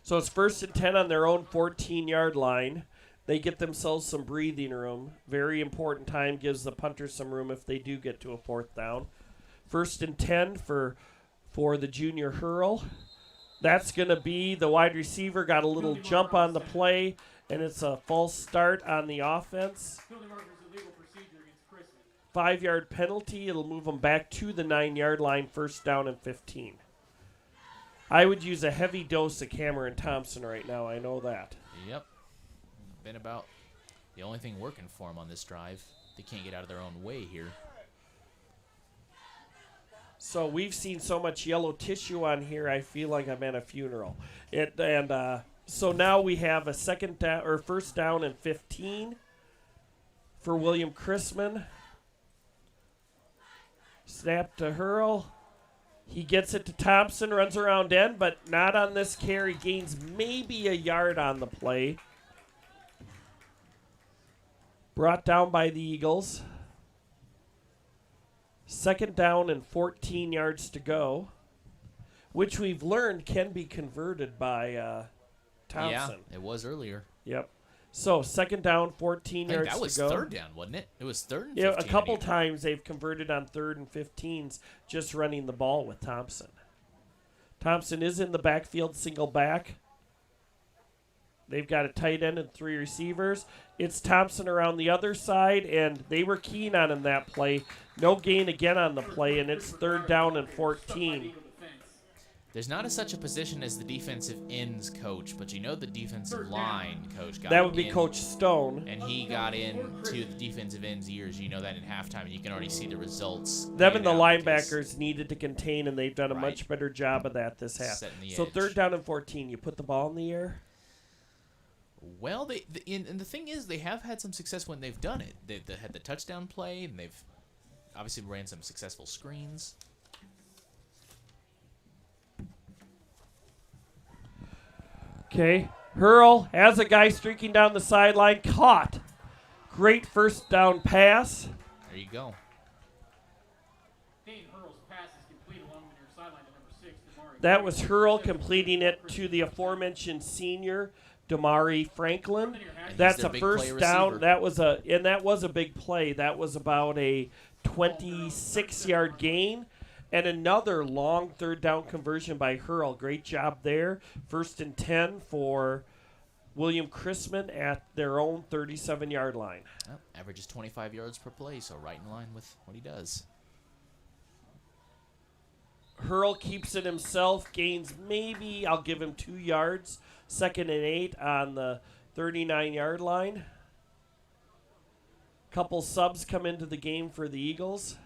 [SPEAKER 2] So it's 1st and 10 on their own 14-yard line. They get themselves some breathing room. Very important time. Gives the punters some room if they do get to a 4th down. 1st and 10 for the junior Hurl. That's going to be the wide receiver. Got a little jump on the play, and it's a false start on the offense. 5-yard penalty. It'll move them back to the 9-yard line, 1st down and 15. I would use a heavy dose of Cameron Thompson right now. I know that.
[SPEAKER 3] Yep. Been about the only thing working for them on this drive. They can't get out of their own way here.
[SPEAKER 2] So we've seen so much yellow tissue on here, I feel like I'm at a funeral. So now we have a 1st down and 15 for William Chrisman. Snap to Hurl. He gets it to Thompson, runs around end, but not on this carry. Gains maybe a yard on the play. Brought down by the Eagles. 2nd down and 14 yards to go, which we've learned can be converted by Thompson.
[SPEAKER 3] Yeah, it was earlier.
[SPEAKER 2] Yep. So 2nd down, 14 yards to go.
[SPEAKER 3] That was 3rd down, wasn't it? It was 3rd and 15.
[SPEAKER 2] Yeah, a couple times they've converted on 3rd and 15s just running the ball with Thompson. Thompson is in the backfield, single back. They've got a tight end and 3 receivers. It's Thompson around the other side, and they were keen on him that play. No gain again on the play, and it's 3rd down and 14.
[SPEAKER 3] There's not such a position as the defensive ends coach, but the defensive line coach got
[SPEAKER 2] That would be
[SPEAKER 3] in,
[SPEAKER 2] Coach Stone.
[SPEAKER 3] and he got into the defensive ends ears. You know that in halftime, and you can already see the results.
[SPEAKER 2] Them and the linebackers needed to contain, and they've done a much better job of that this half. So
[SPEAKER 3] edge.
[SPEAKER 2] 3rd down and 14. You put the ball in the air?
[SPEAKER 3] Well, and the thing is, they have had some success when they've done it. They had the touchdown play, and they've obviously ran some successful screens.
[SPEAKER 2] Okay. Hurl has a guy streaking down the sideline. Caught. Great 1st down pass.
[SPEAKER 3] There you go.
[SPEAKER 2] That was Hurl completing it to the aforementioned senior, Damari Franklin.
[SPEAKER 3] He's
[SPEAKER 2] That's
[SPEAKER 3] their
[SPEAKER 2] a
[SPEAKER 3] big
[SPEAKER 2] first
[SPEAKER 3] play
[SPEAKER 2] down.
[SPEAKER 3] receiver.
[SPEAKER 2] That was a big play. That was about a 26-yard gain. And another long third down conversion by Hurl. Great job there. 1st and 10 for William Chrisman at their own 37-yard line.
[SPEAKER 3] Well, averages 25 yards per play, so right in line with what he does.
[SPEAKER 2] Hurl keeps it himself, gains maybe, I'll give him 2 yards. 2nd and 8 on the 39-yard line. Couple subs come into the game for the Eagles.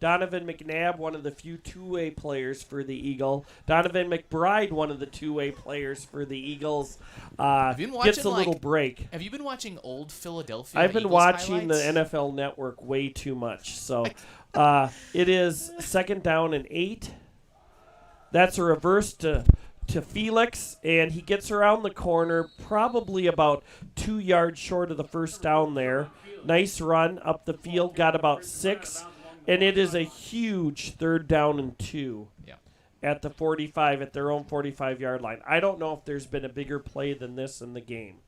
[SPEAKER 2] Donovan McNabb, one of the few two-way players for the Eagle. Donovan McBride, one of the two-way players for the Eagles, gets a little break.
[SPEAKER 3] Have you been watching old Philadelphia
[SPEAKER 2] I've been
[SPEAKER 3] Eagles
[SPEAKER 2] watching
[SPEAKER 3] highlights?
[SPEAKER 2] the NFL Network way too much. So it is 2nd down and 8. That's a reverse to Felix, and he gets around the corner, probably about 2 yards short of the first down there. Nice run up the field, got about 6. And it is a huge 3rd down and 2 at the 45, at their own 45-yard line. I don't know if there's been a bigger play than this in the game.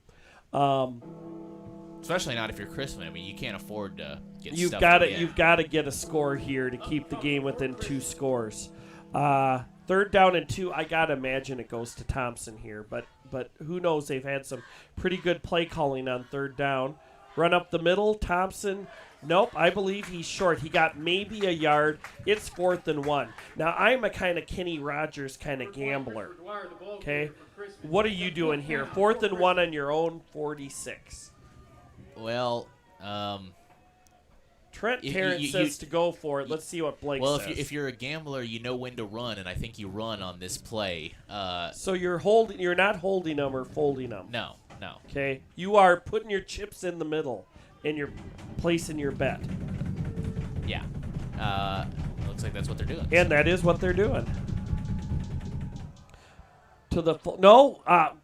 [SPEAKER 3] Especially not if you're Chrisman. I mean, you can't afford to get
[SPEAKER 2] You've
[SPEAKER 3] stuffed
[SPEAKER 2] got
[SPEAKER 3] again.
[SPEAKER 2] You've got to get a score here to keep the game within 2 scores. 3rd down and 2. I got to imagine it goes to Thompson here, but who knows? They've had some pretty good play calling on 3rd down. Run up the middle, Thompson. Nope, I believe he's short. He got maybe a yard. It's 4th and 1. Now, I'm a kind of Kenny Rogers kind of gambler. Okay? What are you doing here? 4th and 1 on your own 46.
[SPEAKER 3] Well,
[SPEAKER 2] Trent Tarrants says to go for it. Let's see what Blake says.
[SPEAKER 3] Well, if you're a gambler, you know when to run, and I think you run on this play.
[SPEAKER 2] So you're not holding them or folding them.
[SPEAKER 3] No.
[SPEAKER 2] Okay? You are putting your chips in the middle, and you're placing your bet.
[SPEAKER 3] Yeah. Looks like that's what they're doing.
[SPEAKER 2] And that is what they're doing.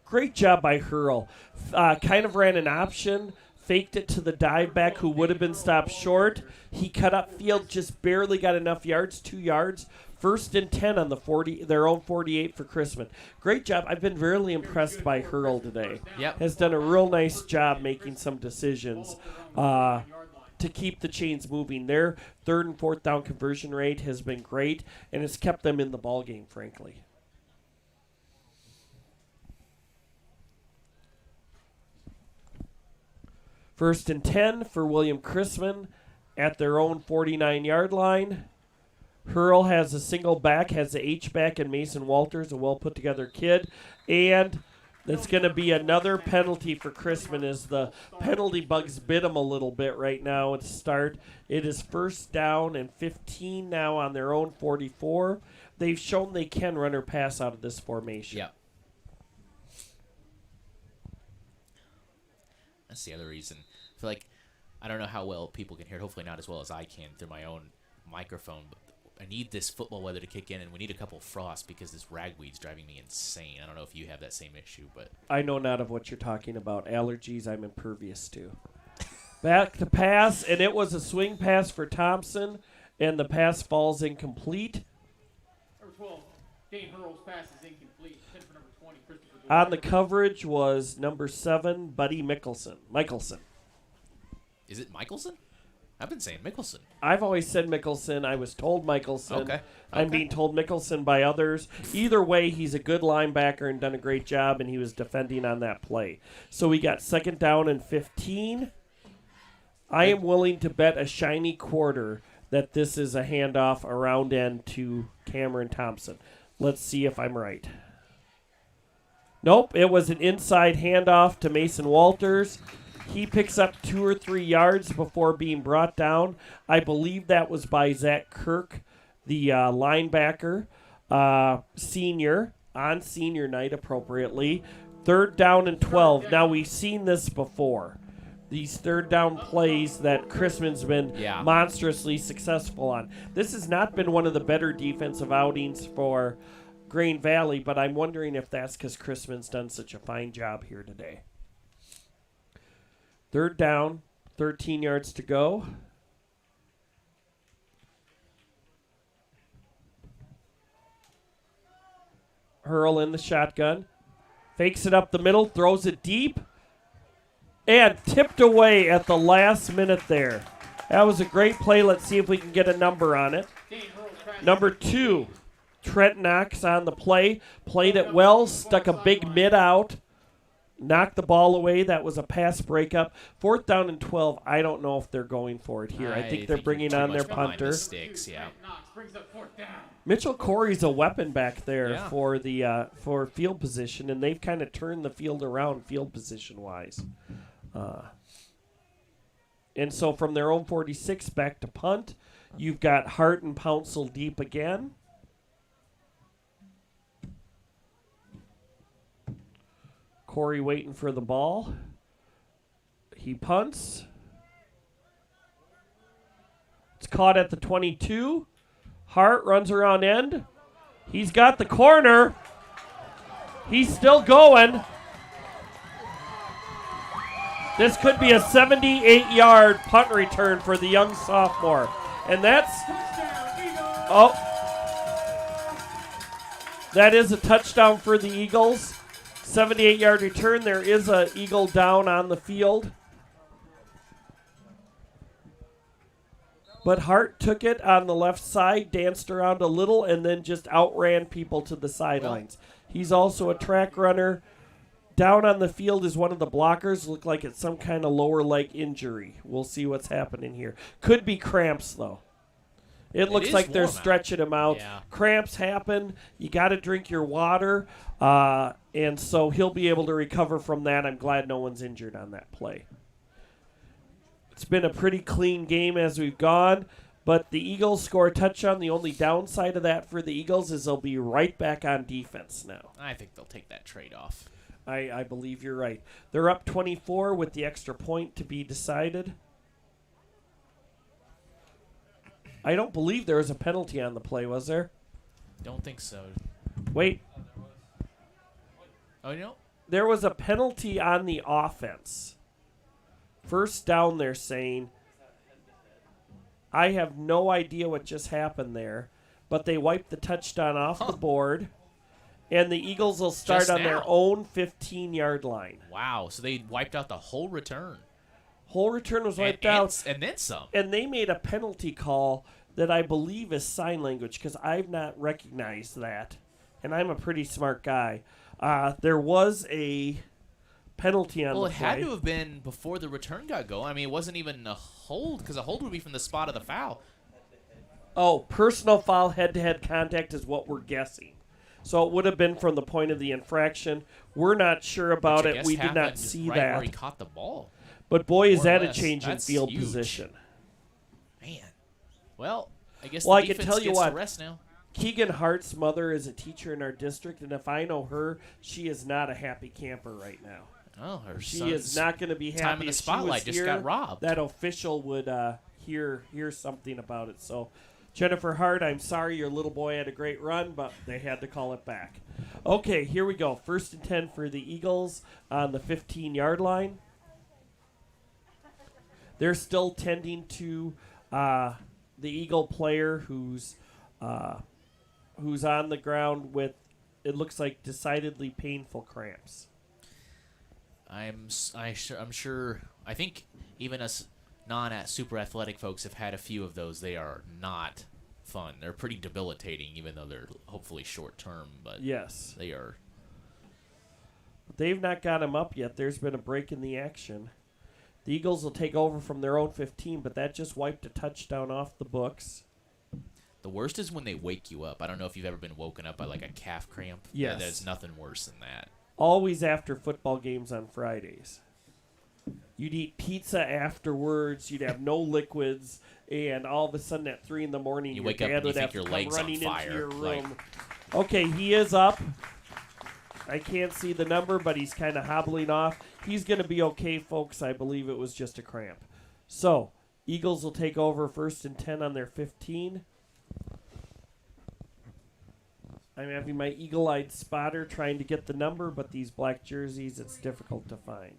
[SPEAKER 2] Great job by Hurl. Kind of ran an option, faked it to the dive back who would have been stopped short. He cut up field, just barely got enough yards, 2 yards. 1st and 10 on the their own 48 for Chrisman. Great job. I've been really impressed by Hurl today.
[SPEAKER 3] Yep.
[SPEAKER 2] Has done a real nice job making some decisions to keep the chains moving. Their 3rd and 4th down conversion rate has been great, and it's kept them in the ballgame, frankly. First and 10 for William Chrisman at their own 49-yard line. Hurl has a single back, has the H-back, and Mason Walters, a well-put-together kid. And that's going to be another penalty for Chrisman as the penalty bugs bit him a little bit right now at the start. It is 1st down and 15 now on their own 44. They've shown they can run or pass out of this formation.
[SPEAKER 3] Yeah. That's the other reason. I feel like I don't know how well people can hear it. Hopefully not as well as I can through my own microphone. But I need this football weather to kick in, and we need a couple of frosts because this ragweed's driving me insane. I don't know if you have that same issue, but
[SPEAKER 2] I know not of what you're talking about. Allergies I'm impervious to. Back to pass, and it was a swing pass for Thompson, and the pass falls incomplete.
[SPEAKER 1] Number 12, Dane Hurl's pass is incomplete. 10 for number 20, Christopher.
[SPEAKER 2] On the coverage was number 7, Buddy Michelson.
[SPEAKER 3] is it Michelson? I've been saying Michelson.
[SPEAKER 2] I've always said Michelson. I was told Michelson.
[SPEAKER 3] Okay.
[SPEAKER 2] I'm being told Michelson by others. Either way, he's a good linebacker and done a great job, and he was defending on that play. So we got 2nd down and 15. I am willing to bet a shiny quarter that this is a handoff around end to Cameron Thompson. Let's see if I'm right. Nope, it was an inside handoff to Mason Walters. He picks up 2 or 3 yards before being brought down. I believe that was by Zach Kirk, the linebacker, senior, on senior night appropriately. 3rd down and 12. Now, we've seen this before. These 3rd down plays that Chrisman's been monstrously successful on. This has not been one of the better defensive outings for Grain Valley, but I'm wondering if that's because Chrisman's done such a fine job here today. 3rd down, 13 yards to go. Hurl in the shotgun. Fakes it up the middle, throws it deep, and tipped away at the last minute there. That was a great play. Let's see if we can get a number on it. Number 2, Trent Knox on the play. Played it well, stuck a big mid out, knocked the ball away. That was a pass breakup. 4th down and 12. I don't know if they're going for it here. I think they're bringing on their punter.
[SPEAKER 3] Sticks, yeah.
[SPEAKER 2] Mitchell Corey's a weapon back there for the for field position, and they've kind of turned the field around field position-wise. And so from their own 46 back to punt, you've got Hart and Pouncil deep again. Corey waiting for the ball. He punts. It's caught at the 22. Hart runs around end. He's got the corner. He's still going. This could be a 78-yard punt return for the young sophomore. And that is a touchdown for the Eagles. 78-yard return. There is an Eagle down on the field. But Hart took it on the left side, danced around a little, and then just outran people to the sidelines. He's also a track runner. Down on the field is one of the blockers. Look like it's some kind of lower leg injury. We'll see what's happening here. Could be cramps, though. It looks like they're stretching him out.
[SPEAKER 3] Yeah.
[SPEAKER 2] Cramps happen. You got to drink your water. And so he'll be able to recover from that. I'm glad no one's injured on that play. It's been a pretty clean game as we've gone, but the Eagles score a touchdown. The only downside of that for the Eagles is they'll be right back on defense now.
[SPEAKER 3] I think they'll take that trade-off.
[SPEAKER 2] I believe you're right. They're up 24 with the extra point to be decided. I don't believe there was a penalty on the play, was there?
[SPEAKER 3] Don't think so.
[SPEAKER 2] Wait.
[SPEAKER 3] Oh, no?
[SPEAKER 2] There was a penalty on the offense. First down, they're saying. I have no idea what just happened there, but they wiped the touchdown off the board, and the Eagles will start on their own 15-yard line.
[SPEAKER 3] Wow, so they wiped out the whole return.
[SPEAKER 2] Whole return was wiped out.
[SPEAKER 3] And then some.
[SPEAKER 2] And they made a penalty call that I believe is sign language because I've not recognized that, and I'm a pretty smart guy. There was a penalty on the play.
[SPEAKER 3] Well, it had to have been before the return got going. I mean, it wasn't even a hold because a hold would be from the spot of the foul.
[SPEAKER 2] Oh, personal foul, head-to-head contact is what we're guessing. So it would have been from the point of the infraction. We're not sure about it. We did not see
[SPEAKER 3] right
[SPEAKER 2] that.
[SPEAKER 3] Where he caught the ball.
[SPEAKER 2] But boy, is that a
[SPEAKER 3] less.
[SPEAKER 2] change in
[SPEAKER 3] That's
[SPEAKER 2] field
[SPEAKER 3] huge.
[SPEAKER 2] position.
[SPEAKER 3] Man. Well, I guess
[SPEAKER 2] Well,
[SPEAKER 3] the
[SPEAKER 2] I can
[SPEAKER 3] defense
[SPEAKER 2] tell you
[SPEAKER 3] gets
[SPEAKER 2] what.
[SPEAKER 3] to rest now.
[SPEAKER 2] Keegan Hart's mother is a teacher in our district, and if I know her, she is not a happy camper right now.
[SPEAKER 3] Oh, her
[SPEAKER 2] She
[SPEAKER 3] son's
[SPEAKER 2] is not going to be happy.
[SPEAKER 3] time in the
[SPEAKER 2] If she
[SPEAKER 3] spotlight
[SPEAKER 2] was
[SPEAKER 3] just
[SPEAKER 2] here,
[SPEAKER 3] got robbed.
[SPEAKER 2] That official would hear something about it. So, Jennifer Hart, I'm sorry your little boy had a great run, but they had to call it back. Okay, here we go. 1st and 10 for the Eagles on the 15-yard line. They're still tending to the Eagle player who's on the ground with, it looks like, decidedly painful cramps.
[SPEAKER 3] I'm sure. I think even us super athletic folks have had a few of those. They are not fun. They're pretty debilitating, even though they're hopefully short term. But
[SPEAKER 2] yes,
[SPEAKER 3] they are.
[SPEAKER 2] They've not got him up yet. There's been a break in the action. The Eagles will take over from their own 15, but that just wiped a touchdown off the books.
[SPEAKER 3] The worst is when they wake you up. I don't know if you've ever been woken up by like a calf cramp.
[SPEAKER 2] Yes.
[SPEAKER 3] There's nothing worse than that.
[SPEAKER 2] Always after football games on Fridays. You'd eat pizza afterwards. You'd have no liquids, and all of a sudden at 3 in the morning,
[SPEAKER 3] You
[SPEAKER 2] your
[SPEAKER 3] wake up
[SPEAKER 2] dad
[SPEAKER 3] and you
[SPEAKER 2] would
[SPEAKER 3] think
[SPEAKER 2] have
[SPEAKER 3] your
[SPEAKER 2] to
[SPEAKER 3] leg's
[SPEAKER 2] come
[SPEAKER 3] on
[SPEAKER 2] running
[SPEAKER 3] fire.
[SPEAKER 2] into your
[SPEAKER 3] Like-
[SPEAKER 2] room. Okay, he is up. I can't see the number, but he's kind of hobbling off. He's going to be okay, folks. I believe it was just a cramp. So, Eagles will take over 1st and 10 on their 15. I'm having my eagle-eyed spotter trying to get the number, but these black jerseys, it's difficult to find.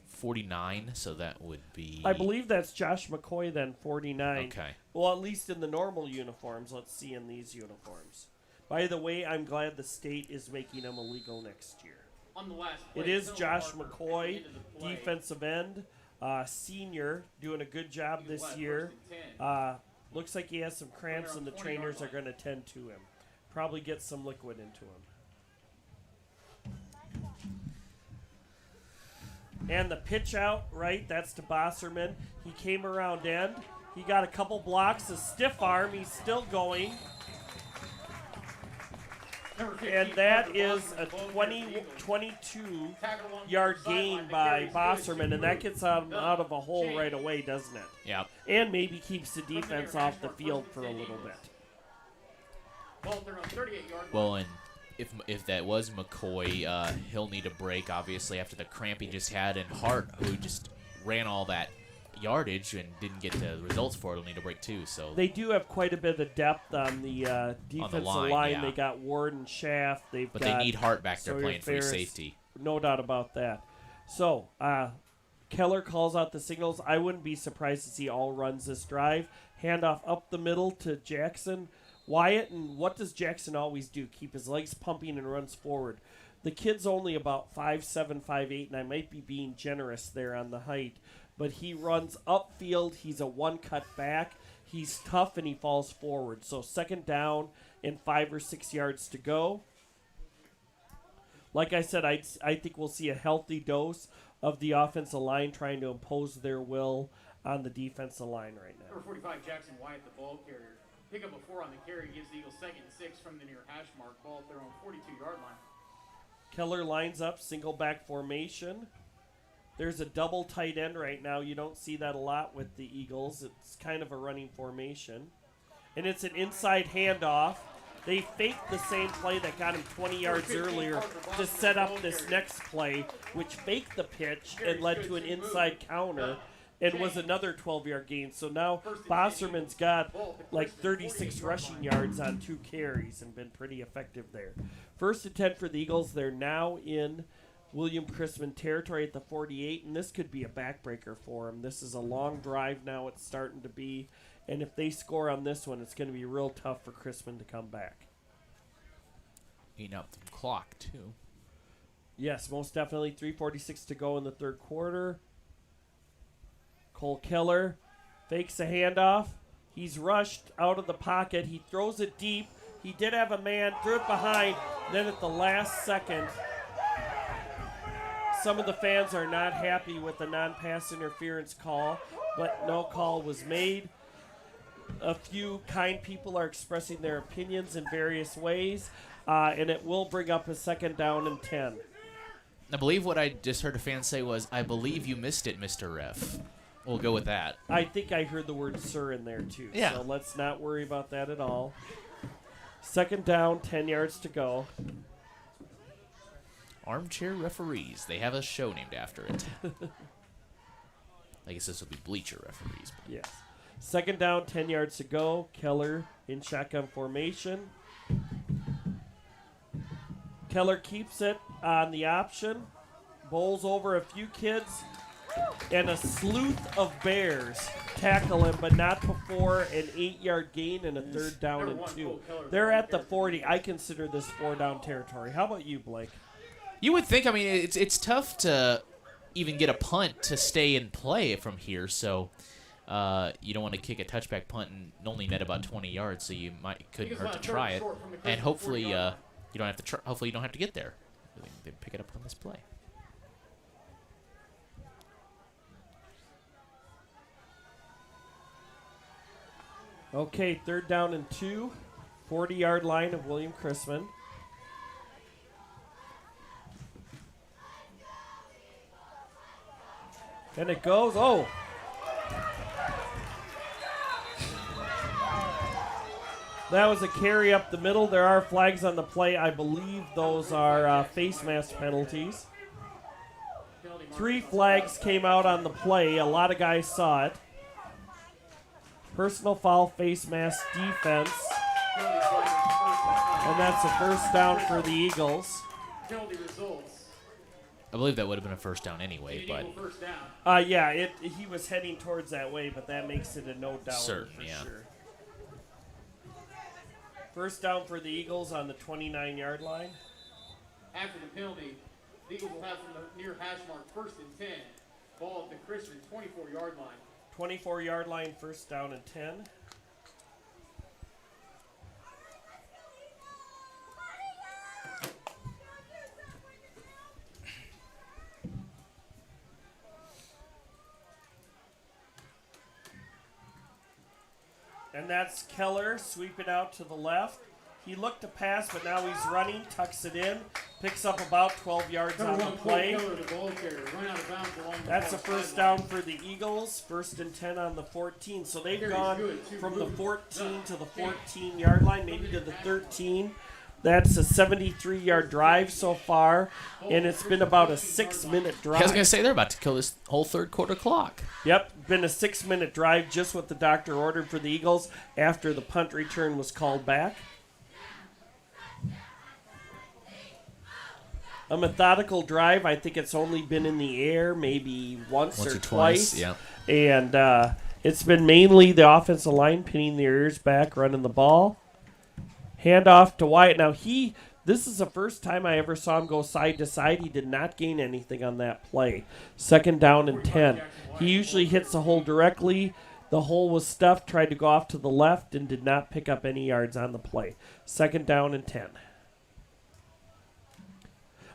[SPEAKER 3] 49, so that would be.
[SPEAKER 2] I believe that's Josh McCoy then, 49.
[SPEAKER 3] Okay.
[SPEAKER 2] Well, at least in the normal uniforms. Let's see in these uniforms. By the way, I'm glad the state is making them illegal next year.
[SPEAKER 1] On the last play,
[SPEAKER 2] It is
[SPEAKER 1] Dylan
[SPEAKER 2] Josh
[SPEAKER 1] Parker
[SPEAKER 2] McCoy,
[SPEAKER 1] into the play.
[SPEAKER 2] defensive end, senior, doing a good job
[SPEAKER 1] He was
[SPEAKER 2] this
[SPEAKER 1] left
[SPEAKER 2] year.
[SPEAKER 1] first and 10.
[SPEAKER 2] Looks like he has some cramps, and the trainers are going to tend to him. Probably get some liquid into him. And the pitch out, right, that's to Bosserman. He came around end. He got a couple blocks, a stiff arm. He's still going.
[SPEAKER 1] Number 15,
[SPEAKER 2] And that
[SPEAKER 1] Parker
[SPEAKER 2] is
[SPEAKER 1] Bosserman,
[SPEAKER 2] a
[SPEAKER 1] blown
[SPEAKER 2] 20,
[SPEAKER 1] for the Eagles.
[SPEAKER 2] 22
[SPEAKER 1] Tackle along the
[SPEAKER 2] yard
[SPEAKER 1] sideline.
[SPEAKER 2] gain
[SPEAKER 1] The
[SPEAKER 2] by
[SPEAKER 1] carry's good.
[SPEAKER 2] Bosserman, and that gets him out of a hole
[SPEAKER 1] Change.
[SPEAKER 2] right away, doesn't it?
[SPEAKER 3] Yeah.
[SPEAKER 2] And maybe keeps the defense off the field for a little bit.
[SPEAKER 1] Ball at their own 38-yard line.
[SPEAKER 3] Well, and if that was McCoy, he'll need a break, obviously, after the cramp he just had. And Hart, who just ran all that yardage and didn't get the results for it, will need a break too. So
[SPEAKER 2] They do have quite a bit of depth on the defensive
[SPEAKER 3] line, yeah.
[SPEAKER 2] They got Ward and Schaff.
[SPEAKER 3] but
[SPEAKER 2] got
[SPEAKER 3] they need Hart back there
[SPEAKER 2] Sawyer
[SPEAKER 3] playing free
[SPEAKER 2] Ferris.
[SPEAKER 3] safety.
[SPEAKER 2] No doubt about that. So, Keller calls out the signals. I wouldn't be surprised to see all runs this drive. Handoff up the middle to Jackson. Wyatt, and what does Jackson always do? Keep his legs pumping and runs forward. The kid's only about 5'7", 5'8", and I might be being generous there on the height, but he runs upfield. He's a one-cut back. He's tough, and he falls forward. So second down and 5 or 6 yards to go. Like I said, I think we'll see a healthy dose of the offensive line trying to impose their will on the defensive line right now.
[SPEAKER 1] Number 45, Jackson Wyatt, the ball carrier. Pick up a 4 on the carry, gives the Eagles 2nd and 6 from the near hash mark. Ball at their own 42-yard line.
[SPEAKER 2] Keller lines up, single back formation. There's a double tight end right now. You don't see that a lot with the Eagles. It's kind of a running formation. And it's an inside handoff. They faked the same play that got him 20 yards earlier to set up this next play, which faked the pitch and led to an inside counter and was another 12-yard gain. So now Bosserman's got like 36 rushing yards on 2 carries and been pretty effective there. First and 10 for the Eagles. They're now in William Chrisman territory at the 48, and this could be a backbreaker for them. This is a long drive now. It's starting to be. And if they score on this one, it's going to be real tough for Chrisman to come back.
[SPEAKER 3] Eating up the clock, too.
[SPEAKER 2] Yes, most definitely. 3:46 to go in the third quarter. Cole Keller fakes a handoff. He's rushed out of the pocket. He throws it deep. He did have a man, threw it behind. Then at the last second, some of the fans are not happy with the non-pass interference call, but no call was made. A few kind people are expressing their opinions in various ways, and it will bring up a second down and 10.
[SPEAKER 3] I believe what I just heard a fan say was, "I believe you missed it, Mr. Ref." We'll go with that.
[SPEAKER 2] I think I heard the word "sir" in there, too.
[SPEAKER 3] Yeah.
[SPEAKER 2] So let's not worry about that at all. Second down, 10 yards to go.
[SPEAKER 3] Armchair referees. They have a show named after it. I guess this will be bleacher referees.
[SPEAKER 2] Yes. Second down, 10 yards to go. Keller in shotgun formation. Keller keeps it on the option. Bowls over a few kids. And a sleuth of Bears tackle him, but not before an 8-yard gain and a third down and 2. They're at the 40. I consider this 4-down territory. How about you, Blake?
[SPEAKER 3] You would think, I mean, it's tough to even get a punt to stay in play from here, so you don't want to kick a touchback punt and only net about 20 yards, so you couldn't hurt to try it. And hopefully you don't have to hopefully you don't have to get there. They pick it up on this play.
[SPEAKER 2] Okay, third down and 2. 40-yard line of William Chrisman. And it goes. Oh. That was a carry up the middle. There are flags on the play. I believe those are face mask penalties. 3 flags came out on the play. A lot of guys saw it. Personal foul, face mask, defense. And that's a first down for the Eagles.
[SPEAKER 1] Penalty results.
[SPEAKER 3] I believe that would have been a first down anyway, but
[SPEAKER 1] First down.
[SPEAKER 2] Yeah, he was heading towards that way, but that makes it a no down for
[SPEAKER 3] Certain, yeah.
[SPEAKER 2] sure. First down for the Eagles on the 29-yard line.
[SPEAKER 1] After the penalty, the Eagles will have from the near hash mark 1st and 10. Ball at the Chrisman 24-yard line.
[SPEAKER 2] 24-yard line, first down and 10. And that's Keller, sweep it out to the left. He looked to pass, but now he's running, tucks it in, picks up about 12 yards on the play.
[SPEAKER 1] Keller, the ball carrier, run out of bounds along the
[SPEAKER 2] That's a
[SPEAKER 1] far
[SPEAKER 2] first
[SPEAKER 1] sideline.
[SPEAKER 2] down for the Eagles, 1st and 10 on the 14. So they've gone from the 14 to the 14-yard line, maybe to the 13. That's a 73-yard drive so far, and it's been about a 6-minute drive.
[SPEAKER 3] I was going to say they're about to kill this whole third quarter clock.
[SPEAKER 2] Yep, been a 6-minute drive, just what the doctor ordered for the Eagles after the punt return was called back. A methodical drive. I think it's only been in the air maybe once or twice.
[SPEAKER 3] Yeah.
[SPEAKER 2] And it's been mainly the offensive line pinning their ears back, running the ball. Handoff to Wyatt. Now, this is the first time I ever saw him go side to side. He did not gain anything on that play. 2nd down and 10. He usually hits the hole directly. The hole was stuffed, tried to go off to the left, and did not pick up any yards on the play. 2nd down and 10.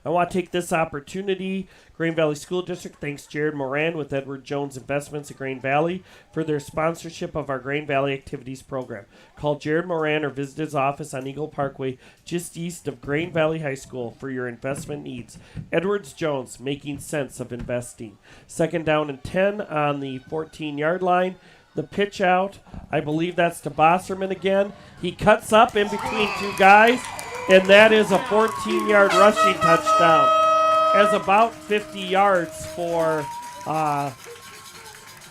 [SPEAKER 2] I want to take this opportunity. Grain Valley School District thanks Jared Moran with Edward Jones Investments at Grain Valley for their sponsorship of our Grain Valley Activities Program. Call Jared Moran or visit his office on Eagle Parkway just east of Grain Valley High School for your investment needs. Edwards Jones, making sense of investing. 2nd down and 10 on the 14-yard line. The pitch out, I believe that's to Bosserman again. He cuts up in between two guys, and that is a 14-yard rushing touchdown. As about 50 yards for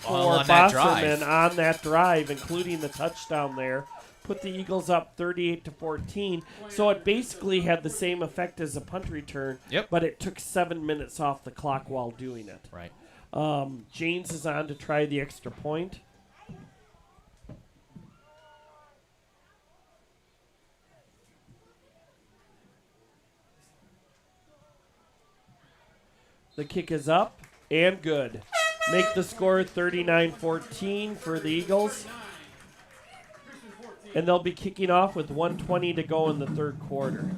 [SPEAKER 2] Bosserman on that drive, including the touchdown there. Put the Eagles up 38-14. So it basically had the same effect as a punt return, but it took 7 minutes off the clock while doing it.
[SPEAKER 3] Right.
[SPEAKER 2] James is on to try the extra point. The kick is up and good. Make the score 39-14 for the Eagles. And they'll be kicking off with 1:20 to go in the third quarter.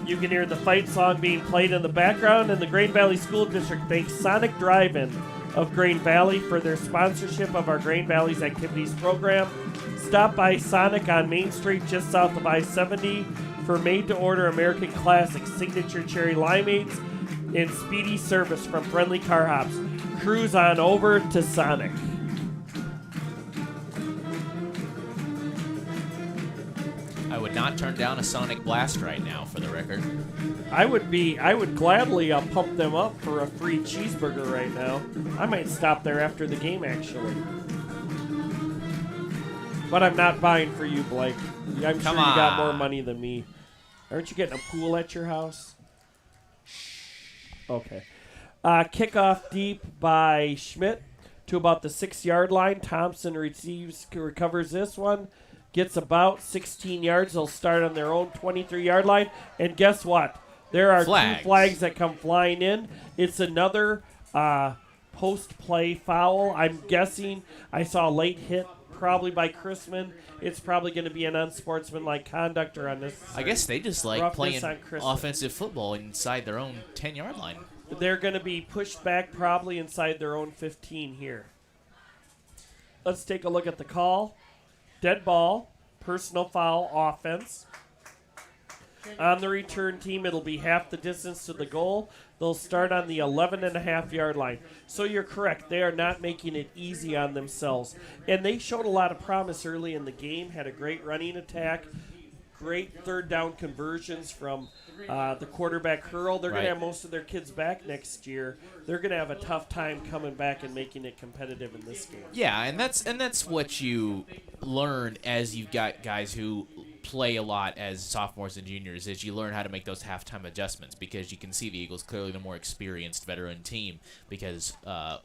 [SPEAKER 2] You can hear the fight song being played in the background, and the Grain Valley School District thanks Sonic Drive-In of Grain Valley for their sponsorship of our Grain Valley's activities program. Stop by Sonic on Main Street just south of I-70 for made-to-order American Classic Signature Cherry Limeades and speedy service from Friendly Car Hops. Cruise on over to Sonic.
[SPEAKER 3] I would not turn down a Sonic Blast right now, for the record.
[SPEAKER 2] I would gladly pump them up for a free cheeseburger right now. I might stop there after the game, actually. But I'm not buying for you, Blake. I'm sure you got more money than me. Aren't you getting a pool at your house? Okay. Kickoff deep by Schmidt to about the 6-yard line. Thompson recovers this one. Gets about 16 yards. They'll start on their own 23-yard line. And guess what? There are 2 flags that come flying in. It's another post-play foul. I'm guessing I saw a late hit probably by Chrisman. It's probably going to be an unsportsmanlike conduct or unnecessary.
[SPEAKER 3] I guess they just like playing offensive football inside their own 10-yard line.
[SPEAKER 2] They're going to be pushed back probably inside their own 15 here. Let's take a look at the call. Dead ball, personal foul, offense. On the return team, it'll be half the distance to the goal. They'll start on the 11.5-yard line. So you're correct. They are not making it easy on themselves. And they showed a lot of promise early in the game, had a great running attack, great third down conversions from the quarterback hurl. They're going to have most of their kids back next year. They're going to have a tough time coming back and making it competitive in this game.
[SPEAKER 3] Yeah, and that's what you learn as you've got guys who play a lot as sophomores and juniors is you learn how to make those halftime adjustments, because you can see the Eagles clearly the more experienced veteran team, because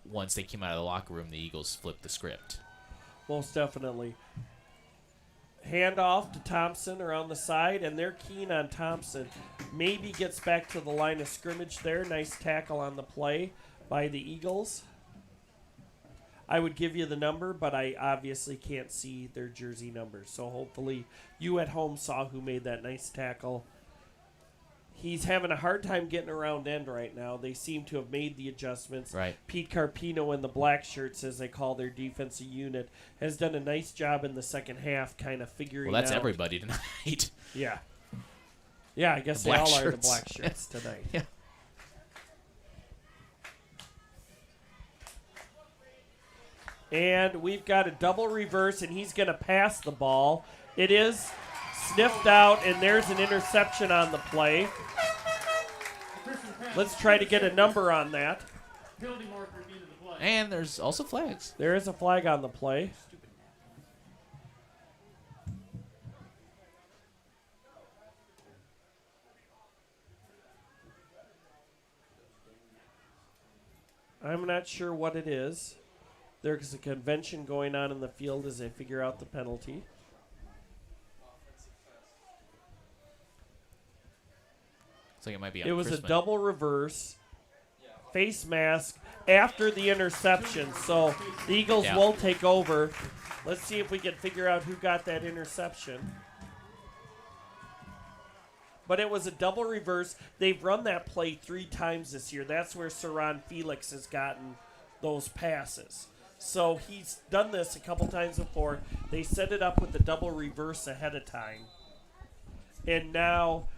[SPEAKER 3] once they came out of the locker room, the Eagles flipped the script.
[SPEAKER 2] Most definitely. Handoff to Thompson around the side, and they're keen on Thompson. Maybe gets back to the line of scrimmage there. Nice tackle on the play by the Eagles. I would give you the number, but I obviously can't see their jersey numbers. So hopefully you at home saw who made that nice tackle. He's having a hard time getting around end right now. They seem to have made the adjustments.
[SPEAKER 3] Right.
[SPEAKER 2] Pete Carpino and the Black Shirts, as they call their defensive unit, has done a nice job in the second half kind of figuring out.
[SPEAKER 3] Well, that's everybody tonight.
[SPEAKER 2] Yeah. Yeah, I guess
[SPEAKER 3] The
[SPEAKER 2] they
[SPEAKER 3] Black
[SPEAKER 2] all are the
[SPEAKER 3] Shirts.
[SPEAKER 2] Black Shirts tonight.
[SPEAKER 3] Yeah.
[SPEAKER 2] And we've got a double reverse, and he's going to pass the ball. It is sniffed out, and there's an interception on the play. Let's try to get a number on that.
[SPEAKER 1] Penalty marker at the end of the play.
[SPEAKER 3] And there's also flags.
[SPEAKER 2] There is a flag on the play. I'm not sure what it is. There's a convention going on in the field as they figure out the penalty.
[SPEAKER 3] Looks like it might be.
[SPEAKER 2] It was a
[SPEAKER 3] Chrisman.
[SPEAKER 2] double reverse face mask after the interception. So the Eagles
[SPEAKER 3] Yeah.
[SPEAKER 2] will take over. Let's see if we can figure out who got that interception. But it was a double reverse. They've run that play 3 times this year. That's where Saran Felix has gotten those passes. So he's done this a couple times before. They set it up with the double reverse ahead of time. And now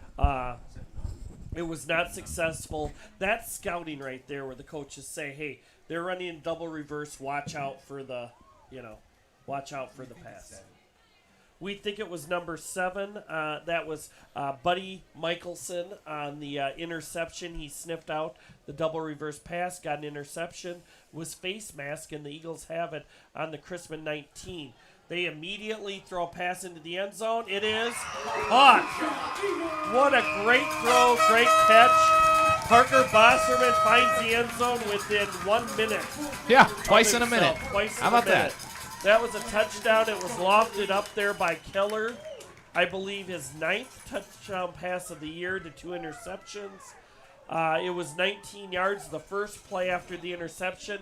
[SPEAKER 2] it was not successful. That's scouting right there where the coaches say, hey, they're running double reverse. Watch out for the, watch out for the pass. We think it was number 7. That was Buddy Michelson on the interception. He sniffed out the double reverse pass, got an interception, was face mask, and the Eagles have it on the Chrisman 19. They immediately throw a pass into the end zone. It is caught. What a great throw, great catch. Parker Bosserman finds the end zone within 1 minute.
[SPEAKER 3] Yeah, twice in a minute.
[SPEAKER 2] Twice
[SPEAKER 3] How
[SPEAKER 2] in a
[SPEAKER 3] about
[SPEAKER 2] minute.
[SPEAKER 3] that?
[SPEAKER 2] That was a touchdown. It was lofted up there by Keller. I believe his 9th touchdown pass of the year to 2 interceptions. It was 19 yards the first play after the interception.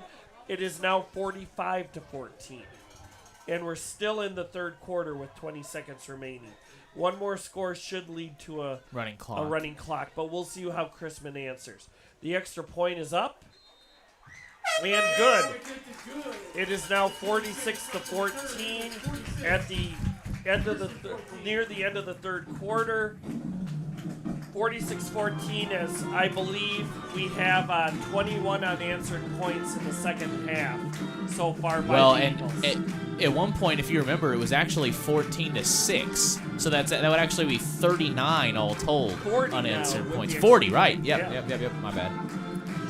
[SPEAKER 2] It is now 45-14. And we're still in the third quarter with 20 seconds remaining. One more score should lead to a
[SPEAKER 3] Running clock.
[SPEAKER 2] But we'll see how Chrisman answers. The extra point is up. And good. It is now 46-14 at the end of the near the end of the third quarter. 46-14, as I believe we have 21 unanswered points in the second half so far. By the Eagles.
[SPEAKER 3] At one point, if you remember, it was actually 14-6. So that would actually be 39 all told
[SPEAKER 2] 40
[SPEAKER 3] unanswered
[SPEAKER 2] now,
[SPEAKER 3] points.
[SPEAKER 2] with
[SPEAKER 3] 40,
[SPEAKER 2] the
[SPEAKER 3] right?
[SPEAKER 2] Yeah.
[SPEAKER 3] Yep. My bad.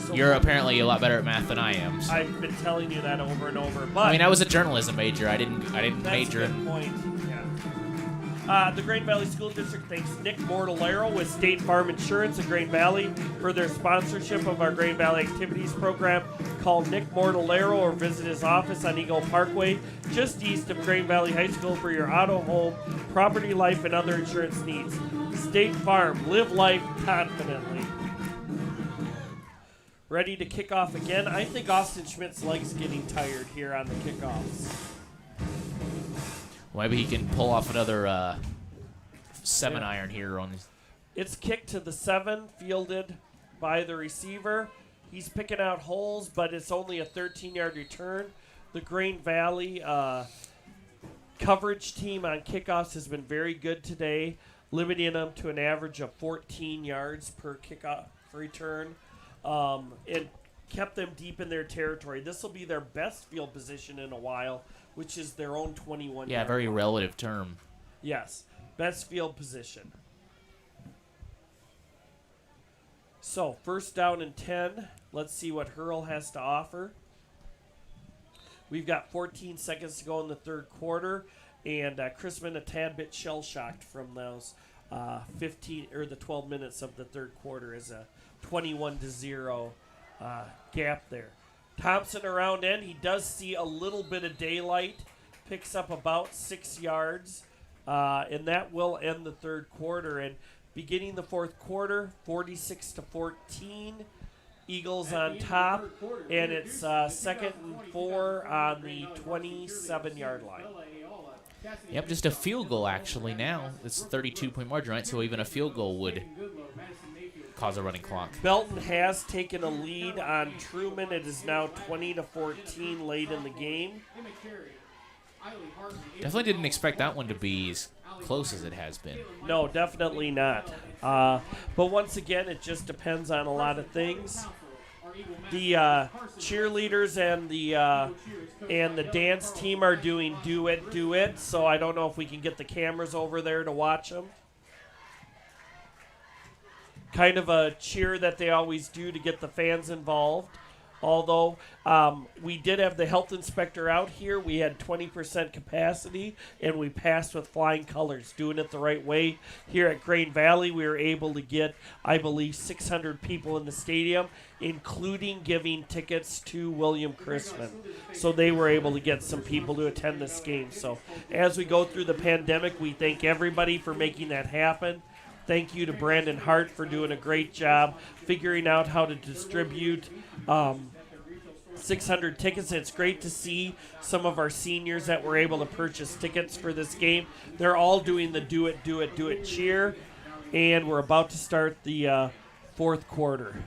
[SPEAKER 2] So
[SPEAKER 3] You're apparently a lot better at math than I am. So.
[SPEAKER 2] I've been telling you that over and over. But
[SPEAKER 3] I mean, I was a journalism major. I didn't
[SPEAKER 2] that's
[SPEAKER 3] major
[SPEAKER 2] a good
[SPEAKER 3] in.
[SPEAKER 2] point. Yeah. The Grain Valley School District thanks Nick Mortallero with State Farm Insurance in Grain Valley for their sponsorship of our Grain Valley Activities program. Call Nick Mortallero or visit his office on Eagle Parkway, just east of Grain Valley High School for your auto, home, property, life, and other insurance needs. State Farm. Live life confidently. Ready to kick off again. I think Austin Schmidt's leg's getting tired here on the kickoffs.
[SPEAKER 3] Maybe he can pull off another 7-iron here on his.
[SPEAKER 2] It's kicked to the 7, fielded by the receiver. He's picking out holes, but it's only a 13-yard return. The Grain Valley coverage team on kickoffs has been very good today, limiting them to an average of 14 yards per kickoff return. It kept them deep in their territory. This will be their best field position in a while, which is their own 21
[SPEAKER 3] Yeah,
[SPEAKER 2] yard
[SPEAKER 3] very
[SPEAKER 2] line.
[SPEAKER 3] relative term.
[SPEAKER 2] Yes, best field position. So, first down and 10. Let's see what Hurl has to offer. We've got 14 seconds to go in the third quarter, And Chrisman a tad bit shell-shocked from those 15 or the 12 minutes of the third quarter as a 21-0 gap there. Thompson around end. He does see a little bit of daylight. Picks up about 6 yards. And that will end the third quarter. And beginning the fourth quarter, 46-14. Eagles on top. And it's 2nd and 4 on the 27-yard line.
[SPEAKER 3] Yep, just a field goal actually now. It's a 32-point margin, right? So even a field goal would cause a running clock.
[SPEAKER 2] Belton has taken a lead on Truman. It is now 20-14 late in the game.
[SPEAKER 3] Definitely didn't expect that one to be as close as it has been.
[SPEAKER 2] No, definitely not. But once again, it just depends on a lot of things. The cheerleaders and the dance team are doing Do It. So I don't know if we can get the cameras over there to watch them. Kind of a cheer that they always do to get the fans involved. Although we did have the health inspector out here. We had 20% capacity, and we passed with flying colors, doing it the right way. Here at Grain Valley, we were able to get, I believe, 600 people in the stadium, including giving tickets to William Chrisman. So they were able to get some people to attend this game. So as we go through the pandemic, we thank everybody for making that happen. Thank you to Brandon Hart for doing a great job figuring out how to distribute 600 tickets. It's great to see some of our seniors that were able to purchase tickets for this game. They're all doing the Do It cheer, and we're about to start the fourth quarter.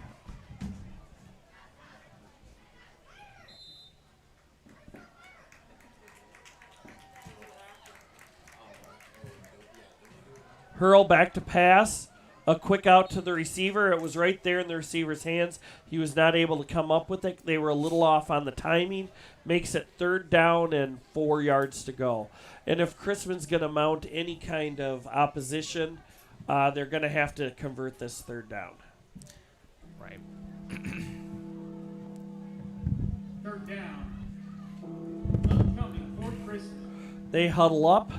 [SPEAKER 2] Hurl back to pass. A quick out to the receiver. It was right there in the receiver's hands. He was not able to come up with it. They were a little off on the timing. Makes it 3rd down and 4 yards to go. And if Chrisman's going to mount any kind of opposition, they're going to have to convert this 3rd down.
[SPEAKER 3] Right.
[SPEAKER 1] 3rd down. Upcoming for Chrisman.
[SPEAKER 2] They huddle up.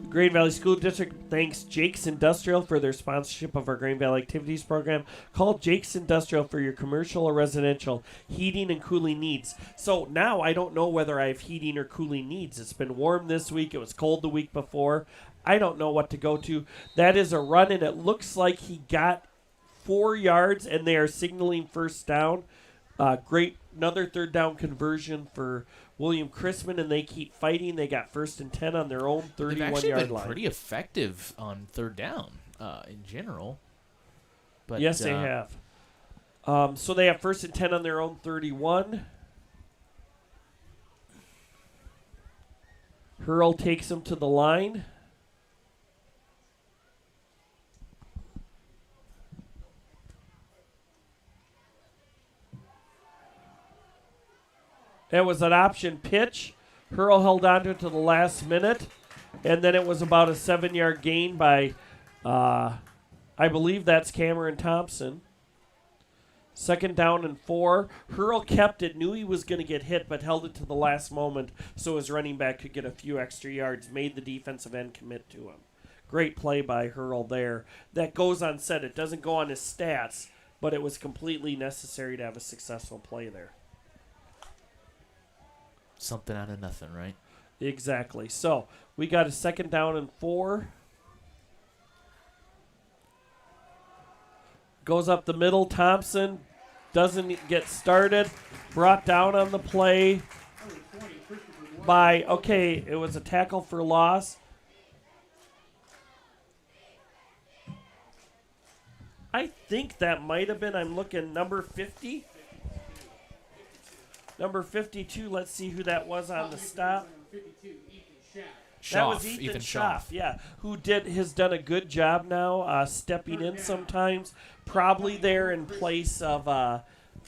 [SPEAKER 2] Grain Valley School District thanks Jake's Industrial for their sponsorship of our Grain Valley Activities Program. Call Jake's Industrial for your commercial or residential heating and cooling needs. So now I don't know whether I have heating or cooling needs. It's been warm this week. It was cold the week before. I don't know what to go to. That is a run, and it looks like he got 4 yards, and they are signaling 1st down. Great, another 3rd down conversion for William Chrisman, and they keep fighting. They got 1st and 10 on their own 31-yard line.
[SPEAKER 3] They've actually been pretty effective on 3rd down in general. But
[SPEAKER 2] yes, they have. So they have 1st and 10 on their own 31. Hurl takes them to the line. That was an option pitch. Hurl held on to it to the last minute. And then it was about a 7-yard gain by, I believe that's Cameron Thompson. 2nd down and 4. Hurl kept it, knew he was going to get hit, but held it to the last moment so his running back could get a few extra yards, made the defensive end commit to him. Great play by Hurl there. That goes unsaid. It doesn't go on his stats, but it was completely necessary to have a successful play there.
[SPEAKER 3] Something out of nothing, right?
[SPEAKER 2] Exactly. So we got a 2nd down and 4. Goes up the middle. Thompson doesn't get started. Brought down on the play by, okay, it was a tackle for loss. I think that might have been, I'm looking, number 50. Number 52, let's see who that was on the stop. That was Ethan Schaff, yeah, who has done a good job now stepping in sometimes, probably there in place of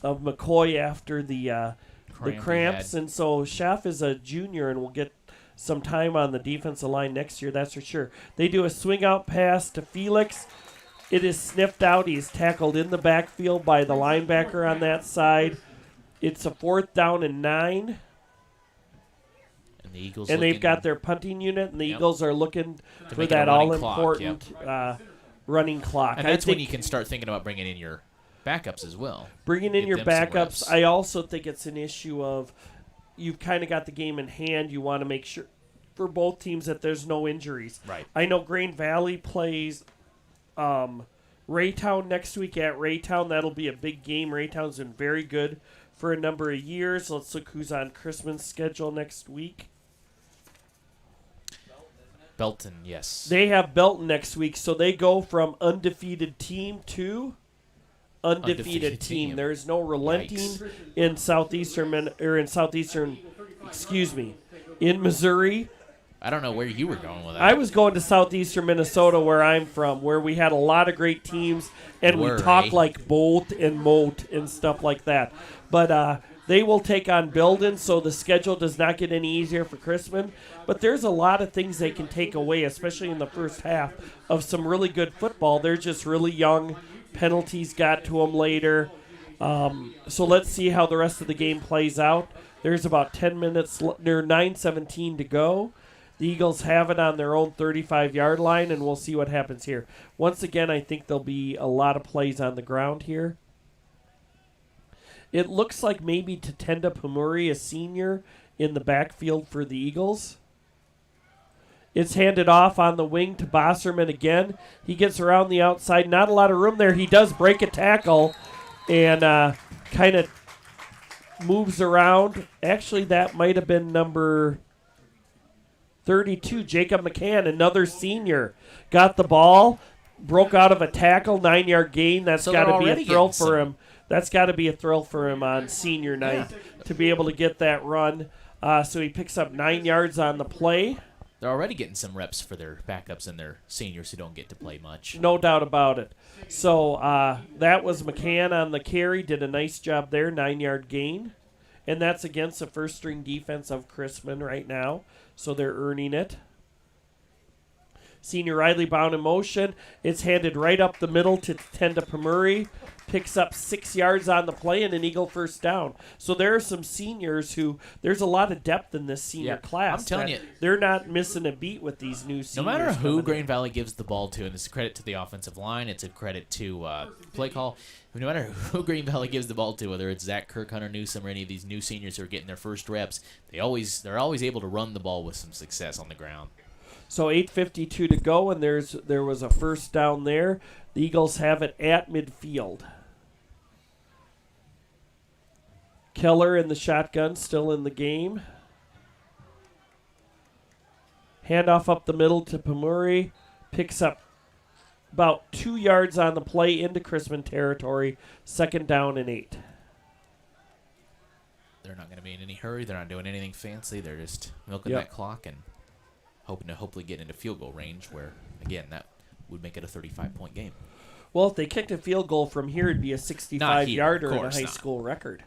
[SPEAKER 2] McCoy after the cramps. And so Schaff is a junior and will get some time on the defensive line next year, that's for sure. They do a swing out pass to Felix. It is sniffed out. He's tackled in the backfield by the linebacker on that side. It's a 4th down and 9.
[SPEAKER 3] the Eagles
[SPEAKER 2] and they've
[SPEAKER 3] looking-
[SPEAKER 2] got their punting unit, and the
[SPEAKER 3] Yep.
[SPEAKER 2] Eagles are looking for
[SPEAKER 3] make it a
[SPEAKER 2] that
[SPEAKER 3] running clock,
[SPEAKER 2] all-important running clock.
[SPEAKER 3] And
[SPEAKER 2] I
[SPEAKER 3] that's when
[SPEAKER 2] think
[SPEAKER 3] you can start thinking about bringing in your backups as well.
[SPEAKER 2] bringing in
[SPEAKER 3] Get
[SPEAKER 2] your
[SPEAKER 3] them some
[SPEAKER 2] backups.
[SPEAKER 3] reps.
[SPEAKER 2] I also think it's an issue of you've kind of got the game in hand. You want to make sure for both teams that there's no injuries.
[SPEAKER 3] Right.
[SPEAKER 2] I know Grain Valley plays Raytown next week at Raytown. That'll be a big game. Raytown's been very good for a number of years. Let's look who's on Chrisman's schedule next week.
[SPEAKER 3] Belton, yes.
[SPEAKER 2] They have Belton next week, so they go from undefeated team to undefeated team. There is no relenting
[SPEAKER 3] Yikes.
[SPEAKER 2] in in Missouri.
[SPEAKER 3] I don't know where you were going with that.
[SPEAKER 2] I was going to southeastern Minnesota, where I'm from, where we had a lot of great teams, and we talk like Bolt and Moat and stuff like that. But they will take on Belden, so the schedule does not get any easier for Chrisman. But there's a lot of things they can take away, especially in the first half, of some really good football. They're just really young. Penalties got to them later. So let's see how the rest of the game plays out. There's about 10 minutes, near 9:17 to go. The Eagles have it on their own 35-yard line, and we'll see what happens here. Once again, I think there'll be a lot of plays on the ground here. It looks like maybe Tatenda Pumuri, a senior, in the backfield for the Eagles. It's handed off on the wing to Bosserman again. He gets around the outside. Not a lot of room there. He does break a tackle and kind of moves around. Actually, that might have been number 32, Jacob McCann, another senior. Got the ball, broke out of a tackle, 9-yard gain. That's got to be a thrill for him. That's got to be a thrill for him on senior night to be able to get that run. So he picks up 9 yards on the play.
[SPEAKER 3] They're already getting some reps for their backups and their seniors who don't get to play much.
[SPEAKER 2] No doubt about it. So that was McCann on the carry. Did a nice job there, 9-yard gain. And that's against the first-string defense of Chrisman right now. So they're earning it. Senior Riley bound in motion. It's handed right up the middle to Tenda Pumuri. Picks up 6 yards on the play and an Eagle first down. So there are some seniors who, there's a lot of depth in this senior class.
[SPEAKER 3] I'm telling you.
[SPEAKER 2] They're not missing a beat with these new seniors.
[SPEAKER 3] No matter who
[SPEAKER 2] coming
[SPEAKER 3] Grain
[SPEAKER 2] in.
[SPEAKER 3] Valley gives the ball to, and it's a credit to the offensive line, it's a credit to play call. No matter who Grain Valley gives the ball to, whether it's Zach Kirk, Hunter Newsom, or any of these new seniors who are getting their first reps, they're always able to run the ball with some success on the ground.
[SPEAKER 2] So 8:52 to go, and there was a first down there. The Eagles have it at midfield. Keller in the shotgun, still in the game. Handoff up the middle to Pumuri. Picks up about 2 yards on the play into Chrisman territory. Second down and 8.
[SPEAKER 3] They're not going to be in any hurry. They're not doing anything fancy. They're just milking
[SPEAKER 2] Yep.
[SPEAKER 3] that clock and hoping to hopefully get into field goal range where, again, that would make it a 35-point game.
[SPEAKER 2] Well, if they kicked a field goal from here, it'd be a 65-yarder and a high school record.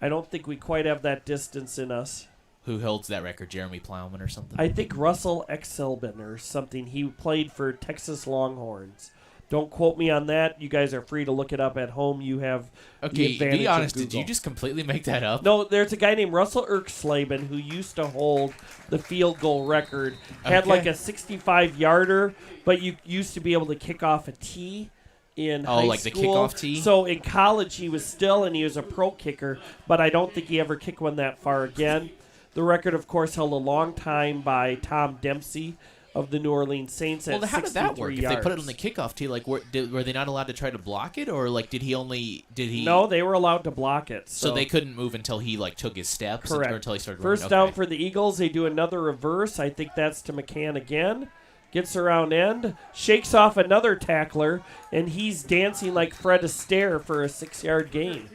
[SPEAKER 2] I don't think we quite have that distance in us.
[SPEAKER 3] Who holds that record? Jeremy Plowman or something?
[SPEAKER 2] I think Russell Exelben or something. He played for Texas Longhorns. Don't quote me on that. You guys are free to look it up at home. You have the
[SPEAKER 3] Okay,
[SPEAKER 2] advantage
[SPEAKER 3] be honest.
[SPEAKER 2] of
[SPEAKER 3] Did you
[SPEAKER 2] Google.
[SPEAKER 3] just completely make that up?
[SPEAKER 2] No, there's a guy named Russell Erksleben who used to hold the field goal record. Had
[SPEAKER 3] Okay.
[SPEAKER 2] like a 65-yarder, but you used to be able to kick off a tee in high
[SPEAKER 3] like the
[SPEAKER 2] school.
[SPEAKER 3] kickoff tee?
[SPEAKER 2] So in college he was and he was a pro kicker, but I don't think he ever kicked one that far again. The record, of course, held a long time by Tom Dempsey of the New Orleans Saints at 63
[SPEAKER 3] how did that work?
[SPEAKER 2] yards.
[SPEAKER 3] If they put it on the kickoff tee, like were they not allowed to try to block it, or like did he?
[SPEAKER 2] No, they were allowed to block it.
[SPEAKER 3] So they couldn't move until he like took his steps,
[SPEAKER 2] Correct.
[SPEAKER 3] or until he started
[SPEAKER 2] First
[SPEAKER 3] running.
[SPEAKER 2] down
[SPEAKER 3] Okay.
[SPEAKER 2] for the Eagles. They do another reverse. I think that's to McCann again. Gets around end, shakes off another tackler, and he's dancing like Fred Astaire for a 6-yard gain.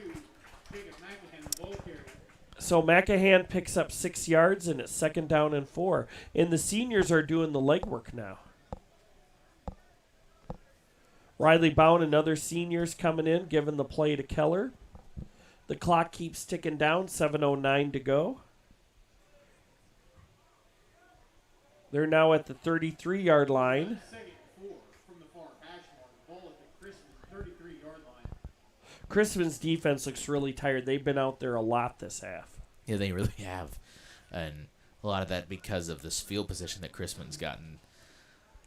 [SPEAKER 2] So McCahan picks up 6 yards, and it's second down and 4. And the seniors are doing the legwork now. Riley Bound and other seniors coming in, giving the play to Keller. The clock keeps ticking down, 7:09 to go. They're now at the 33-yard line. Chrisman's defense looks really tired. They've been out there a lot this half.
[SPEAKER 3] Yeah, they really have. and a lot of that because of this field position that Chrisman's gotten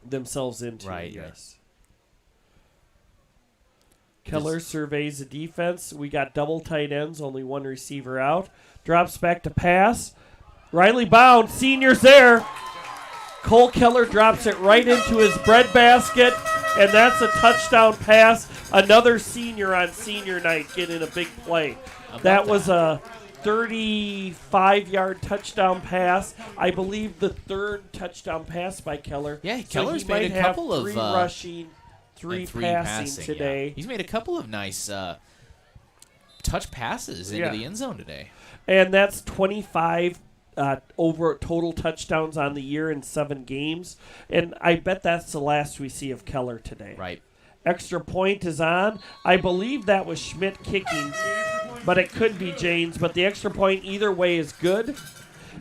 [SPEAKER 2] themselves into.
[SPEAKER 3] Right.
[SPEAKER 2] Yes. Keller surveys the defense. We got double tight ends, only one receiver out. Drops back to pass. Riley Bound, senior's there. Cole Keller drops it right into his breadbasket, and that's a touchdown pass. Another senior on senior night getting a big play. That was a 35-yard touchdown pass. I believe the third touchdown pass by Keller.
[SPEAKER 3] Yeah,
[SPEAKER 2] So
[SPEAKER 3] Keller's
[SPEAKER 2] he
[SPEAKER 3] made
[SPEAKER 2] might
[SPEAKER 3] a couple
[SPEAKER 2] have
[SPEAKER 3] of
[SPEAKER 2] three rushing, three passing today.
[SPEAKER 3] Yeah. He's made a couple of nice touch passes into the end zone today.
[SPEAKER 2] And that's 25 over total touchdowns on the year in 7 games. And I bet that's the last we see of Keller today.
[SPEAKER 3] Right.
[SPEAKER 2] Extra point is on. I believe that was Schmidt kicking, but it could be Janes. But the extra point either way is good.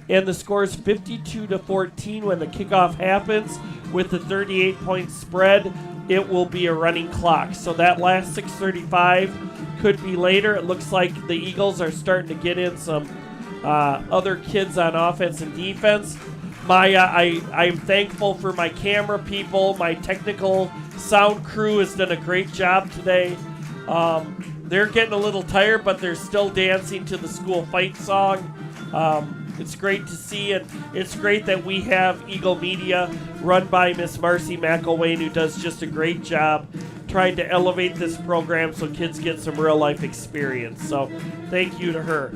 [SPEAKER 2] And the score is 52-14 when the kickoff happens. With the 38-point spread, it will be a running clock. So that last 6:35 could be later. It looks like the Eagles are starting to get in some other kids on offense and defense. I'm thankful for my camera people. My technical sound crew has done a great job today. They're getting a little tired, but they're still dancing to the school fight song. It's great to see, and it's great that we have Eagle Media run by Miss Marcy McElwain, who does just a great job trying to elevate this program so kids get some real-life experience. So thank you to her.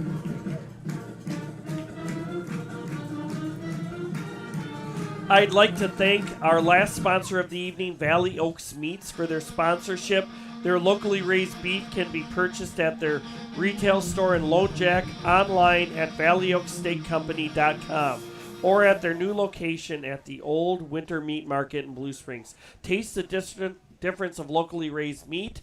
[SPEAKER 2] I'd like to thank our last sponsor of the evening, Valley Oaks Meats, for their sponsorship. Their locally raised beef can be purchased at their retail store in Lone Jack, online at valleyoaksteakcompany.com, or at their new location at the Old Winter Meat Market in Blue Springs. Taste the difference of locally raised meat.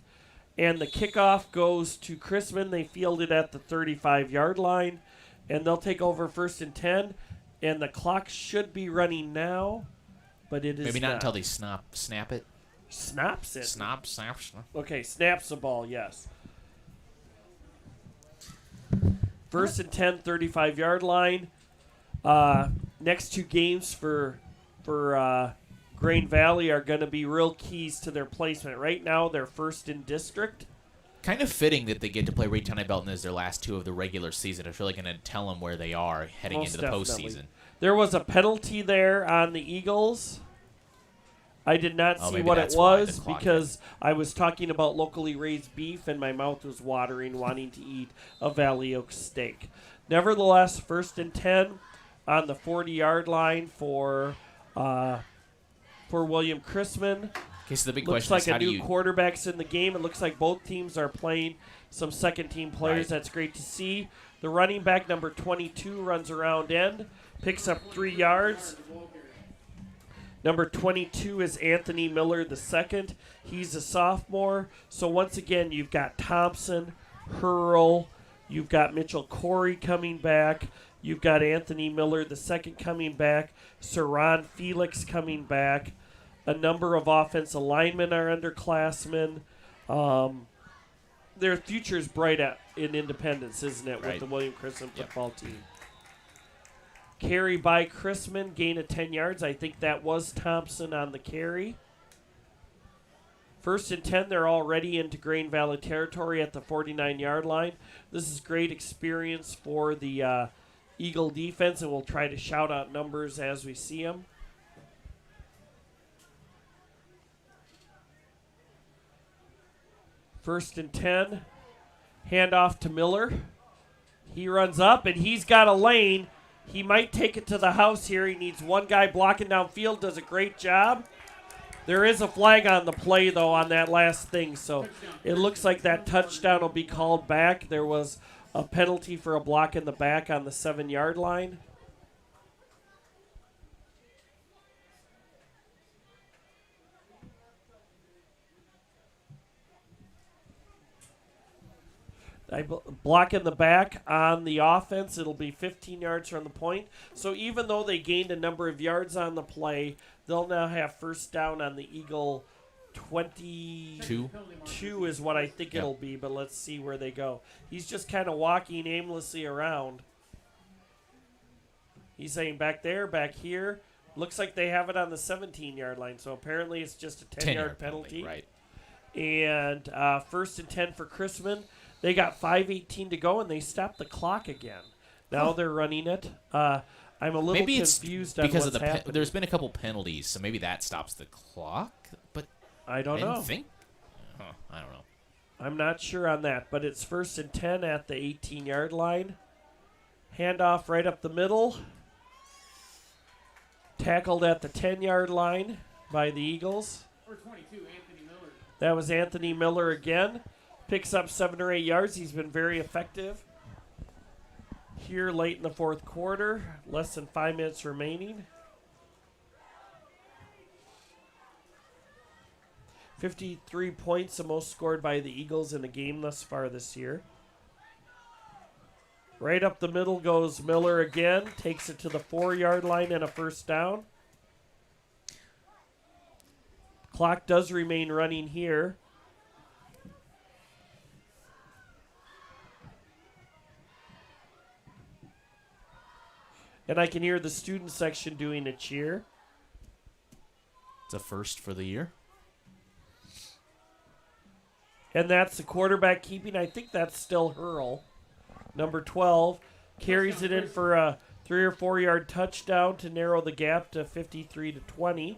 [SPEAKER 2] And the kickoff goes to Chrisman. They field it at the 35-yard line, and they'll take over 1st and 10. And the clock should be running now, but it is
[SPEAKER 3] Maybe not until they snap it.
[SPEAKER 2] Snaps it.
[SPEAKER 3] Snap.
[SPEAKER 2] Okay, snaps the ball, yes. 1st and 10, 35-yard line. Next 2 games for Grain Valley are going to be real keys to their placement. Right now, they're 1st in district.
[SPEAKER 3] Kind of fitting that they get to play Raytown Belton as their last 2 of the regular season. It's really going to tell them where they are heading
[SPEAKER 2] Most
[SPEAKER 3] into the
[SPEAKER 2] definitely.
[SPEAKER 3] postseason.
[SPEAKER 2] There was a penalty there on the Eagles. I did not see
[SPEAKER 3] maybe
[SPEAKER 2] what it
[SPEAKER 3] that's why the
[SPEAKER 2] was
[SPEAKER 3] clock
[SPEAKER 2] because I was talking about locally raised beef and my mouth was watering, wanting to eat a Valley Oaks steak. Nevertheless, 1st and 10 on the 40-yard line for William Chrisman.
[SPEAKER 3] Okay, so the big
[SPEAKER 2] Looks
[SPEAKER 3] question
[SPEAKER 2] like
[SPEAKER 3] is how
[SPEAKER 2] a
[SPEAKER 3] do
[SPEAKER 2] new
[SPEAKER 3] you
[SPEAKER 2] quarterback's in the game. It looks like both teams are playing some second-team players.
[SPEAKER 3] Right.
[SPEAKER 2] That's great to see. The running back, number 22, runs around end, picks up 3 yards. Number 22 is Anthony Mueller II. He's a sophomore. So once again, you've got Thompson, Hurl, you've got Mitchell Corey coming back, you've got Anthony Mueller II coming back, Saran Felix coming back. A number of offensive linemen are underclassmen. Their future's bright in Independence, isn't it,
[SPEAKER 3] Right.
[SPEAKER 2] with the William Chrisman football team. Carry by Chrisman, gain of 10 yards. I think that was Thompson on the carry. 1st and 10, they're already into Grain Valley territory at the 49-yard line. This is great experience for the Eagle defense, and we'll try to shout out numbers as we see them. First and 10, handoff to Mueller. He runs up, and he's got a lane. He might take it to the house here. He needs one guy blocking downfield, does a great job. There is a flag on the play, though, on that last thing, so it looks like that touchdown will be called back. There was a penalty for a block in the back on the 7-yard line. Block in the back on the offense. It'll be 15 yards from the point. So even though they gained a number of yards on the play, they'll now have 1st down on the Eagle 22 is what I think it'll be, but let's see where they go. He's just kind of walking aimlessly around. He's saying back there, back here. Looks like they have it on the 17-yard line, so apparently it's just a 10-yard penalty.
[SPEAKER 3] Right.
[SPEAKER 2] And 1st and 10 for Chrisman. They got 5:18 to go, and they stopped the clock again. Now they're running it. I'm a little confused on what's happening.
[SPEAKER 3] There's been a couple penalties, so maybe that stops the clock. But
[SPEAKER 2] I don't know.
[SPEAKER 3] I don't know.
[SPEAKER 2] I'm not sure on that, but it's 1st and 10 at the 18-yard line. Handoff right up the middle. Tackled at the 10-yard line by the Eagles.
[SPEAKER 1] Number 22, Anthony Miller.
[SPEAKER 2] That was Anthony Miller again. Picks up 7 or 8 yards. He's been very effective here late in the fourth quarter. Less than 5 minutes remaining. 53 points, the most scored by the Eagles in a game thus far this year. Right up the middle goes Miller again. Takes it to the 4-yard line and a 1st down. Clock does remain running here. And I can hear the student section doing a cheer.
[SPEAKER 3] It's a first for the year.
[SPEAKER 2] And that's the quarterback keeping. I think that's still Hurl. Number 12 carries it in for a 3 or 4 yard touchdown to narrow the gap to 53-20.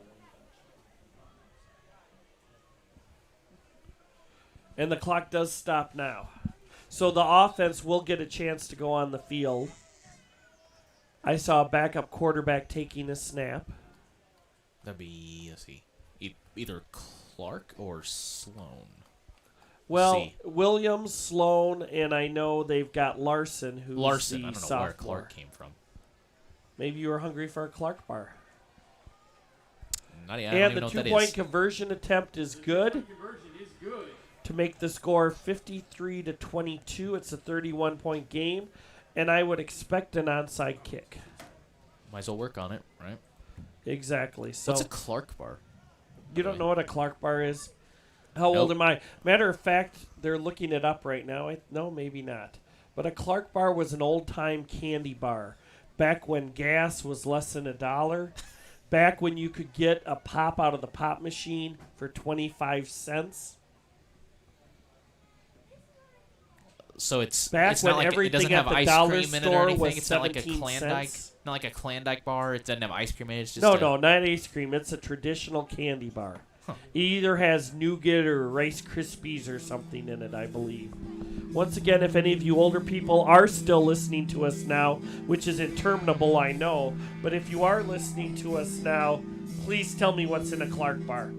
[SPEAKER 2] And the clock does stop now. So the offense will get a chance to go on the field. I saw a backup quarterback taking a snap.
[SPEAKER 3] That'd be, let's see, either Clark or Sloan.
[SPEAKER 2] Well, Williams, Sloan, and I know they've got Larson, who's
[SPEAKER 3] Larson,
[SPEAKER 2] the
[SPEAKER 3] I don't know
[SPEAKER 2] sophomore.
[SPEAKER 3] where Clark came from.
[SPEAKER 2] Maybe you were hungry for a Clark bar.
[SPEAKER 3] I don't
[SPEAKER 2] And
[SPEAKER 3] even
[SPEAKER 2] the
[SPEAKER 3] know what that
[SPEAKER 2] two-point
[SPEAKER 3] is.
[SPEAKER 2] conversion attempt is good
[SPEAKER 1] Conversion is good.
[SPEAKER 2] to make the score 53-22. It's a 31-point game, and I would expect an onside kick.
[SPEAKER 3] Might as well work on it, right?
[SPEAKER 2] Exactly. So
[SPEAKER 3] What's a Clark bar?
[SPEAKER 2] you don't know what a Clark bar is? How old am I? Matter of fact, they're looking it up right now. No, maybe not. But a Clark bar was an old-time candy bar. Back when gas was less than $1. Back when you could get a pop out of the pop machine for 25 cents.
[SPEAKER 3] So it's
[SPEAKER 2] Back
[SPEAKER 3] it's
[SPEAKER 2] when
[SPEAKER 3] not like it doesn't
[SPEAKER 2] everything at
[SPEAKER 3] have
[SPEAKER 2] the
[SPEAKER 3] ice
[SPEAKER 2] dollar
[SPEAKER 3] cream in it
[SPEAKER 2] store
[SPEAKER 3] or anything.
[SPEAKER 2] was
[SPEAKER 3] It's not like a
[SPEAKER 2] 17
[SPEAKER 3] Klondike,
[SPEAKER 2] cents.
[SPEAKER 3] not like a Klondike bar. It doesn't have ice cream in it. It's just
[SPEAKER 2] No, not ice cream. It's a traditional candy bar. It either has nougat or Rice Krispies or something in it, I believe. Once again, if any of you older people are still listening to us now, which is interminable, I know, but if you are listening to us now, please tell me what's in a Clark bar.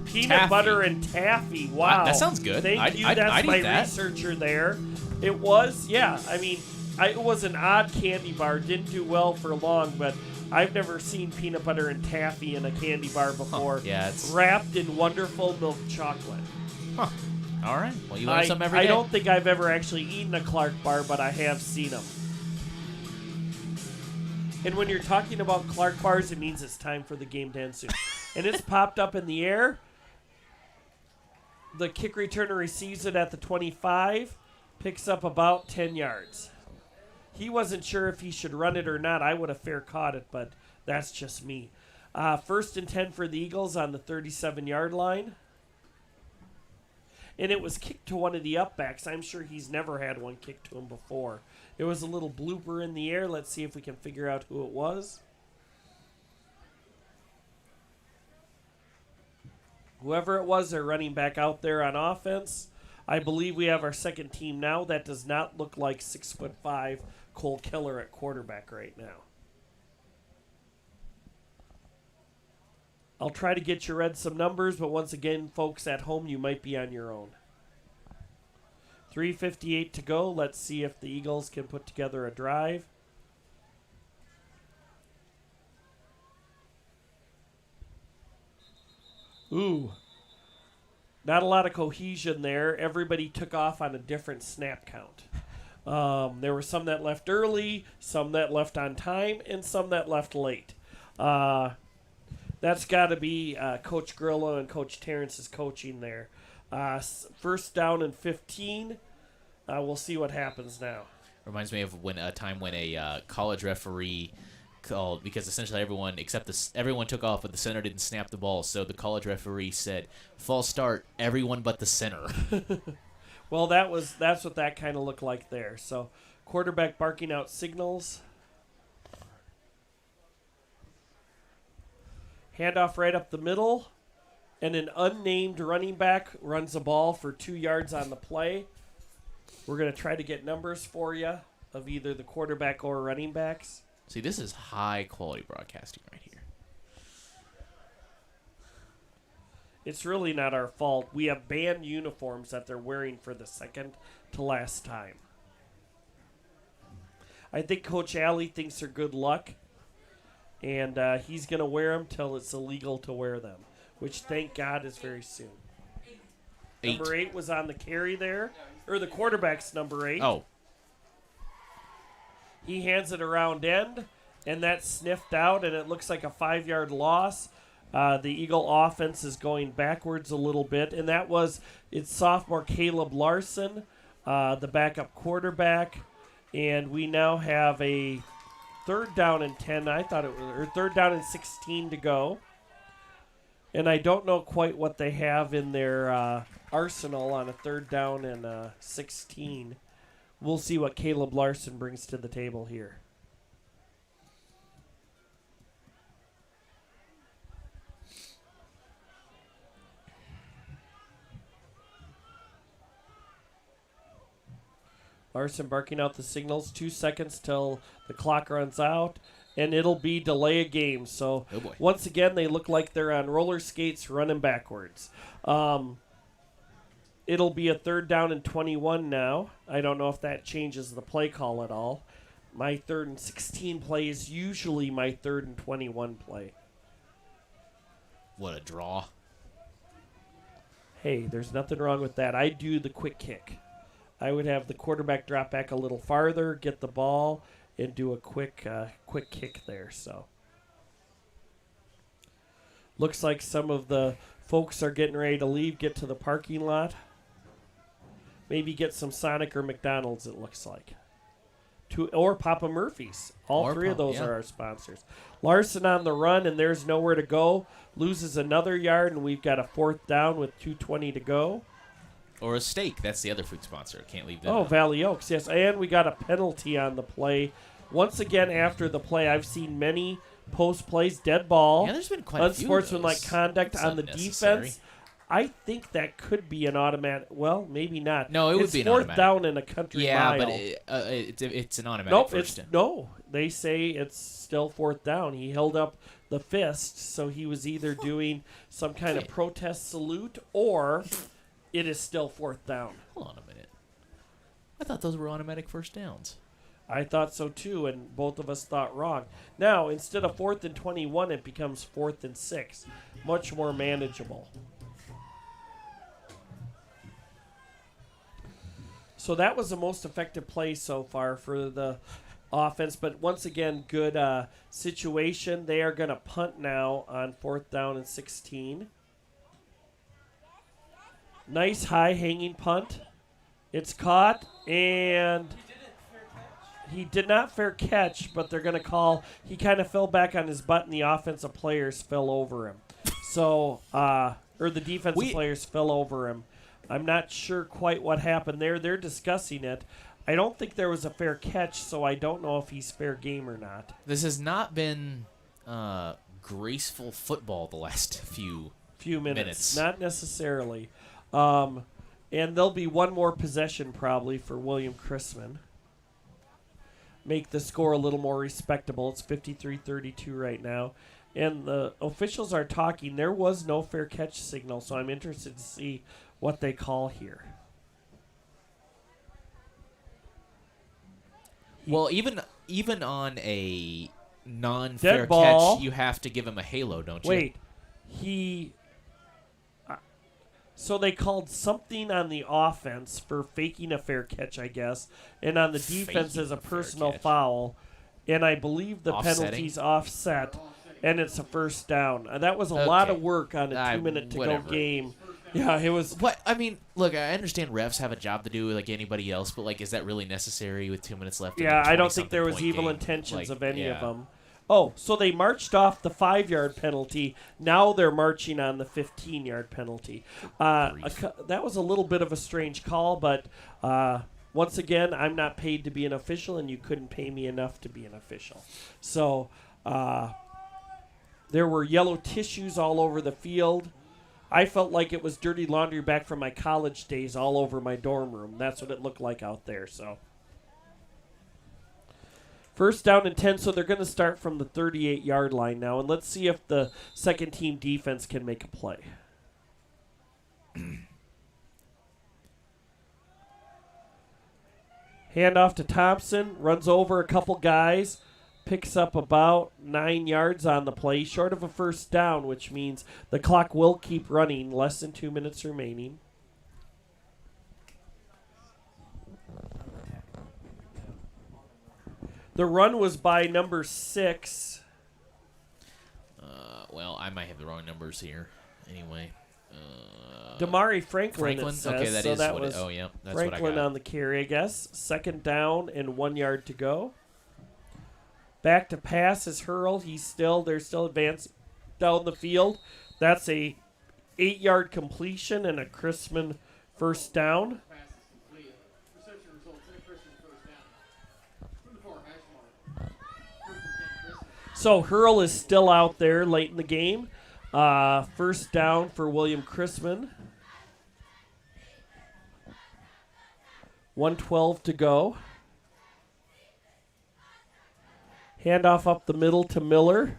[SPEAKER 2] Peanut
[SPEAKER 3] Taffy.
[SPEAKER 2] butter and taffy. Wow.
[SPEAKER 3] That sounds good.
[SPEAKER 2] Thank you.
[SPEAKER 3] I'd
[SPEAKER 2] That's
[SPEAKER 3] eat
[SPEAKER 2] my
[SPEAKER 3] that.
[SPEAKER 2] researcher there. It was, yeah. I mean, it was an odd candy bar. Didn't do well for long, but I've never seen peanut butter and taffy in a candy bar before.
[SPEAKER 3] Yeah, it's
[SPEAKER 2] wrapped in wonderful milk chocolate.
[SPEAKER 3] All right. Well, you learn something every day.
[SPEAKER 2] I don't think I've ever actually eaten a Clark bar, but I have seen them. And when you're talking about Clark bars, it means it's time for the game to end soon. And it's popped up in the air. The kick returner receives it at the 25, picks up about 10 yards. He wasn't sure if he should run it or not. I would have fair caught it, but that's just me. 1st and 10 for the Eagles on the 37-yard line. And it was kicked to one of the upbacks. I'm sure he's never had one kicked to him before. It was a little blooper in the air. Let's see if we can figure out who it was. Whoever it was, they're running back out there on offense. I believe we have our second team now. That does not look like 6'5" Cole Keller at quarterback right now. I'll try to get you read some numbers, but once again, folks at home, you might be on your own. 3:58 to go. Let's see if the Eagles can put together a drive. Ooh. Not a lot of cohesion there. Everybody took off on a different snap count. There were some that left early, some that left on time, and some that left late. That's got to be Coach Grillo and Coach Tarrants' coaching there. 1st down and 15. We'll see what happens now.
[SPEAKER 3] Reminds me of a time when a college referee called, because essentially everyone took off, but the center didn't snap the ball. So the college referee said, "False start, everyone but the center."
[SPEAKER 2] Well, that's what that kind of looked like there. So quarterback barking out signals. Handoff right up the middle. And an unnamed running back runs the ball for 2 yards on the play. We're going to try to get numbers for you of either the quarterback or running backs.
[SPEAKER 3] See, this is high-quality broadcasting right here.
[SPEAKER 2] It's really not our fault. We have band uniforms that they're wearing for the second to last time. I think Coach Alley thinks they're good luck, and he's going to wear them till it's illegal to wear them, which, thank God, is very soon.
[SPEAKER 3] 8.
[SPEAKER 2] Number 8 was on the carry there, or the quarterback's number 8.
[SPEAKER 3] Oh.
[SPEAKER 2] He hands it around end, and that's sniffed out, and it looks like a 5-yard loss. The Eagle offense is going backwards a little bit, and it's sophomore Caleb Larson, the backup quarterback, and we now have a 3rd down and 10. Or 3rd down and 16 to go. And I don't know quite what they have in their arsenal on a 3rd down and 16. We'll see what Caleb Larson brings to the table here. Larson barking out the signals. 2 seconds till the clock runs out, and it'll be delay a game. So once again, they look like they're on roller skates running backwards. It'll be a 3rd down and 21 now. I don't know if that changes the play call at all. My 3rd and 16 play is usually my 3rd and 21 play.
[SPEAKER 3] What a draw.
[SPEAKER 2] Hey, there's nothing wrong with that. I do the quick kick. I would have the quarterback drop back a little farther, get the ball, and do a quick kick there. So looks like some of the folks are getting ready to leave, get to the parking lot. Maybe get some Sonic or McDonald's, it looks like. Or Papa Murphy's. All three of those are our sponsors. Larson on the run, and there's nowhere to go. Loses another yard, and we've got a 4th down with 2:20 to go.
[SPEAKER 3] Or a steak. That's the other food sponsor. Can't leave that.
[SPEAKER 2] Oh, Valley Oaks, yes. And we got a penalty on the play. Once again, after the play, I've seen many post plays, dead ball,
[SPEAKER 3] yeah, there's been quite a few
[SPEAKER 2] unsportsmanlike conduct on the defense. I think that could be an automatic. Well, maybe not.
[SPEAKER 3] No, it would be an automatic.
[SPEAKER 2] It's 4th down in a country mile.
[SPEAKER 3] Yeah, but it's an automatic first down.
[SPEAKER 2] No, they say it's still 4th down. He held up the fist, so he was either doing some kind of protest salute or it is still 4th down.
[SPEAKER 3] Hold on a minute. I thought those were automatic first downs.
[SPEAKER 2] I thought so too, and both of us thought wrong. Now, instead of 4th and 21, it becomes 4th and 6. Much more manageable. So that was the most effective play so far for the offense. But once again, good situation. They are going to punt now on 4th down and 16. Nice high hanging punt. It's caught, and he did not fair catch, but they're going to call. He kind of fell back on his butt, and the offensive players fell over him. So, or the defensive players fell over him. I'm not sure quite what happened there. They're discussing it. I don't think there was a fair catch, so I don't know if he's fair game or not.
[SPEAKER 3] This has not been graceful football the last few minutes.
[SPEAKER 2] Not necessarily. And there'll be one more possession probably for William Chrisman. Make the score a little more respectable. It's 53-32 right now. And the officials are talking. There was no fair catch signal, so I'm interested to see what they call here.
[SPEAKER 3] Well, even on a non-fair catch, you have to give him a halo, don't you?
[SPEAKER 2] Wait. So they called something on the offense for faking a fair catch, I guess, and on the defense as a personal foul, and I believe the penalty's offset, and it's a 1st down. That was a lot of work on a 2-minute-to-go game Yeah, it was.
[SPEAKER 3] What I mean, look, I understand refs have a job to do like anybody else, but like, is that really necessary with 2 minutes left?
[SPEAKER 2] Yeah, I don't think there was
[SPEAKER 3] point
[SPEAKER 2] evil
[SPEAKER 3] game?
[SPEAKER 2] intentions
[SPEAKER 3] Like,
[SPEAKER 2] of any
[SPEAKER 3] yeah.
[SPEAKER 2] of them. Oh, so they marched off the 5-yard penalty. Now they're marching on the 15-yard penalty. That was a little bit of a strange call, but once again, I'm not paid to be an official, and you couldn't pay me enough to be an official. So there were yellow tissues all over the field. I felt like it was dirty laundry back from my college days all over my dorm room. That's what it looked like out there. So, first down and 10, so they're going to start from the 38-yard line now. And let's see if the second-team defense can make a play. Handoff to Thompson, runs over a couple guys. Picks up about 9 yards on the play, short of a first down, which means the clock will keep running. Less than 2 minutes remaining. The run was by number 6.
[SPEAKER 3] Well, I might have the wrong numbers here. Anyway.
[SPEAKER 2] Damari Franklin, it
[SPEAKER 3] Franklin?
[SPEAKER 2] says.
[SPEAKER 3] Okay, that
[SPEAKER 2] so
[SPEAKER 3] is
[SPEAKER 2] that
[SPEAKER 3] what
[SPEAKER 2] was
[SPEAKER 3] it. Oh, yeah, that's what I
[SPEAKER 2] Franklin
[SPEAKER 3] got.
[SPEAKER 2] on the carry, I guess. Second down and 1 yard to go. Back to pass is Hurl. They're still advancing down the field. That's a 8-yard completion and a Chrisman first down.
[SPEAKER 1] Pass is complete. Reception results in a Chrisman first down. From the far hash mark. First and 10, Chrisman.
[SPEAKER 2] So Hurl is still out there late in the game. First down for William Chrisman. 1:12 to go. Handoff up the middle to Mueller.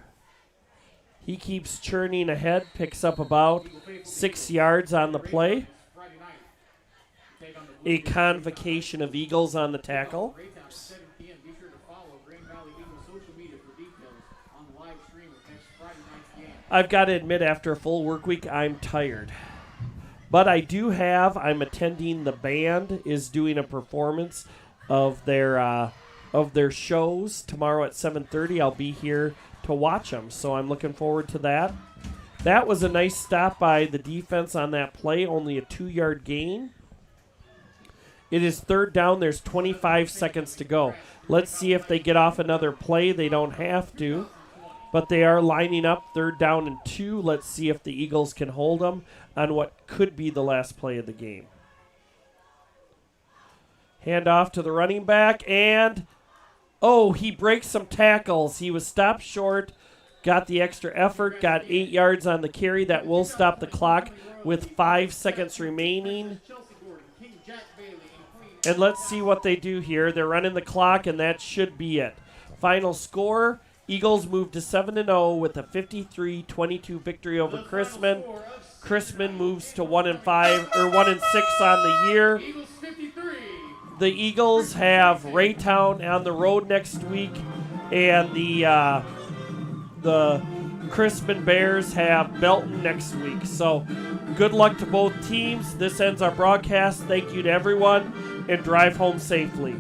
[SPEAKER 2] He keeps churning ahead, picks up about 6 yards on the play.
[SPEAKER 1] Friday night. Take on the Blue
[SPEAKER 2] A convocation of Eagles on the tackle.
[SPEAKER 1] Raytown at 7 p.m. Be sure to follow Grand Valley Eagles social media for details on the live stream of next Friday night's game.
[SPEAKER 2] I've got to admit, after a full work week, I'm tired. But I'm attending, the band is doing a performance of their shows tomorrow at 7:30. I'll be here to watch them, so I'm looking forward to that. That was a nice stop by the defense on that play, only a 2-yard gain. It is third down. There's 25 seconds to go. Let's see if they get off another play. They don't have to, but they are lining up third down and 2. Let's see if the Eagles can hold them on what could be the last play of the game. Hand off to the running back, and he breaks some tackles. He was stopped short, got the extra effort, got 8 yards on the carry. That will stop the clock with 5 seconds remaining. And let's see what they do here. They're running the clock, and that should be it. Final score, Eagles move to 7-0 with a 53-22 victory over Chrisman. Chrisman moves to 1-5 or 1-6 on the year.
[SPEAKER 1] Eagles 53.
[SPEAKER 2] The Eagles have Raytown on the road next week, and the Chrisman Bears have Belton next week. So good luck to both teams. This ends our broadcast. Thank you to everyone, and drive home safely.